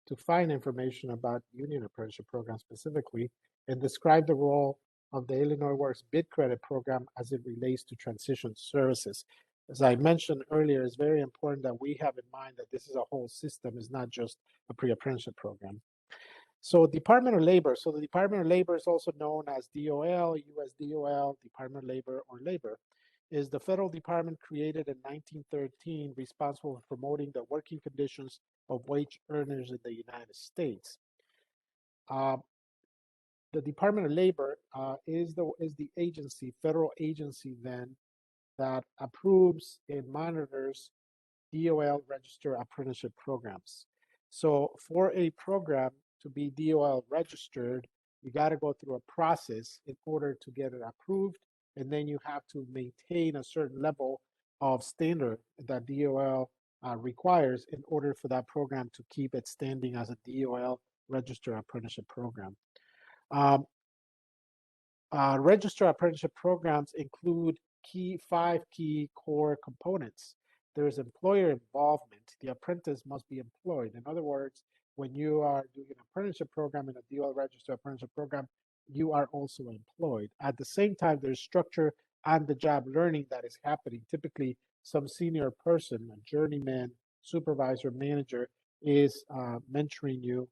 to find information about union apprenticeship programs specifically, and describe the role of the Illinois Works bid credit program as it relates to transition services. As I mentioned earlier, it's very important that we have in mind that this is a whole system, it's not just a pre-apprenticeship program. So Department of Labor. So the Department of Labor is also known as DOL, US DOL, Department of Labor, or Labor, is the federal department created in 1913 responsible for promoting the working conditions of wage earners in the United States. The Department of Labor is the agency, federal agency then, that approves and monitors DOL registered apprenticeship programs. So for a program to be DOL registered, you got to go through a process in order to get it approved, and then you have to maintain a certain level of standard that DOL requires in order for that program to keep it standing as a DOL registered apprenticeship program. Registered apprenticeship programs include five key core components. There is employer involvement. The apprentice must be employed. In other words, when you are doing an apprenticeship program in a DOL registered apprenticeship program, you are also employed. At the same time, there's structure on the job learning that is happening. Typically, some senior person, a journeyman, supervisor, manager, is mentoring you,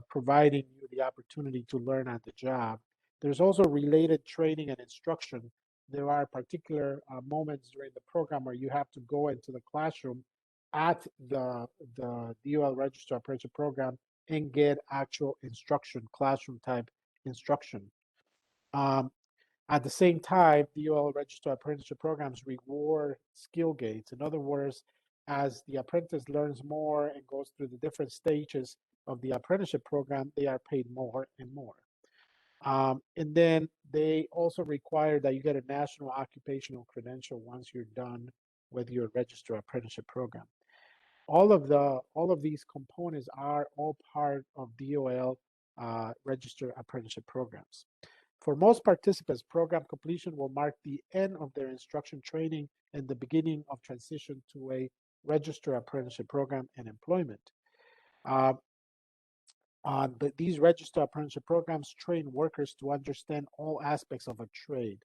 providing you the opportunity to learn at the job. There's also related training and instruction. There are particular moments during the program where you have to go into the classroom at the DOL Registered Apprenticeship program and get actual instruction, classroom type instruction. At the same time, DOL Registered Apprenticeship programs reward skill gates. In other words, as the apprentice learns more and goes through the different stages of the apprenticeship program, they are paid more and more. And then they also require that you get a national occupational credential once you're done with your registered apprenticeship program. All of these components are all part of DOL registered apprenticeship programs. For most participants, program completion will mark the end of their instruction training and the beginning of transition to a registered apprenticeship program and employment. But these registered apprenticeship programs train workers to understand all aspects of a trade.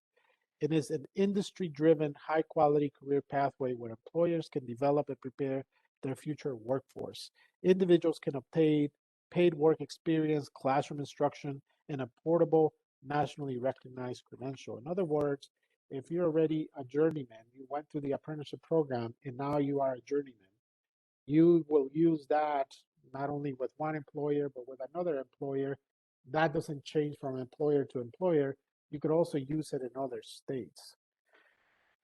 It is an industry-driven, high-quality career pathway where employers can develop and prepare their future workforce. Individuals can obtain paid work experience, classroom instruction, and a portable, nationally recognized credential. In other words, if you're already a journeyman, you went through the apprenticeship program, and now you are a journeyman, you will use that not only with one employer, but with another employer. That doesn't change from employer to employer. You could also use it in other states.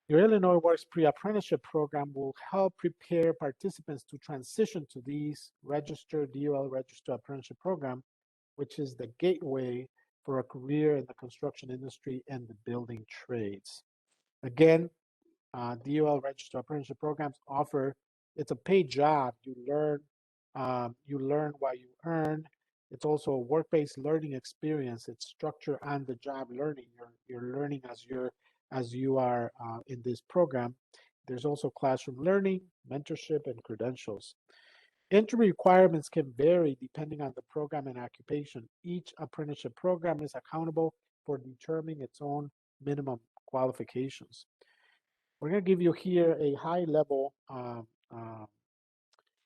Your Illinois Works Pre-Apprenticeship program will help prepare participants to transition to these registered DOL registered apprenticeship program, which is the gateway for a career in the construction industry and the building trades. Again, DOL registered apprenticeship programs offer, it's a paid job. You learn while you earn. It's also a work-based learning experience. It's structured on the job learning. You're learning as you are in this program. There's also classroom learning, mentorship, and credentials. Entry requirements can vary depending on the program and occupation. Each apprenticeship program is accountable for determining its own minimum qualifications. We're going to give you here a high-level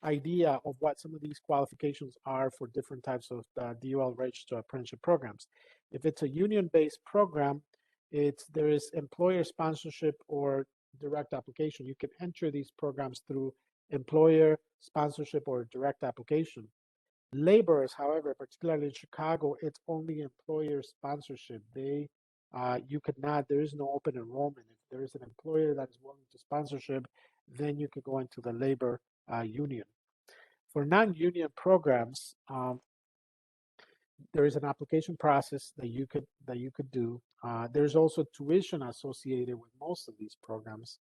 idea of what some of these qualifications are for different types of DOL registered apprenticeship programs. If it's a union-based program, there is employer sponsorship or direct application. You can enter these programs through employer sponsorship or direct application. Laborers, however, particularly in Chicago, it's only employer sponsorship. You could not, there is no open enrollment. If there is an employer that is willing to sponsorship, then you could go into the labor union. For non-union programs, there is an application process that you could do. There's also tuition associated with most of these programs.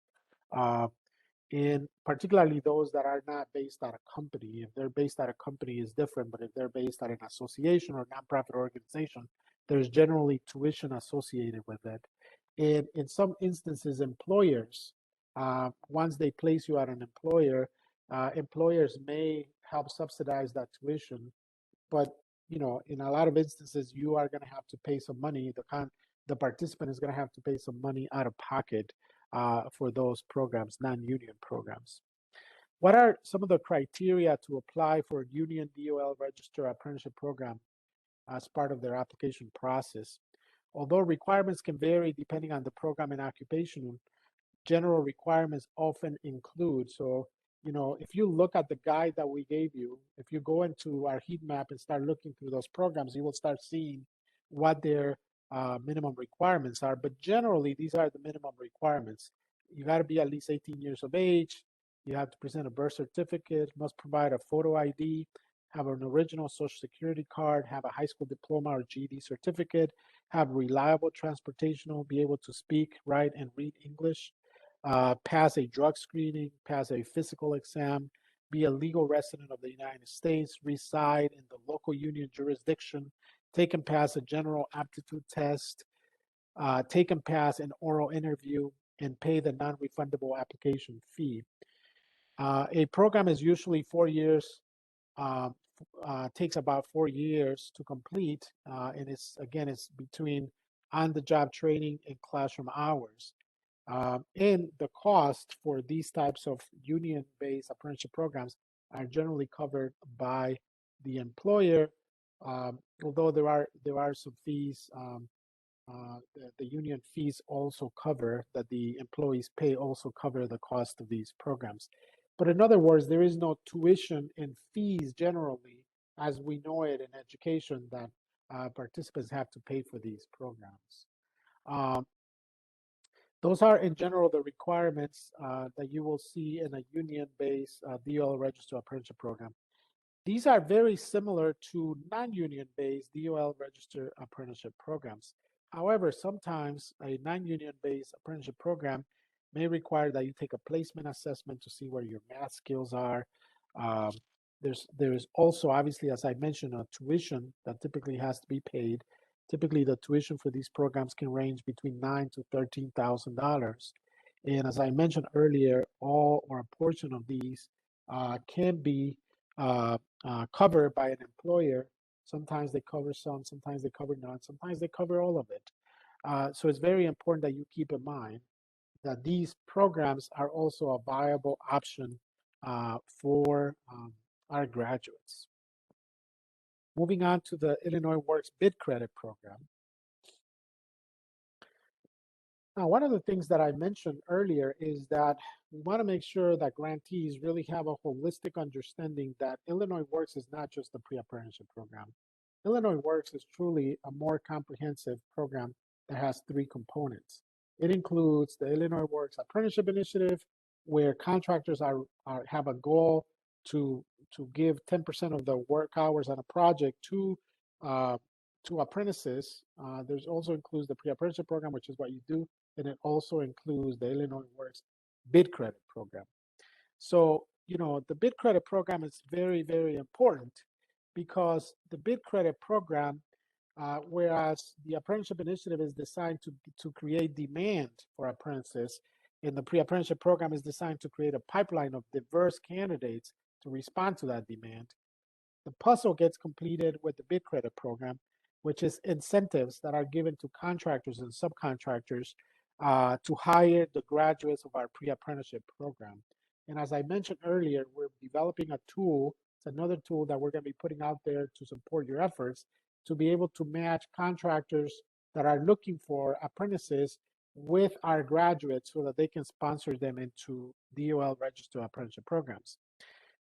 And particularly those that are not based at a company. If they're based at a company is different, but if they're based at an association or nonprofit organization, there's generally tuition associated with it. And in some instances, employers, once they place you at an employer, employers may help subsidize that tuition, but in a lot of instances, you are going to have to pay some money. The participant is going to have to pay some money out of pocket for those programs, non-union programs. What are some of the criteria to apply for a union DOL registered apprenticeship program as part of their application process? Although requirements can vary depending on the program and occupation, general requirements often include, so if you look at the guide that we gave you, if you go into our heat map and start looking through those programs, you will start seeing what their minimum requirements are. But generally, these are the minimum requirements. You got to be at least 18 years of age. You have to present a birth certificate, must provide a photo ID, have an original Social Security card, have a high school diploma or GED certificate, have reliable transportation, be able to speak, write, and read English, pass a drug screening, pass a physical exam, be a legal resident of the United States, reside in the local union jurisdiction, take and pass a general aptitude test, take and pass an oral interview, and pay the non-refundable application fee. A program is usually 4 years, takes about 4 years to complete, and it's between on-the-job training and classroom hours. And the cost for these types of union-based apprenticeship programs are generally covered by the employer, although there are some fees. The union fees also cover that the employees pay, also cover the cost of these programs. But in other words, there is no tuition and fees generally, as we know it in education, that participants have to pay for these programs. Those are, in general, the requirements that you will see in a union-based DOL registered apprenticeship program. These are very similar to non-union-based DOL registered apprenticeship programs. However, sometimes a non-union-based apprenticeship program may require that you take a placement assessment to see where your math skills are. There is also, obviously, as I mentioned, a tuition that typically has to be paid. Typically, the tuition for these programs can range between $9,000 to $13,000. And as I mentioned earlier, all or a portion of these can be covered by an employer Sometimes they cover some, sometimes they cover none, sometimes they cover all of it. So it's very important that you keep in mind that these programs are also a viable option for our graduates. Moving on to the Illinois Works Bid Credit Program. Now, one of the things that I mentioned earlier is that we want to make sure that grantees really have a holistic understanding that Illinois Works is not just a pre-apprenticeship program. Illinois Works is truly a more comprehensive program that has three components. It includes the Illinois Works Apprenticeship Initiative, where contractors have a goal to give 10% of the work hours on a project to apprentices. There's also includes the pre-apprenticeship program, which is what you do, and it also includes the Illinois Works Bid Credit Program. So, you know, the Bid Credit Program is very, very important because the Bid Credit Program, whereas the Apprenticeship Initiative is designed to create demand for apprentices, and the Pre-Apprenticeship Program is designed to create a pipeline of diverse candidates to respond to that demand. The puzzle gets completed with the Bid Credit Program, which is incentives that are given to contractors and subcontractors to hire the graduates of our pre-apprenticeship program. And as I mentioned earlier, we're developing a tool. It's another tool that we're going to be putting out there to support your efforts to be able to match contractors that are looking for apprentices with our graduates so that they can sponsor them into DOL registered apprenticeship programs.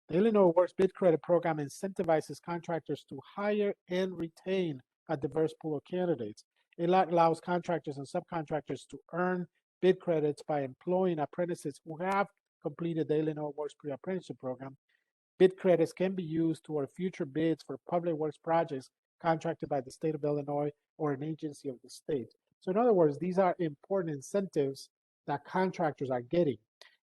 The Illinois Works Bid Credit Program incentivizes contractors to hire and retain a diverse pool of candidates. It allows contractors and subcontractors to earn bid credits by employing apprentices who have completed the Illinois Works Pre-Apprenticeship Program. Bid credits can be used toward future bids for public works projects contracted by the state of Illinois or an agency of the state. So in other words, these are important incentives that contractors are getting.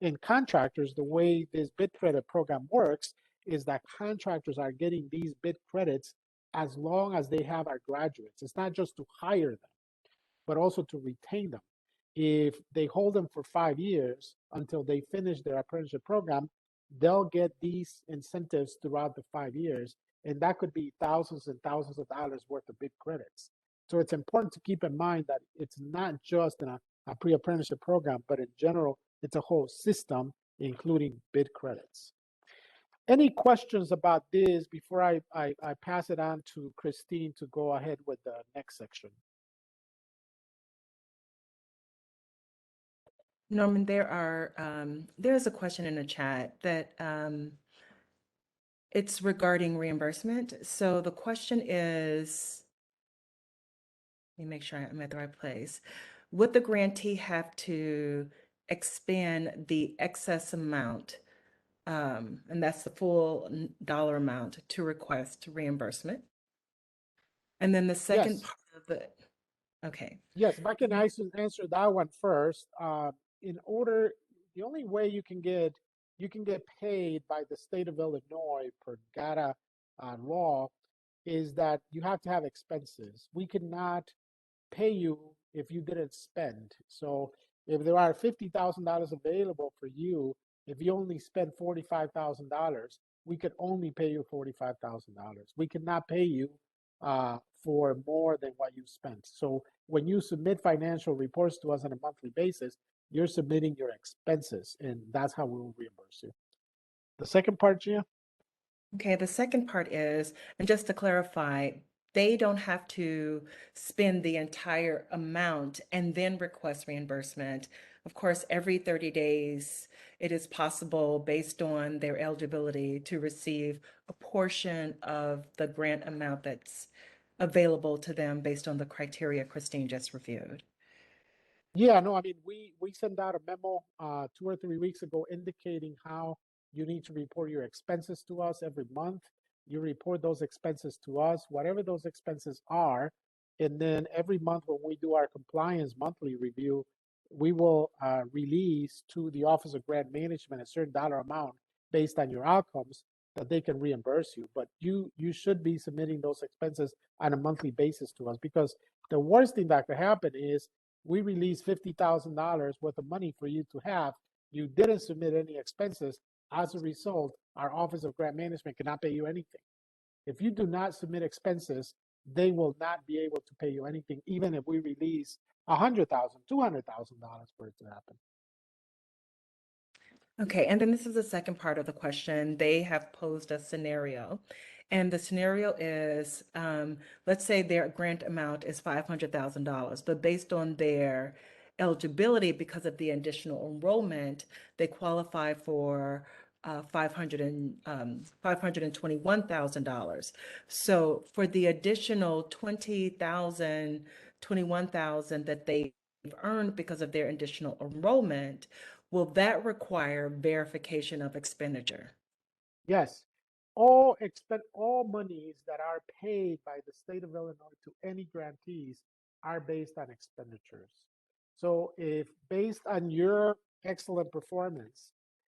In contractors, the way this bid credit program works is that contractors are getting these bid credits as long as they have our graduates. It's not just to hire them, but also to retain them. If they hold them for 5 years until they finish their apprenticeship program, they'll get these incentives throughout the 5 years, and that could be thousands and thousands of dollars worth of bid credits. So it's important to keep in mind that it's not just in a pre-apprenticeship program, but in general, it's a whole system, including bid credits. Any questions about this before I pass it on to Christine to go ahead with the next section? Norman, there's a question in the chat that it's regarding reimbursement. So the question is, let me make sure I'm at the right place. Would the grantee have to expend the excess amount, and that's the full dollar amount, to request reimbursement? And then the second Yes. part of it, okay. Yes, if I can answer that one first. The only way you can get paid by the state of Illinois per GATA law is that you have to have expenses. We cannot pay you if you didn't spend. So if there are $50,000 available for you, if you only spend $45,000, we could only pay you $45,000. We cannot pay you for more than what you spent. So when you submit financial reports to us on a monthly basis, you're submitting your expenses, and that's how we will reimburse you. The second part, Gia? Okay, the second part is, and just to clarify, they don't have to spend the entire amount and then request reimbursement. Of course, every 30 days, it is possible, based on their eligibility, to receive a portion of the grant amount that's available to them based on the criteria Christine just reviewed. Yeah, no, I mean, we sent out a memo 2 or 3 weeks ago indicating how you need to report your expenses to us every month. You report those expenses to us, whatever those expenses are, and then every month when we do our compliance monthly review, we will release to the Office of Grant Management a certain dollar amount based on your outcomes that they can reimburse you. But you should be submitting those expenses on a monthly basis to us, because the worst thing that could happen is we release $50,000 worth of money for you to have. You didn't submit any expenses. As a result, our Office of Grant Management cannot pay you anything. If you do not submit expenses, they will not be able to pay you anything, even if we release $100,000, $200,000 for it to happen. Okay, and then this is the second part of the question. They have posed a scenario, and the scenario is, let's say their grant amount is $500,000, but based on their eligibility because of the additional enrollment, they qualify for $521,000. So for the additional $20,000, $21,000 that they've earned because of their additional enrollment, will that require verification of expenditure? Yes, all monies that are paid by the state of Illinois to any grantees are based on expenditures. So if based on your excellent performance,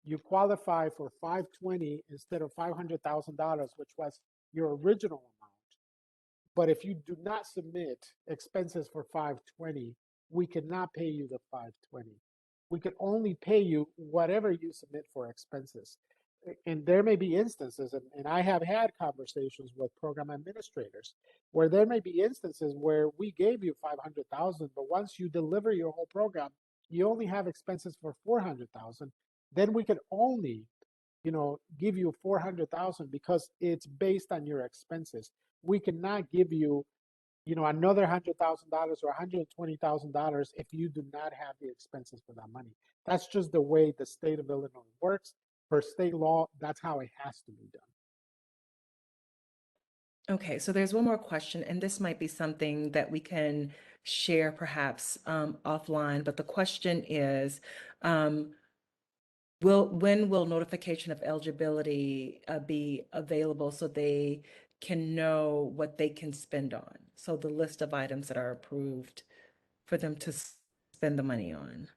you qualify for 520 instead of $500,000, which was your original amount, but if you do not submit expenses for 520, we cannot pay you the 520. We can only pay you whatever you submit for expenses. And there may be instances, and I have had conversations with program administrators, where there may be instances where we gave you 500,000, but once you deliver your whole program, you only have expenses for 400,000. Then we can only, give you 400,000 because it's based on your expenses. We cannot give you, another $100,000 or $120,000 if you do not have the expenses for that money. That's just the way the state of Illinois works. For state law, that's how it has to be done. Okay, so there's one more question, and this might be something that we can share perhaps offline, but the question is, when will notification of eligibility be available so they can know what they can spend on? So the list of items that are approved for them to spend the money on.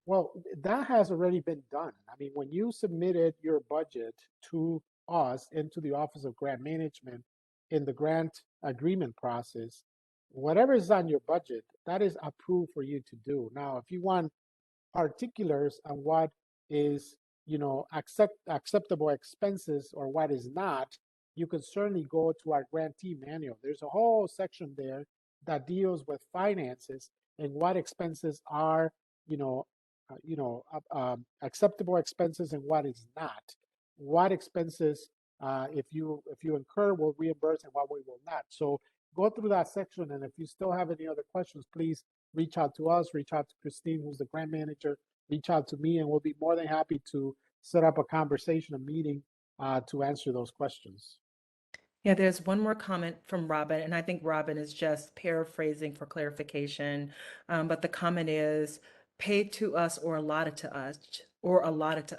Well, that has already been done. I mean, when you submitted your budget to us into the Office of Grant Management in the grant agreement process, whatever is on your budget, that is approved for you to do. Now, if you want particulars on what is, acceptable expenses or what is not, you can certainly go to our grantee manual. There's a whole section there that deals with finances and what expenses are, acceptable expenses and what is not. What expenses, if you incur, will reimburse and what we will not. So go through that section, and if you still have any other questions, please reach out to us, reach out to Christine, who's the grant manager, reach out to me, and we'll be more than happy to set up a conversation, a meeting to answer those questions. Yeah, there's one more comment from Robin, and I think Robin is just paraphrasing for clarification. But the comment is paid to us or allotted to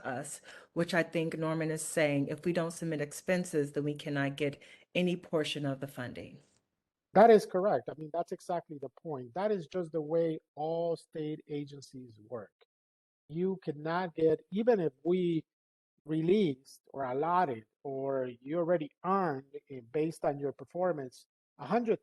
us, which I think Norman is saying if we don't submit expenses, then we cannot get any portion of the funding. That is correct. I mean, that's exactly the point. That is just the way all state agencies work. You cannot get, even if we released or allotted or you already earned based on your performance $100,000.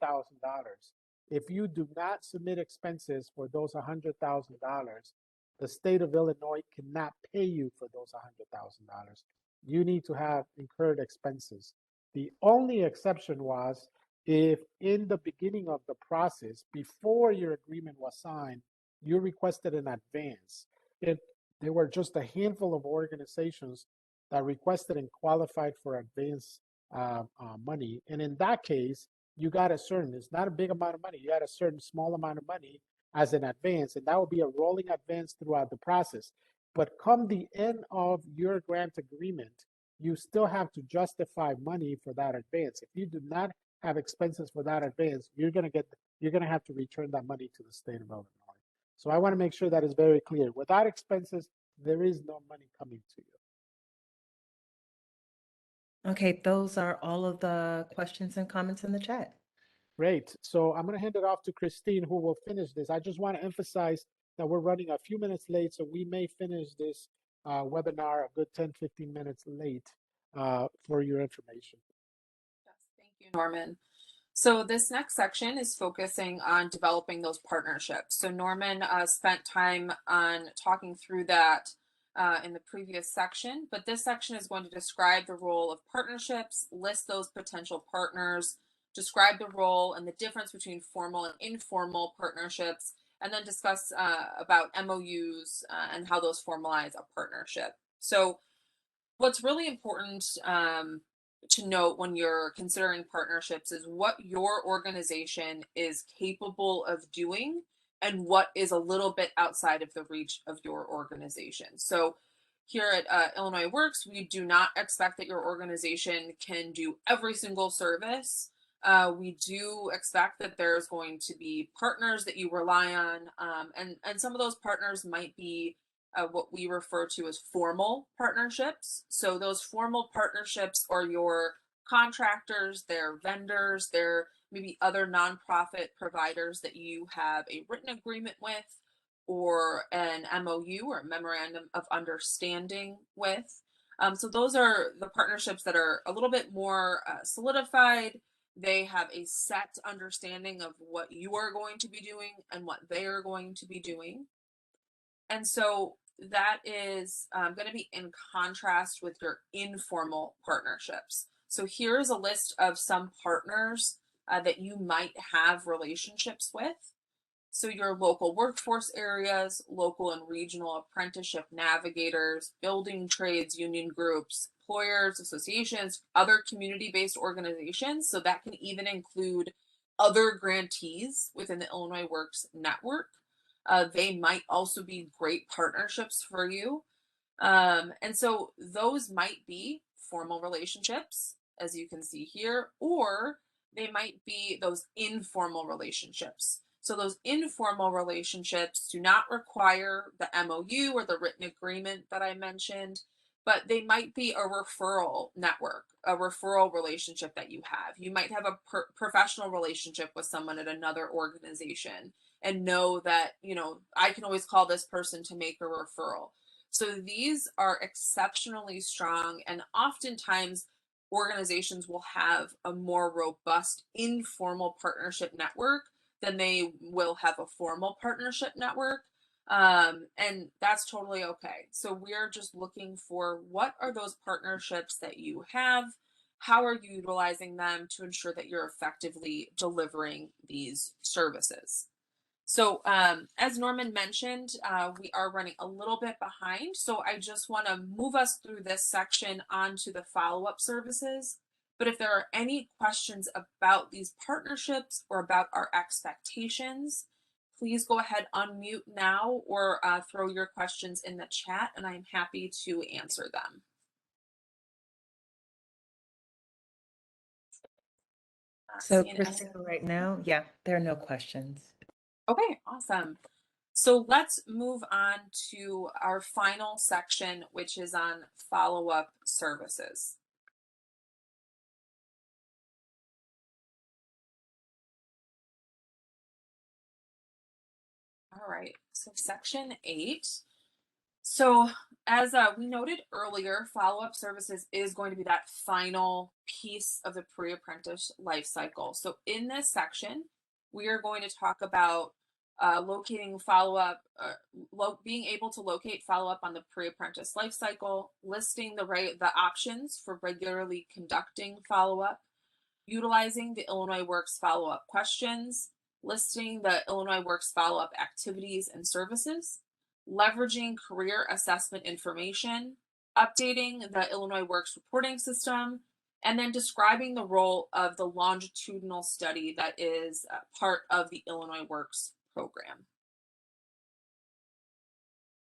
If you do not submit expenses for those $100,000, the state of Illinois cannot pay you for those $100,000. You need to have incurred expenses. The only exception was if in the beginning of the process, before your agreement was signed, you requested an advance. There were just a handful of organizations that requested and qualified for advance money. And in that case, you got it's not a big amount of money, you got a certain small amount of money as an advance, and that will be a rolling advance throughout the process. But come the end of your grant agreement, you still have to justify money for that advance. If you do not have expenses for that advance, you're gonna have to return that money to the state of Illinois. So I want to make sure that is very clear. Without expenses, there is no money coming to you. Okay, those are all of the questions and comments in the chat. Great. So I'm going to hand it off to Christine, who will finish this. I just want to emphasize that we're running a few minutes late, so we may finish this webinar a good 10, 15 minutes late for your information. Yes, thank you, Norman. So this next section is focusing on developing those partnerships. So Norman spent time on talking through that in the previous section, but this section is going to describe the role of partnerships, list those potential partners, describe the role and the difference between formal and informal partnerships, and then discuss about MOUs and how those formalize a partnership. So what's really important to note when you're considering partnerships is what your organization is capable of doing and what is a little bit outside of the reach of your organization. So here at Illinois Works, we do not expect that your organization can do every single service. We do expect that there's going to be partners that you rely on, and some of those partners might be what we refer to as formal partnerships. So those formal partnerships are your contractors, their vendors, their maybe other nonprofit providers that you have a written agreement with, or an MOU or memorandum of understanding with. So those are the partnerships that are a little bit more solidified. They have a set understanding of what you are going to be doing and what they are going to be doing. And so that is going to be in contrast with your informal partnerships. So here's a list of some partners that you might have relationships with. So your local workforce areas, local and regional apprenticeship navigators, building trades, union groups, employers, associations, other community-based organizations. So that can even include other grantees within the Illinois Works network. They might also be great partnerships for you. And so those might be formal relationships, as you can see here, or they might be those informal relationships. So those informal relationships do not require the MOU or the written agreement that I mentioned, but they might be a referral network, a referral relationship that you have. You might have a professional relationship with someone at another organization and know that, you know, I can always call this person to make a referral. So these are exceptionally strong, and oftentimes organizations will have a more robust informal partnership network than they will have a formal partnership network. And that's totally okay. So we're just looking for what are those partnerships that you have? How are you utilizing them to ensure that you're effectively delivering these services? So as Norman mentioned, we are running a little bit behind. So I just want to move us through this section onto the follow-up services. But if there are any questions about these partnerships or about our expectations, please go ahead, unmute now, or throw your questions in the chat, and I'm happy to answer them. So Christine, right now, yeah, there are no questions. Okay, awesome. So let's move on to our final section, which is on follow-up services. All right, so section 8. So as we noted earlier, follow-up services is going to be that final piece of the pre-apprentice life cycle. So in this section, we are going to talk about locating follow-up, being able to locate follow-up on the pre-apprentice life cycle, listing the options for regularly conducting follow-up, utilizing the Illinois Works follow-up questions, listing the Illinois Works follow-up activities and services, leveraging career assessment information, updating the Illinois Works reporting system, and then describing the role of the longitudinal study that is part of the Illinois Works program.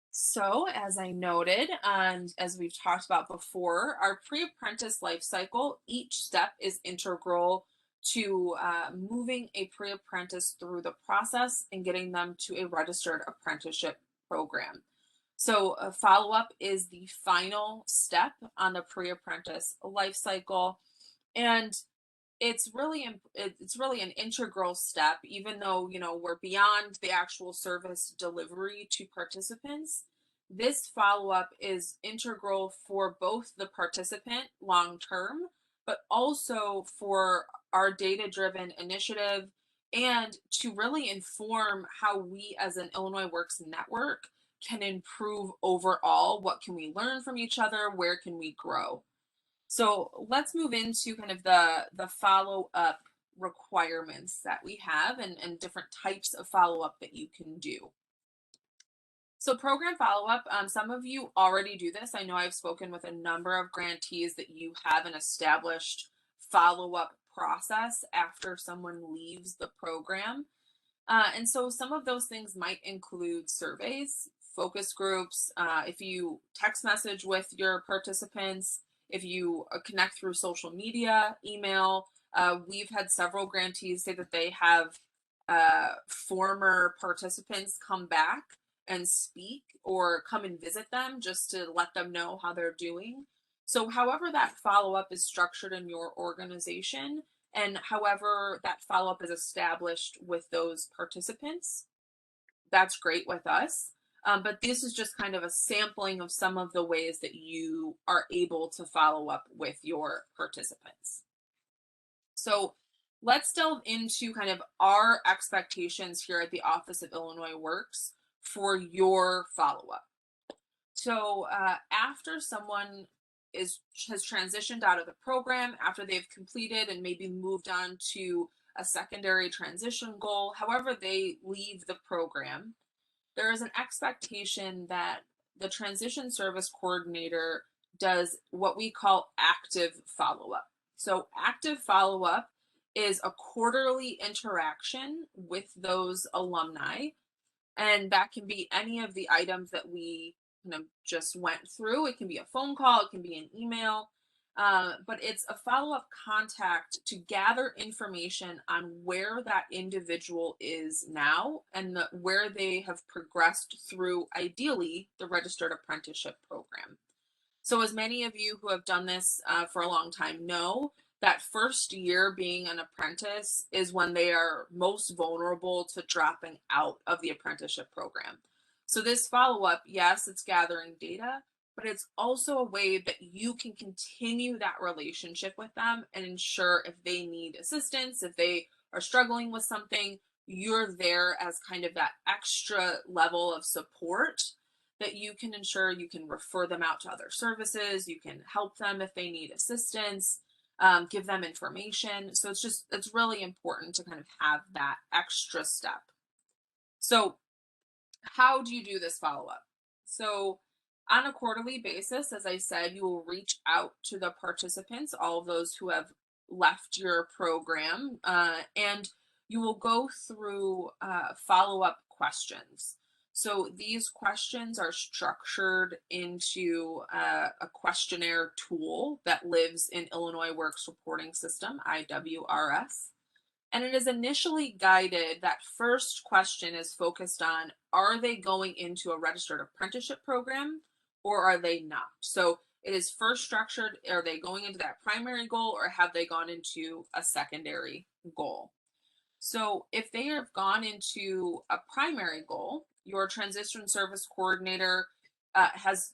So as I noted, and as we've talked about before, our pre-apprentice life cycle, each step is integral to moving a pre-apprentice through the process and getting them to a registered apprenticeship program. So a follow-up is the final step on the pre-apprentice life cycle, and it's really an integral step, even though, you know, we're beyond the actual service delivery to participants. This follow-up is integral for both the participant long-term, but also for our data-driven initiative, and to really inform how we as an Illinois Works network can improve overall? What can we learn from each other? Where can we grow? So let's move into kind of the follow-up requirements that we have and different types of follow-up that you can do. So program follow-up, some of you already do this. I know I've spoken with a number of grantees that you have an established follow-up process after someone leaves the program. And so some of those things might include surveys, focus groups, if you text message with your participants, if you connect through social media, email. We've had several grantees say that they have former participants come back and speak or come and visit them just to let them know how they're doing. So however that follow-up is structured in your organization, and however that follow-up is established with those participants, that's great with us. But this is just kind of a sampling of some of the ways that you are able to follow up with your participants. So let's delve into kind of our expectations here at the Office of Illinois Works for your follow-up. So after someone has transitioned out of the program, after they've completed and maybe moved on to a secondary transition goal, however they leave the program, there is an expectation that the transition service coordinator does what we call active follow-up. So active follow-up is a quarterly interaction with those alumni, and that can be any of the items that we kind of just went through. It can be a phone call, it can be an email, but it's a follow-up contact to gather information on where that individual is now and where they have progressed through, ideally, the Registered Apprenticeship program. So as many of you who have done this for a long time know, that first year being an apprentice is when they are most vulnerable to dropping out of the apprenticeship program. So this follow-up, yes, it's gathering data, but it's also a way that you can continue that relationship with them and ensure if they need assistance, if they are struggling with something, you're there as kind of that extra level of support that you can ensure you can refer them out to other services, you can help them if they need assistance, give them information. So it's really important to kind of have that extra step. So how do you do this follow-up? So on a quarterly basis, as I said, you will reach out to the participants, all of those who have left your program, and you will go through follow-up questions. So these questions are structured into a questionnaire tool that lives in Illinois Works Reporting System, IWRS. And it is initially guided, that first question is focused on, are they going into a registered apprenticeship program or are they not? So it is first structured, are they going into that primary goal or have they gone into a secondary goal? So if they have gone into a primary goal, your transition service coordinator has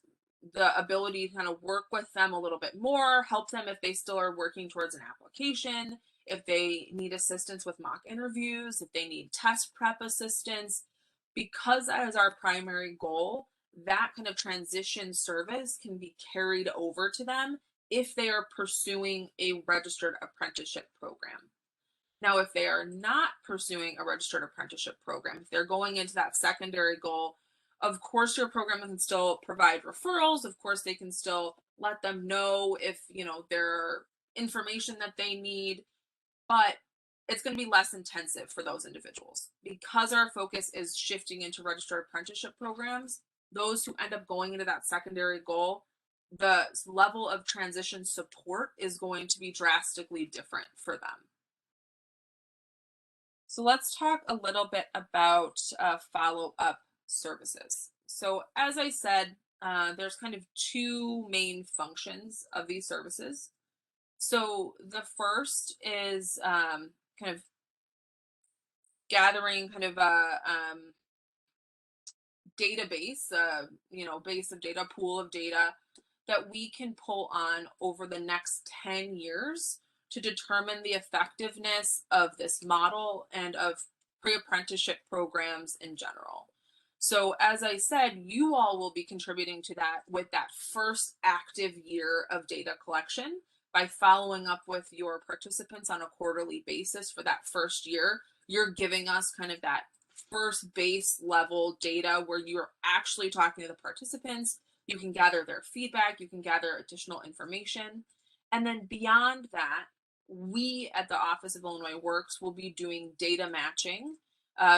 the ability to kind of work with them a little bit more, help them if they still are working towards an application, if they need assistance with mock interviews, if they need test prep assistance. Because that is our primary goal, that kind of transition service can be carried over to them if they are pursuing a registered apprenticeship program. Now, if they are not pursuing a registered apprenticeship program, if they're going into that secondary goal, of course, your program can still provide referrals. Of course, they can still let them know if, there are information that they need, but it's going to be less intensive for those individuals. Because our focus is shifting into registered apprenticeship programs, those who end up going into that secondary goal, the level of transition support is going to be drastically different for them. So let's talk a little bit about follow-up services. So as I said, there's kind of two main functions of these services. So the first is kind of gathering kind of a database, base of data, pool of data that we can pull on over the next 10 years to determine the effectiveness of this model and of pre-apprenticeship programs in general. So as I said, you all will be contributing to that with that first active year of data collection by following up with your participants on a quarterly basis for that first year. You're giving us kind of that first base level data where you're actually talking to the participants. You can gather their feedback, you can gather additional information. And then beyond that, we at the Office of Illinois Works will be doing data matching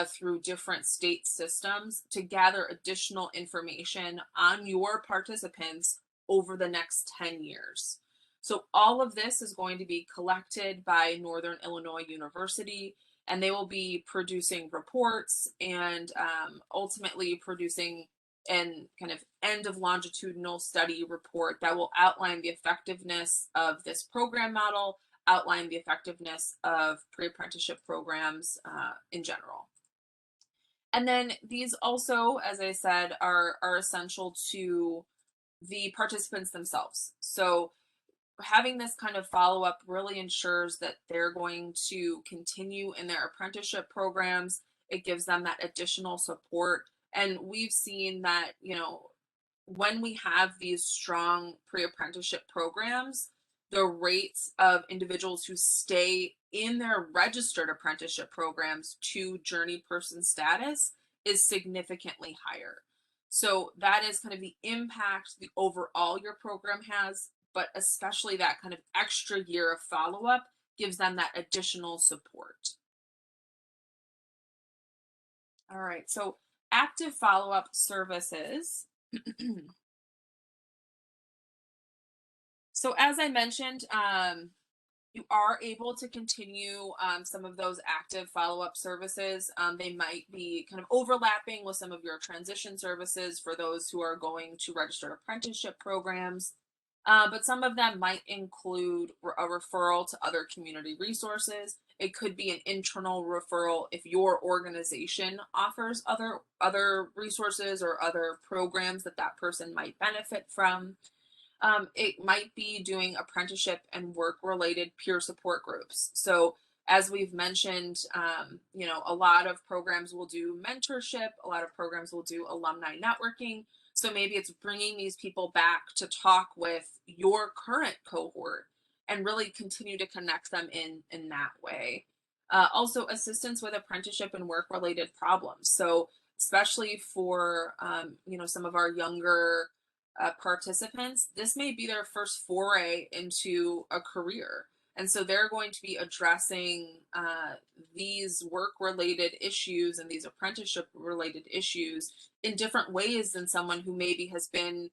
through different state systems to gather additional information on your participants over the next 10 years. So all of this is going to be collected by Northern Illinois University, and they will be producing reports and ultimately producing an kind of end of longitudinal study report that will outline the effectiveness of this program model, outline the effectiveness of pre-apprenticeship programs in general. And then these also, as I said, are essential to the participants themselves. So having this kind of follow-up really ensures that they're going to continue in their apprenticeship programs. It gives them that additional support. And we've seen that, you know, when we have these strong pre-apprenticeship programs, the rates of individuals who stay in their registered apprenticeship programs to journey person status is significantly higher. So that is kind of the impact the overall your program has, but especially that kind of extra year of follow-up gives them that additional support. All right, so active follow-up services. So as I mentioned, you are able to continue some of those active follow-up services. They might be kind of overlapping with some of your transition services for those who are going to registered apprenticeship programs. But some of them might include a referral to other community resources. It could be an internal referral if your organization offers other resources or other programs that that person might benefit from. It might be doing apprenticeship and work-related peer support groups. So as we've mentioned, you know, a lot of programs will do mentorship, a lot of programs will do alumni networking. So maybe it's bringing these people back to talk with your current cohort and really continue to connect them in that way. Also assistance with apprenticeship and work-related problems. So especially for, you know, some of our younger participants, this may be their first foray into a career. And so they're going to be addressing these work-related issues and these apprenticeship-related issues in different ways than someone who maybe has been,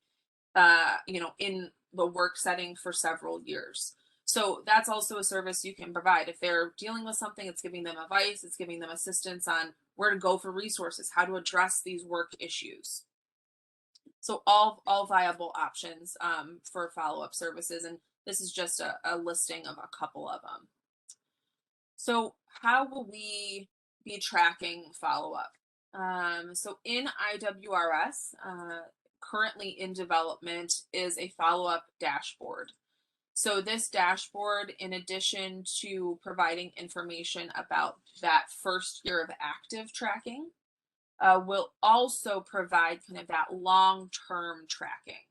you know, in the work setting for several years. So that's also a service you can provide. If they're dealing with something, it's giving them advice, it's giving them assistance on where to go for resources, how to address these work issues. So all viable options for follow-up services, and this is just a listing of a couple of them. So how will we be tracking follow-up? So in IWRS, currently in development is a follow-up dashboard. So this dashboard, in addition to providing information about that first year of active tracking, will also provide kind of that long-term tracking.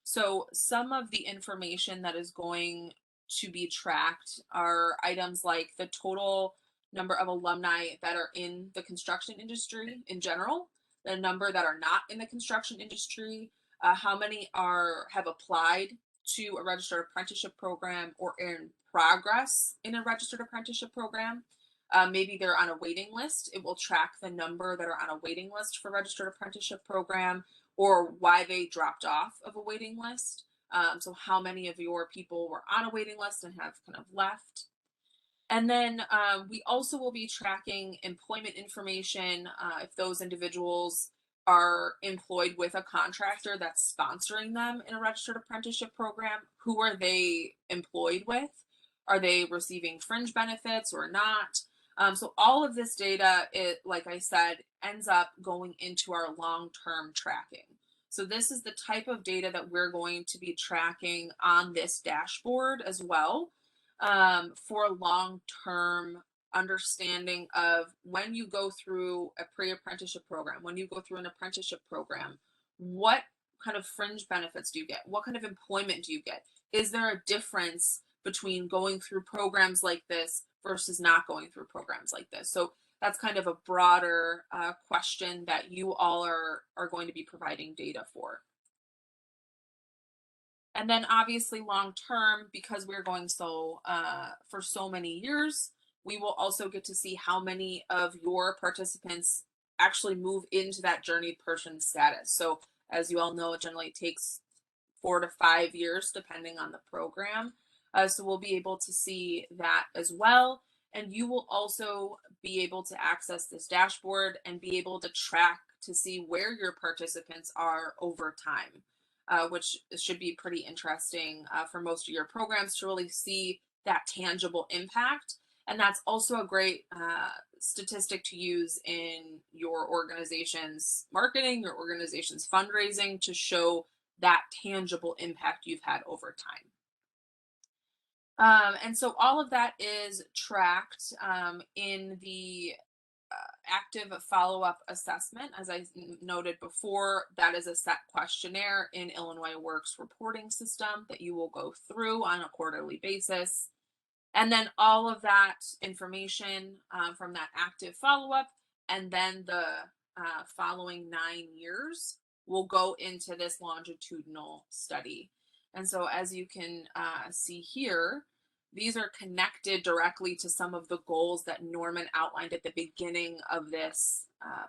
So some of the information that is going to be tracked are items like the total number of alumni that are in the construction industry in general, the number that are not in the construction industry, how many have applied to a registered apprenticeship program or in progress in a registered apprenticeship program. Maybe they're on a waiting list. It will track the number that are on a waiting list for registered apprenticeship program or why they dropped off of a waiting list. So how many of your people were on a waiting list and have kind of left. And then we also will be tracking employment information if those individuals are employed with a contractor that's sponsoring them in a registered apprenticeship program. Who are they employed with? Are they receiving fringe benefits or not? So all of this data, like I said, ends up going into our long-term tracking. So this is the type of data that we're going to be tracking on this dashboard as well for long-term understanding of when you go through a pre-apprenticeship program, when you go through an apprenticeship program, what kind of fringe benefits do you get? What kind of employment do you get? Is there a difference between going through programs like this versus not going through programs like this? So that's kind of a broader question that you all are going to be providing data for. And then obviously long term, because we're going so for so many years, we will also get to see how many of your participants actually move into that journeyed person status. So as you all know, it generally takes 4 to 5 years depending on the program. So we'll be able to see that as well. And you will also be able to access this dashboard and be able to track to see where your participants are over time, which should be pretty interesting for most of your programs to really see that tangible impact. And that's also a great statistic to use in your organization's marketing, your organization's fundraising, to show that tangible impact you've had over time. And so all of that is tracked in the active follow-up assessment. As I noted before, that is a set questionnaire in Illinois Works reporting system that you will go through on a quarterly basis. And then all of that information from that active follow-up and then the following 9 years will go into this longitudinal study. And so as you can see here, these are connected directly to some of the goals that Norman outlined at the beginning of this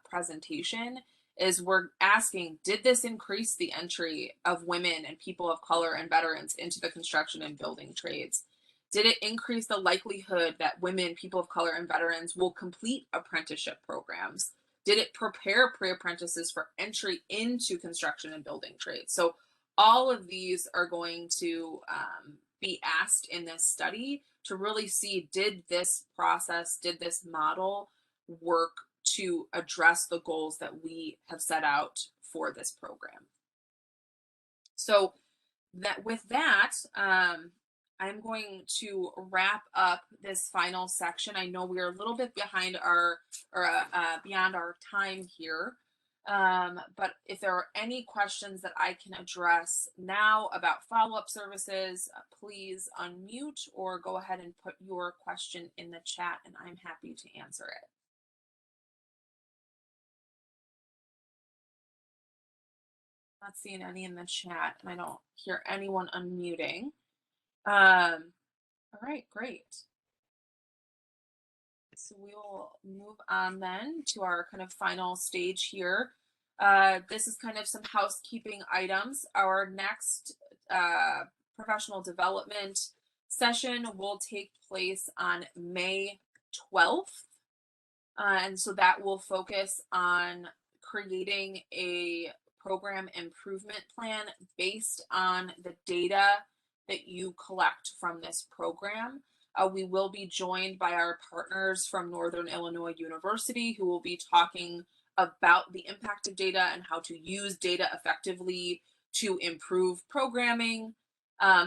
presentation. Is we're asking, did this increase the entry of women and people of color and veterans into the construction and building trades? Did it increase the likelihood that women, people of color, and veterans will complete apprenticeship programs? Did it prepare pre-apprentices for entry into construction and building trades? So all of these are going to be asked in this study to really see, did this process, did this model work to address the goals that we have set out for this program? So that with that, I'm going to wrap up this final section. I know we're a little bit behind our, beyond our time here. But if there are any questions that I can address now about follow-up services, please unmute or go ahead and put your question in the chat and I'm happy to answer it. Not seeing any in the chat and I don't hear anyone unmuting. All right, great. So we will move on then to our kind of final stage here. This is kind of some housekeeping items. Our next professional development session will take place on May 12th. And so that will focus on creating a program improvement plan based on the data that you collect from this program. We will be joined by our partners from Northern Illinois University who will be talking about the impact of data and how to use data effectively to improve programming.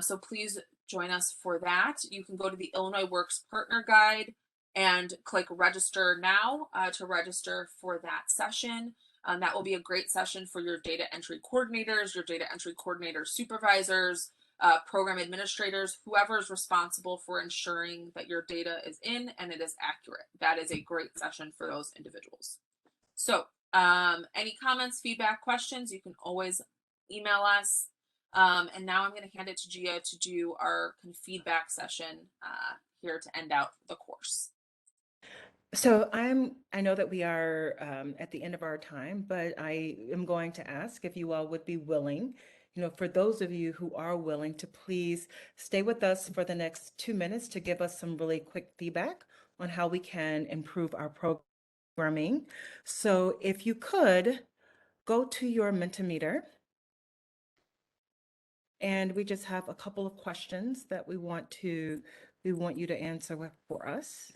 So please join us for that. You can go to the Illinois Works Partner Guide and click register now to register for that session. That will be a great session for your data entry coordinators, your data entry coordinator supervisors, program administrators, whoever is responsible for ensuring that your data is in and it is accurate. That is a great session for those individuals. So any comments, feedback, questions, you can always email us. And now I'm going to hand it to Gia to do our kind of feedback session here to end out the course. So I know that we are at the end of our time, but I am going to ask if you all would be willing, for those of you who are willing, to please stay with us for the next 2 minutes to give us some really quick feedback on how we can improve our programming. So if you could go to your Mentee Meter, and we just have a couple of questions that we want you to answer for us.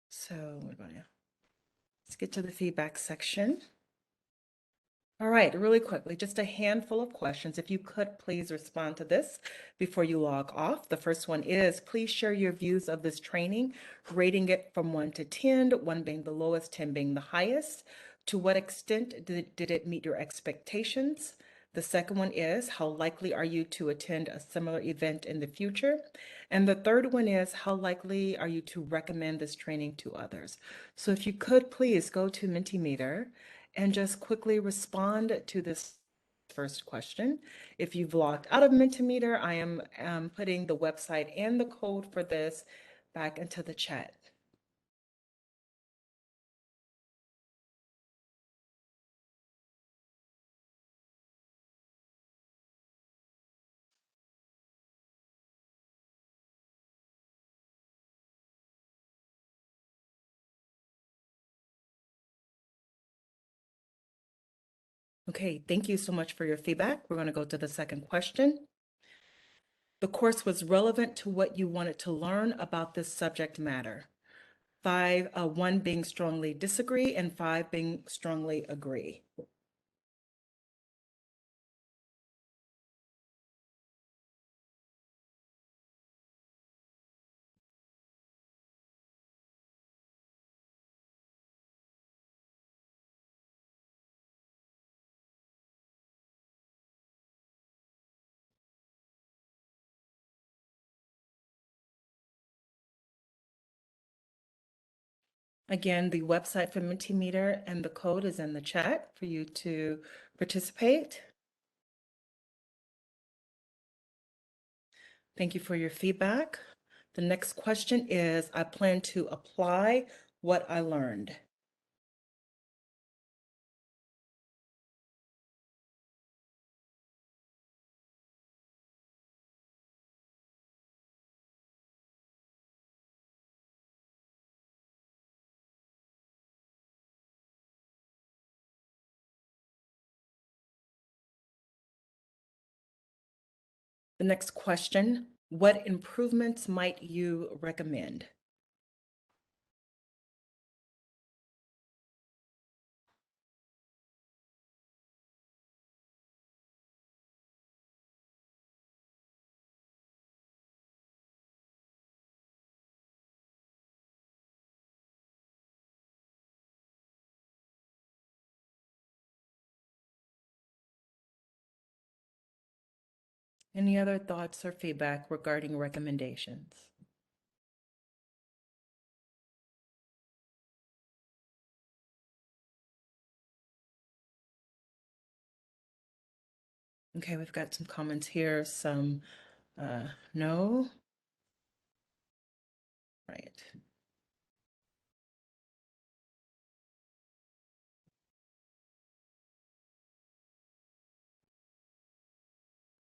So let's get to the feedback section. All right, really quickly, just a handful of questions. If you could please respond to this before you log off. The first one is, please share your views of this training, rating it from 1 to 10, 1 being the lowest, 10 being the highest. To what extent did it meet your expectations? The second one is, how likely are you to attend a similar event in the future? And the third one is, how likely are you to recommend this training to others? So if you could please go to Mentee Meter and just quickly respond to this first question. If you've logged out of Mentee Meter, I am putting the website and the code for this back into the chat. Okay, thank you so much for your feedback. We're going to go to the second question. The course was relevant to what you wanted to learn about this subject matter. 1 being strongly disagree and 5 being strongly agree. Again, the website for Mentee Meter and the code is in the chat for you to participate. Thank you for your feedback. The next question is, I plan to apply what I learned. The next question, what improvements might you recommend? Any other thoughts or feedback regarding recommendations? Okay, we've got some comments here, some no. Right.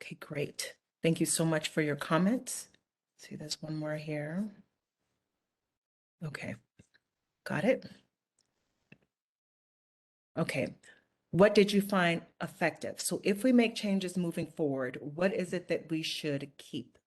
Okay, great. Thank you so much for your comments. See, there's one more here. Okay, got it. Okay, what did you find effective? So if we make changes moving forward, what is it that we should keep?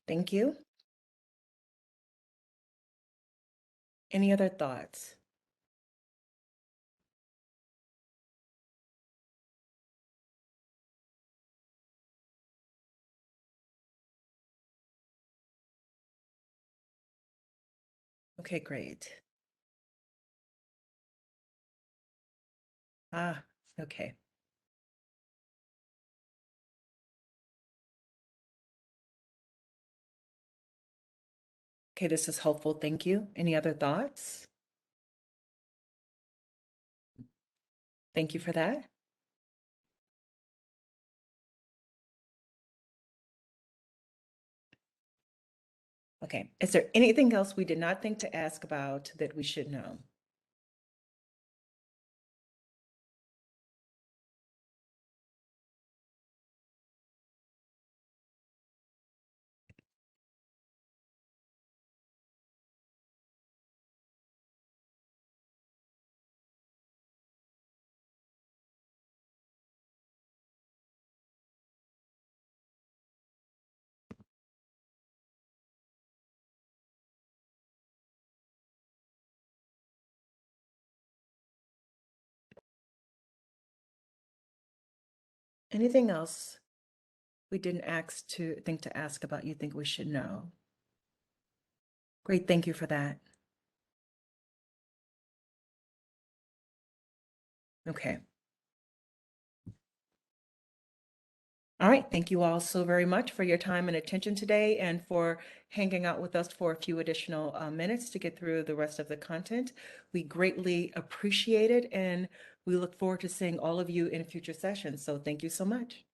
Thank you. Any other thoughts? Okay, great. Okay. Okay, this is helpful. Thank you. Any other thoughts? Thank you for that. Okay, is there anything else we did not think to ask about that we should know? Anything else we didn't think to ask about you think we should know? Great, thank you for that. Okay. All right, thank you all so very much for your time and attention today and for hanging out with us for a few additional minutes to get through the rest of the content. We greatly appreciate it and we look forward to seeing all of you in future sessions. So thank you so much.